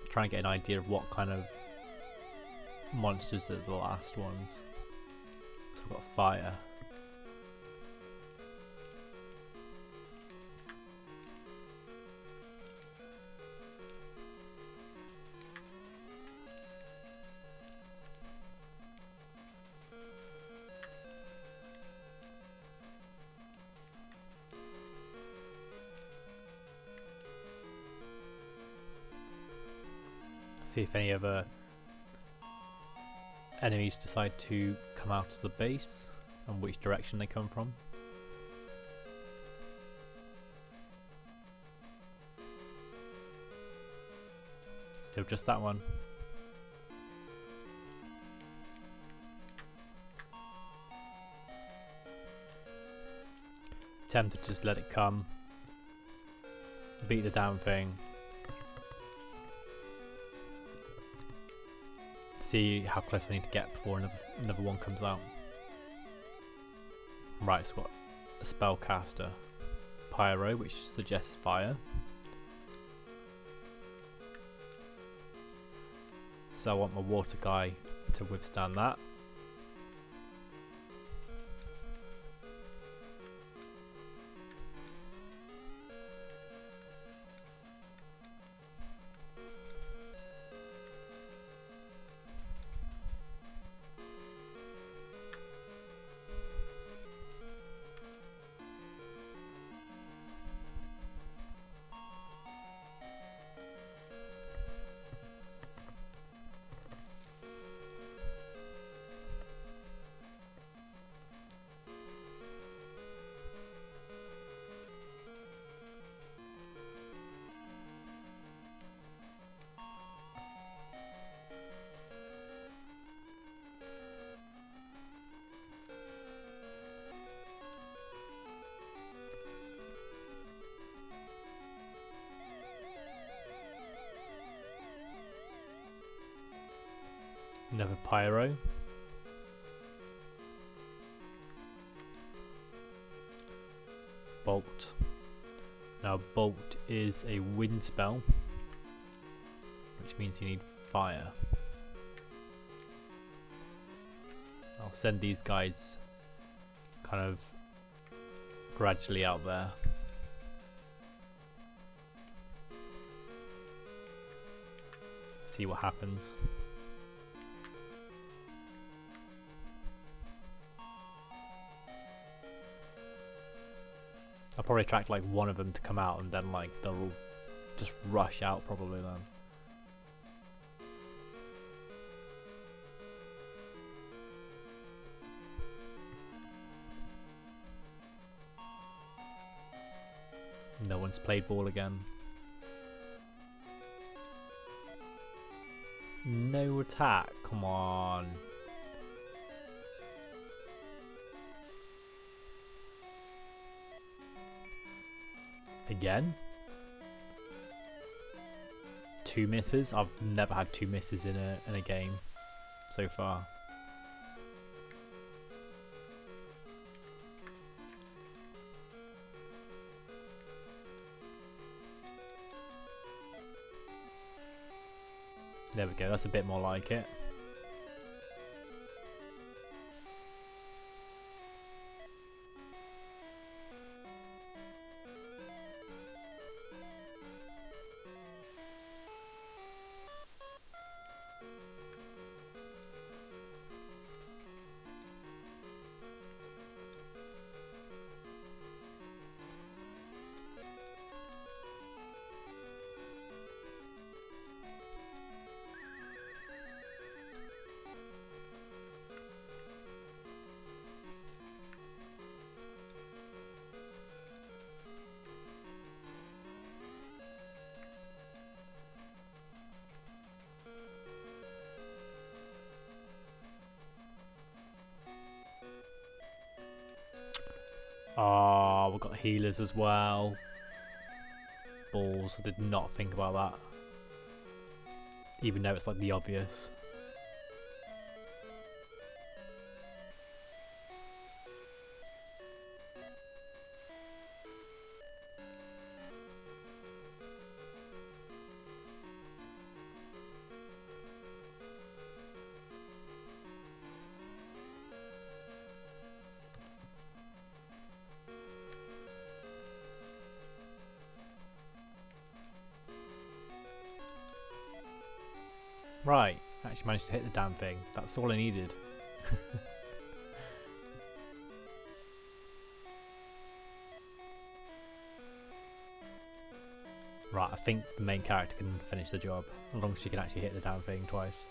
Try and get an idea of what kind of monsters are the last ones. So I've got fire. See if any other enemies decide to come out of the base and which direction they come from. Still just that one. Tempted to just let it come, beat the damn thing, see how close I need to get before another one comes out. Right, it's got a spellcaster, Pyro, which suggests fire. So I want my water guy to withstand that. Another Pyro. Bolt. Now Bolt is a wind spell, which means you need fire. I'll send these guys kind of gradually out there. See what happens. I'll probably attract like one of them to come out and then like they'll all just rush out probably then. No one's played ball again. No attack, come on. Again? 2 misses? I've never had 2 misses in a game so far. There we go, that's a bit more like it. Oh, we've got healers as well. Balls, I did not think about that. Even though it's like the obvious. Right, actually managed to hit the damn thing. That's all I needed. Right, I think the main character can finish the job, as long as she can actually hit the damn thing twice.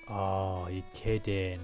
Oh, you're kidding.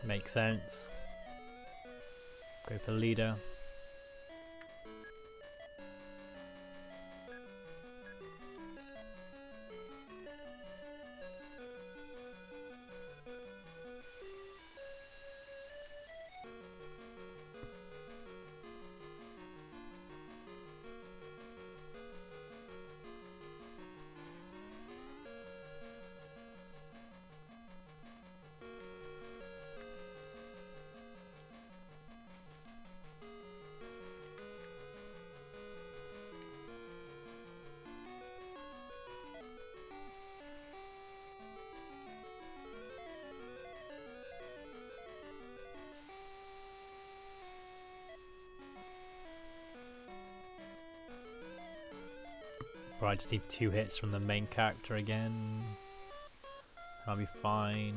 Makes sense. Go for the leader. Right, just need 2 hits from the main character again. I'll be fine.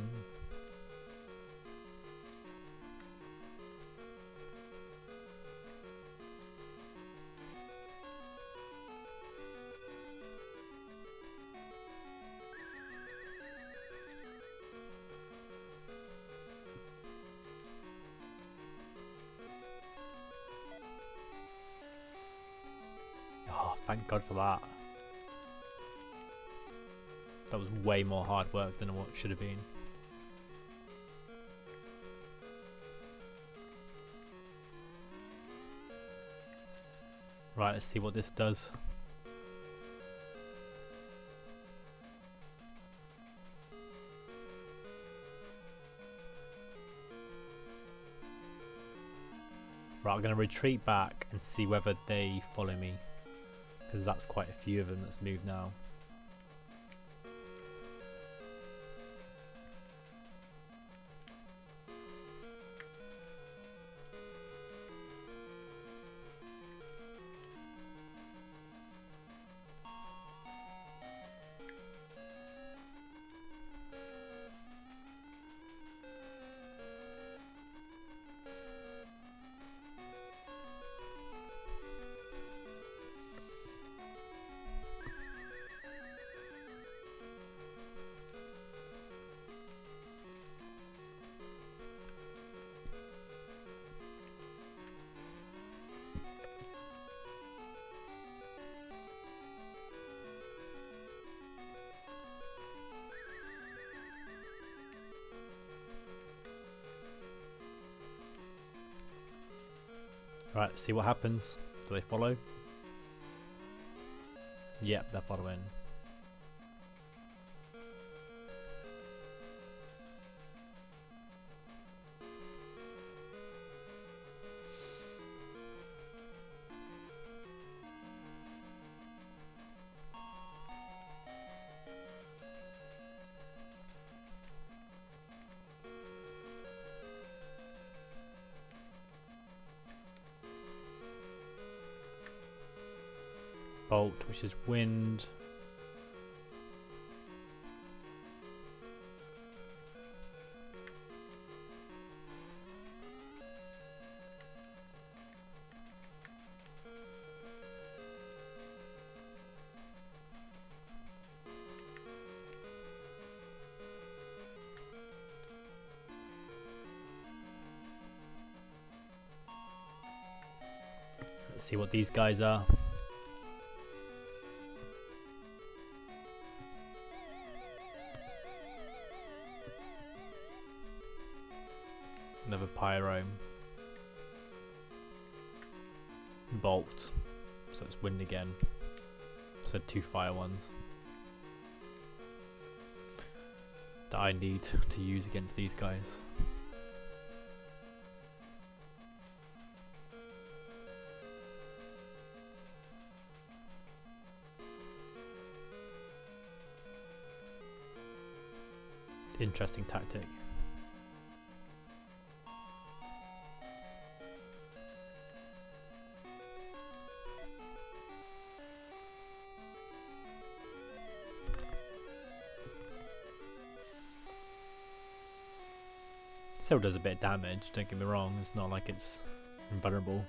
Oh, thank God for that. That was way more hard work than what it should have been. Right, let's see what this does. Right, I'm going to retreat back and see whether they follow me, because that's quite a few of them that's moved now. Right, let's see what happens. Do they follow? Yep, they're following. Bolt, which is wind. Let's see what these guys are. Another pyro. Bolt. So it's wind again. So 2 fire ones that I need to use against these guys. Interesting tactic. Still does a bit of damage, don't get me wrong, it's not like it's invulnerable.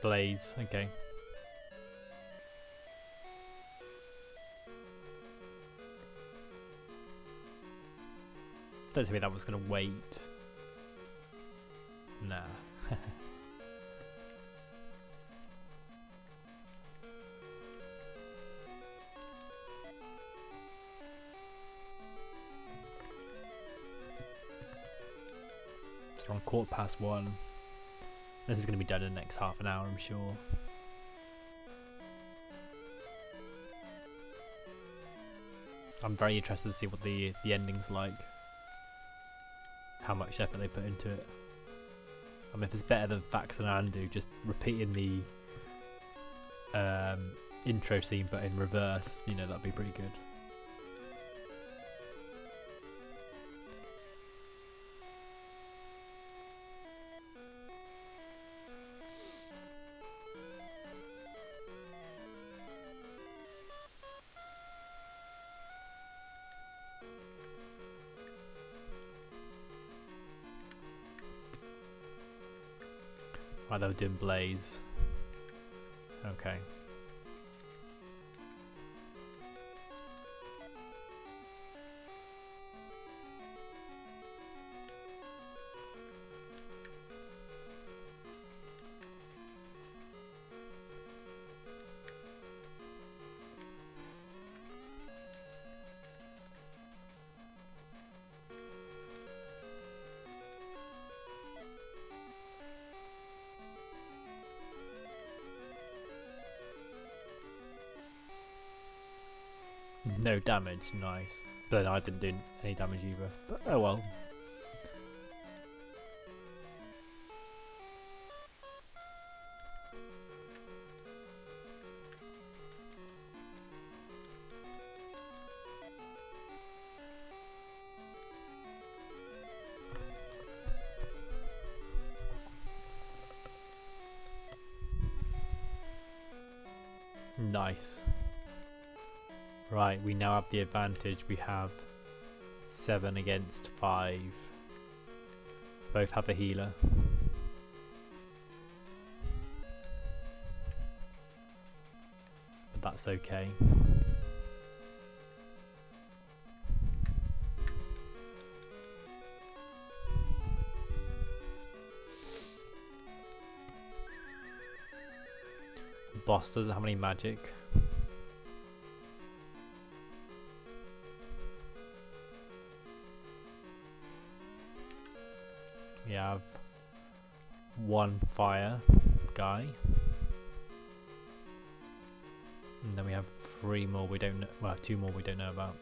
Blaze, okay. Don't tell me that was going to wait. Nah. So we're on 1:15. This is going to be done in the next half an hour, I'm sure. I'm very interested to see what the ending's like. How much effort they put into it. I mean, if it's better than Fax and Andu, just repeating the intro scene but in reverse, you know, that'd be pretty good. Right, they were doing Blaze. Okay. No damage, nice. But then I didn't do any damage either. But oh well. Nice. Right, we now have the advantage. We have 7 against 5. Both have a healer. That's okay. The boss doesn't have any magic. We have one fire guy. And then we have 3 more we don't know, well, 2 more we don't know about.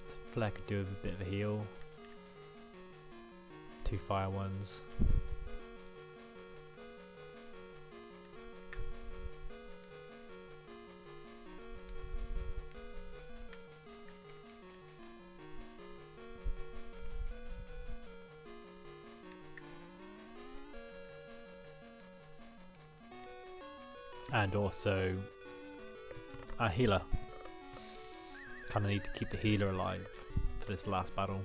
So Flare could do a bit of a heal. 2 fire ones. And also a healer. Kind of need to keep the healer alive for this last battle.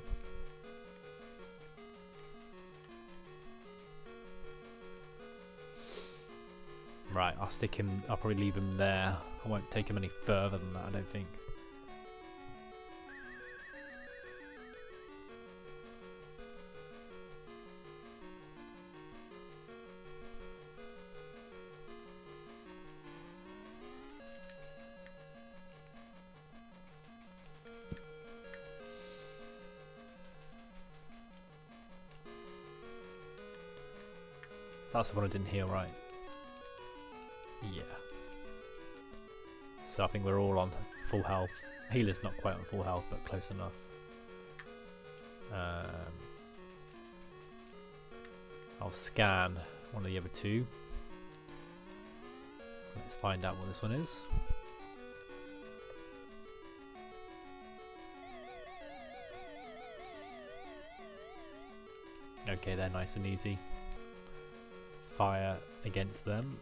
Right, I'll stick him, I'll probably leave him there. I won't take him any further than that, I don't think. That's the one I didn't heal, right? Yeah. So I think we're all on full health. Healer's not quite on full health, but close enough. I'll scan one of the other 2. Let's find out what this one is. Okay, they're nice and easy. Fire against them.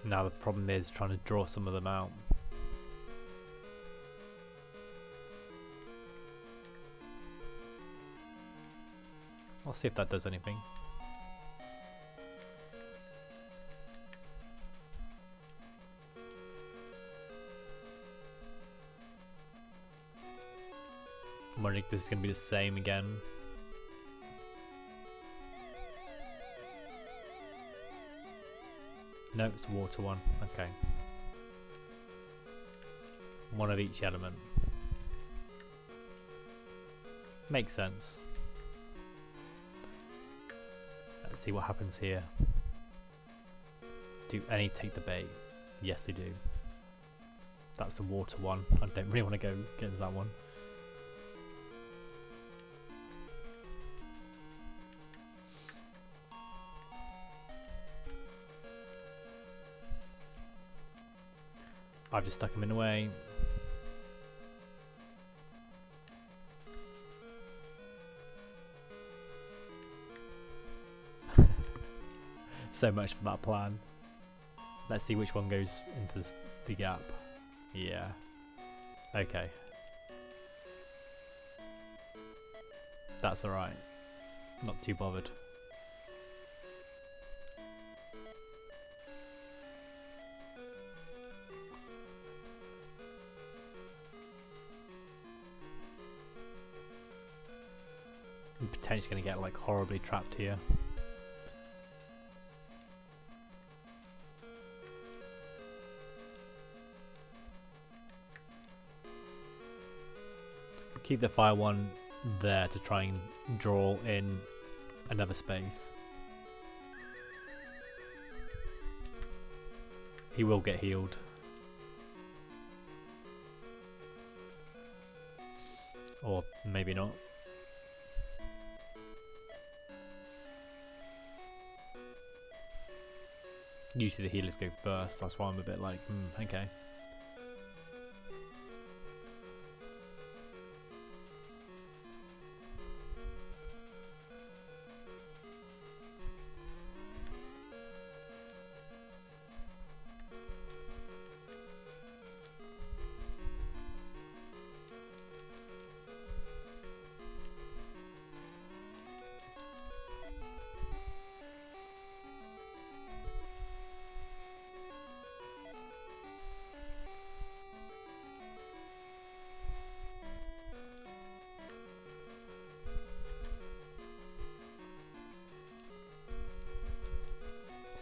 Now the problem is trying to draw some of them out. I'll see if that does anything. I'm wondering if this is going to be the same again. No, it's a water one. Okay. One of each element. Makes sense. Let's see what happens here. Do any take the bait? Yes, they do. That's the water one. I don't really want to go against that one. I've just stuck him in the way. So much for that plan. Let's see which one goes into the gap. Yeah. Okay. That's alright. Not too bothered. I'm potentially going to get like horribly trapped here. Keep the fire one there to try and draw in another space. He will get healed. Or maybe not. Usually the healers go first, that's why I'm a bit like, okay.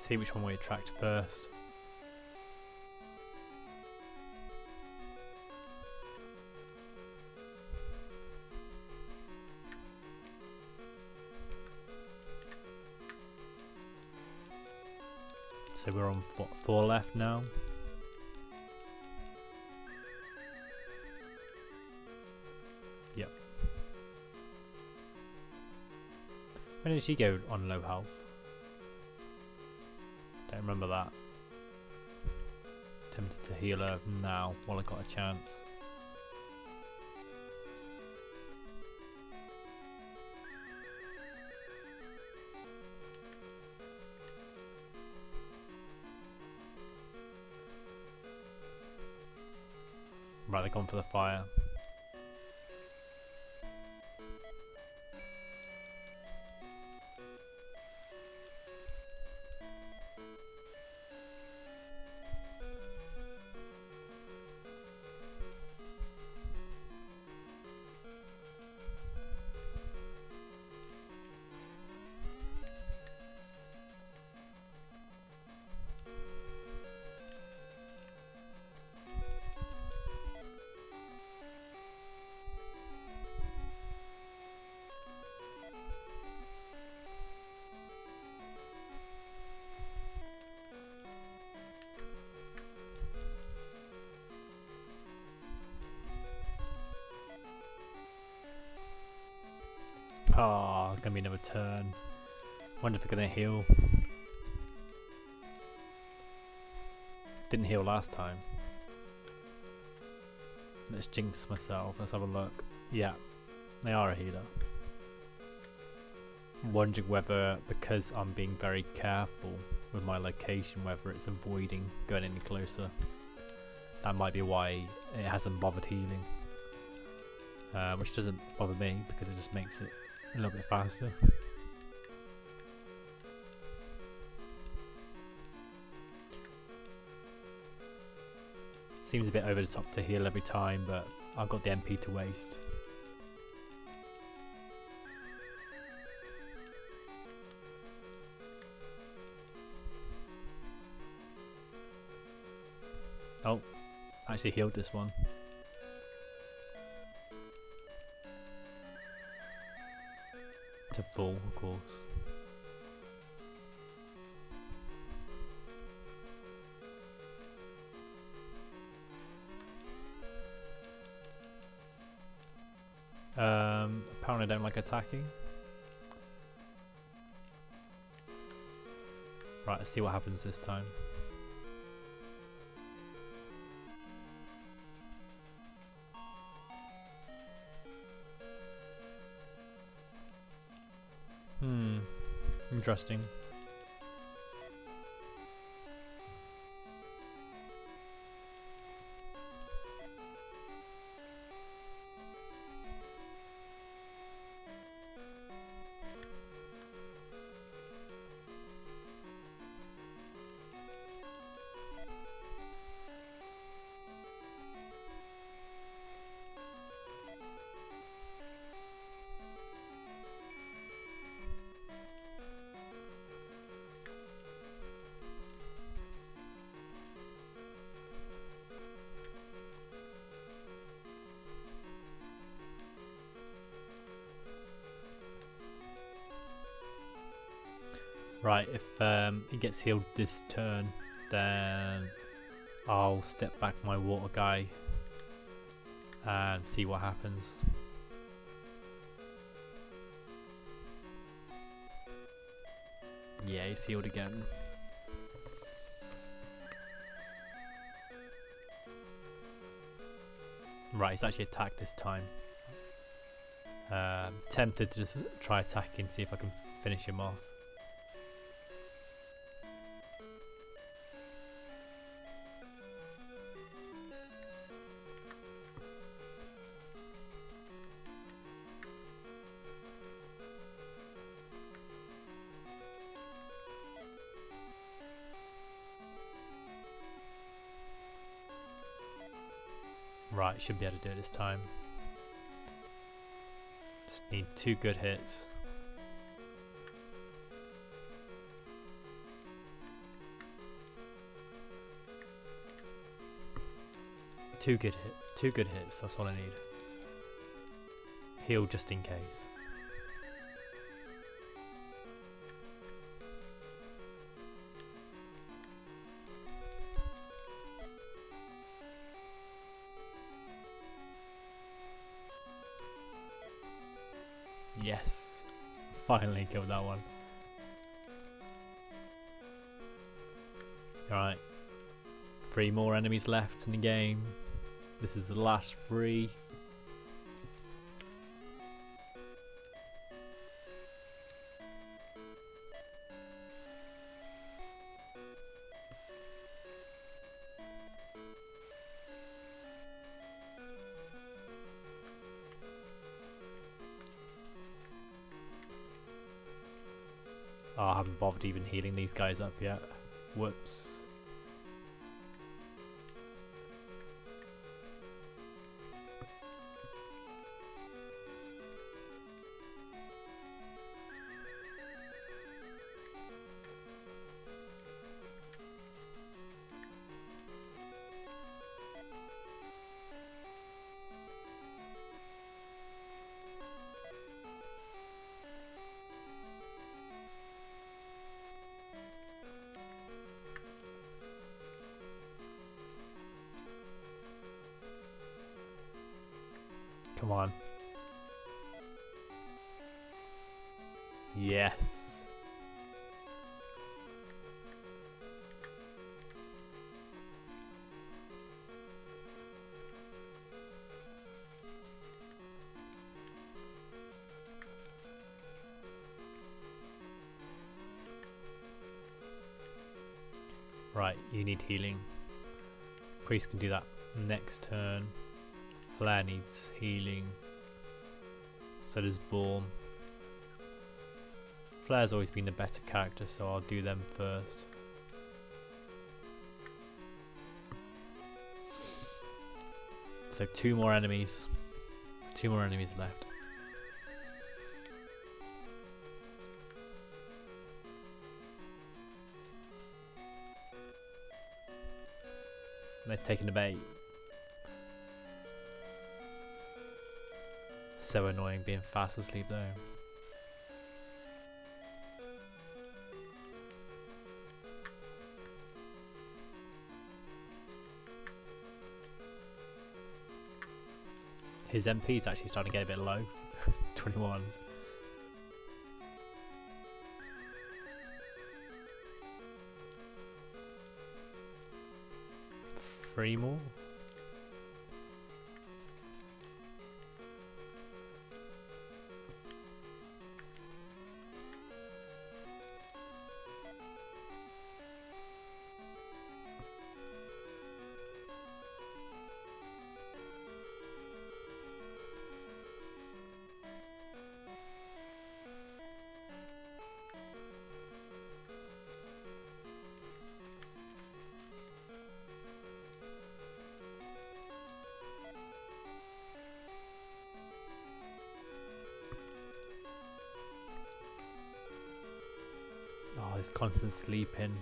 See which one we attract first. So we're on what, 4 left now. Yep. When did she go on low health? Don't remember that. Tempted to heal her now while I got a chance. Right, they're gone for the fire. Oh, gonna be another turn. Wonder if we're gonna heal. Didn't heal last time. Let's jinx myself. Let's have a look. Yeah, they are a healer. I'm wondering whether, because I'm being very careful with my location, whether it's avoiding going any closer. That might be why it hasn't bothered healing. Which doesn't bother me because it just makes it a little bit faster. Seems a bit over the top to heal every time, but I've got the MP to waste. Oh, I actually healed this one. To full, of course. Apparently I don't like attacking. Right, let's see what happens this time. Interesting. Right, if he gets healed this turn, then I'll step back my water guy and see what happens. Yeah, he's healed again. Right, he's actually attacked this time. Tempted to just try attacking, see if I can finish him off. Right, should be able to do it this time. Just need 2 good hits. Two good hits. That's all I need. Heal just in case. Yes, finally killed that one. Alright, 3 more enemies left in the game. This is the last 3. Oh, I haven't bothered even healing these guys up yet. Whoops. Come on. Yes. Right, you need healing. Priest can do that next turn. Flare needs healing. So does Borm. Flare's always been the better character, so I'll do them first. So 2 more enemies. 2 more enemies left. They're taking the bait. So annoying being fast asleep though. His MP is actually starting to get a bit low. 21. Three more? Oh, this constant sleeping.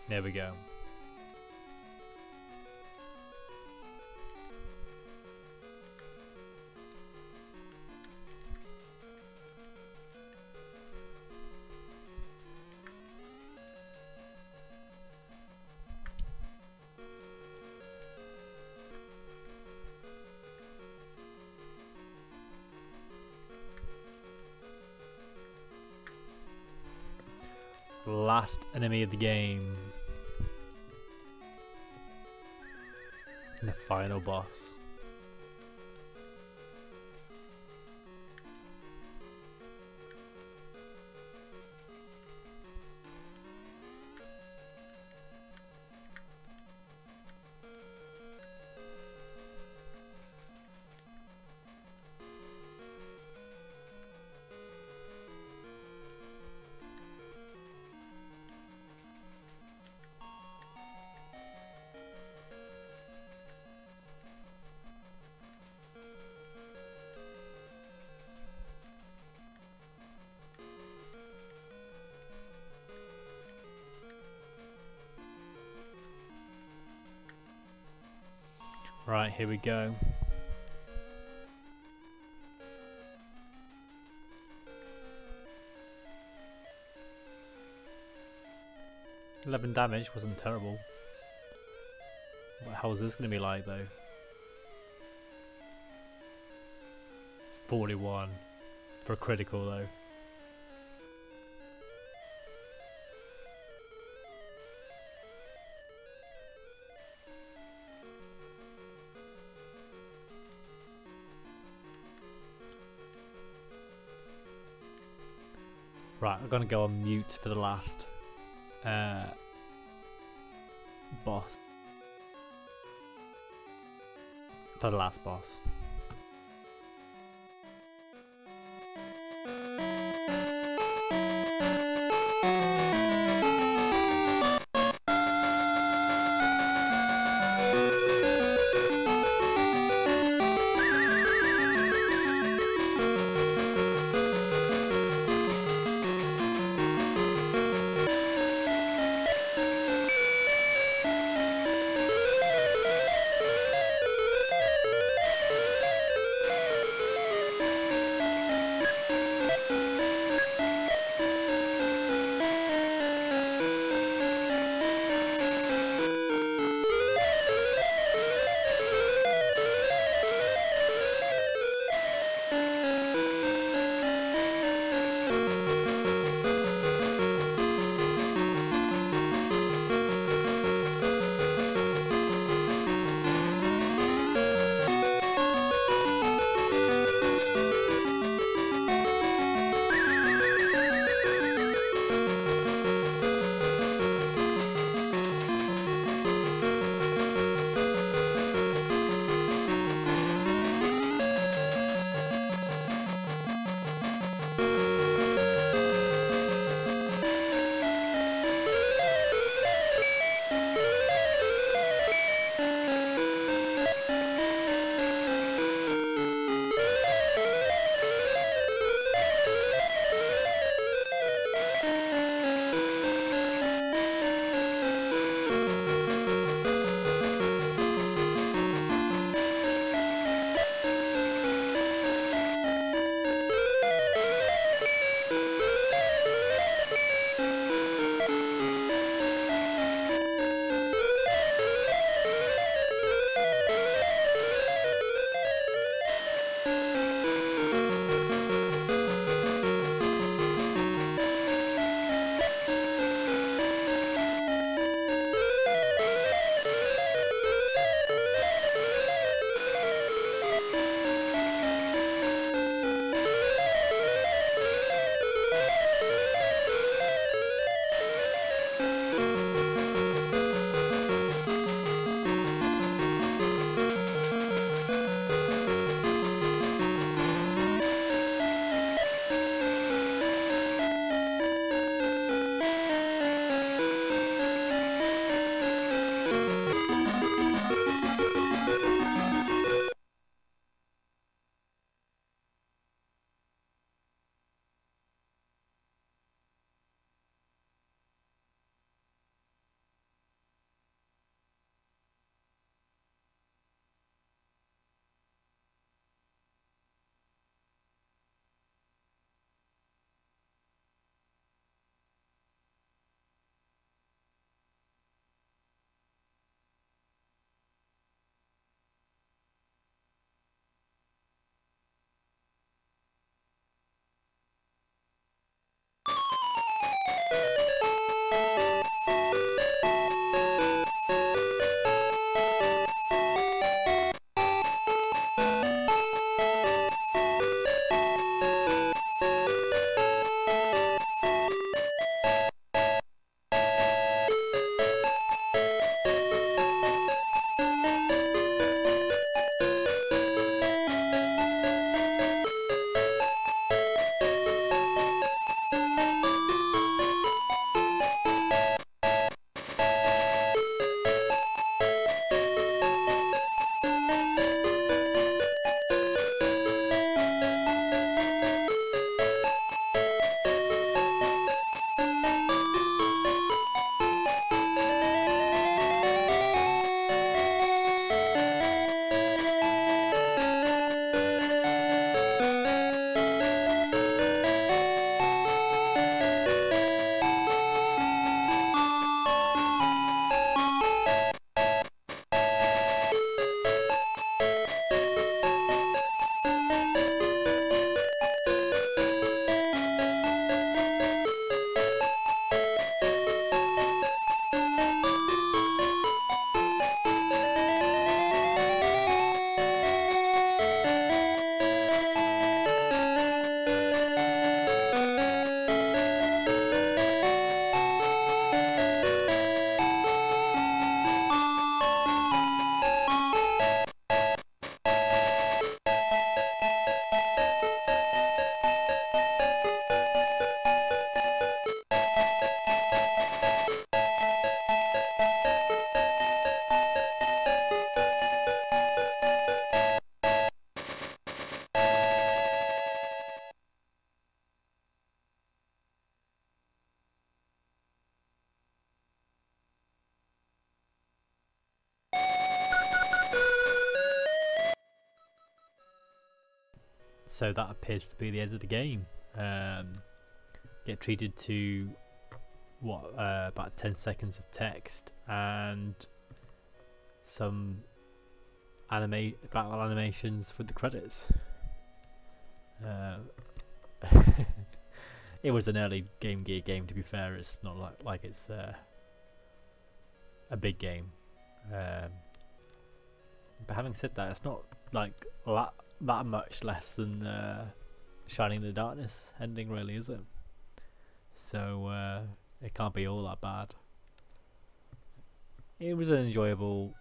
There we go. Last enemy of the game. The final boss. Right, here we go. $11 damage wasn't terrible. What the hell is this going to be like though? 41 for a critical though. Right, I'm gonna go on mute for the last boss. For the last boss. So that appears to be the end of the game. Get treated to about 10 seconds of text and some battle animations for the credits. It was an early Game Gear game, to be fair. It's not like it's a big game. But having said that, it's not like that much less than Shining in the Darkness ending, really, is it? So it can't be all that bad. It was an enjoyable,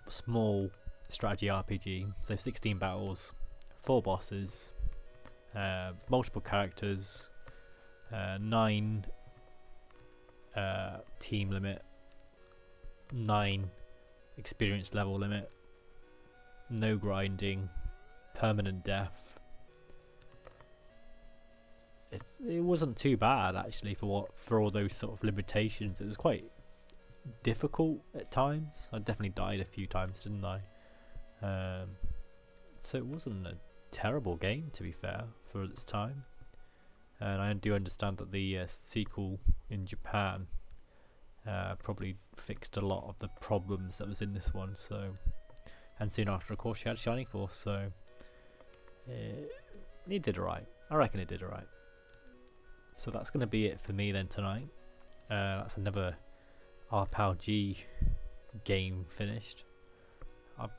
small strategy RPG. So 16 battles, 4 bosses, multiple characters, 9 team limit, 9 experience level limit, no grinding, permanent death. It wasn't too bad actually for all those sort of limitations. It was quite difficult at times. I definitely died a few times, didn't I? So it wasn't a terrible game, to be fair, for its time. And I do understand that the sequel in Japan probably fixed a lot of the problems that was in this one. So, and soon after, of course, you had Shining Force. So it did alright. I reckon it did alright. So that's going to be it for me then tonight. That's another RPG game finished.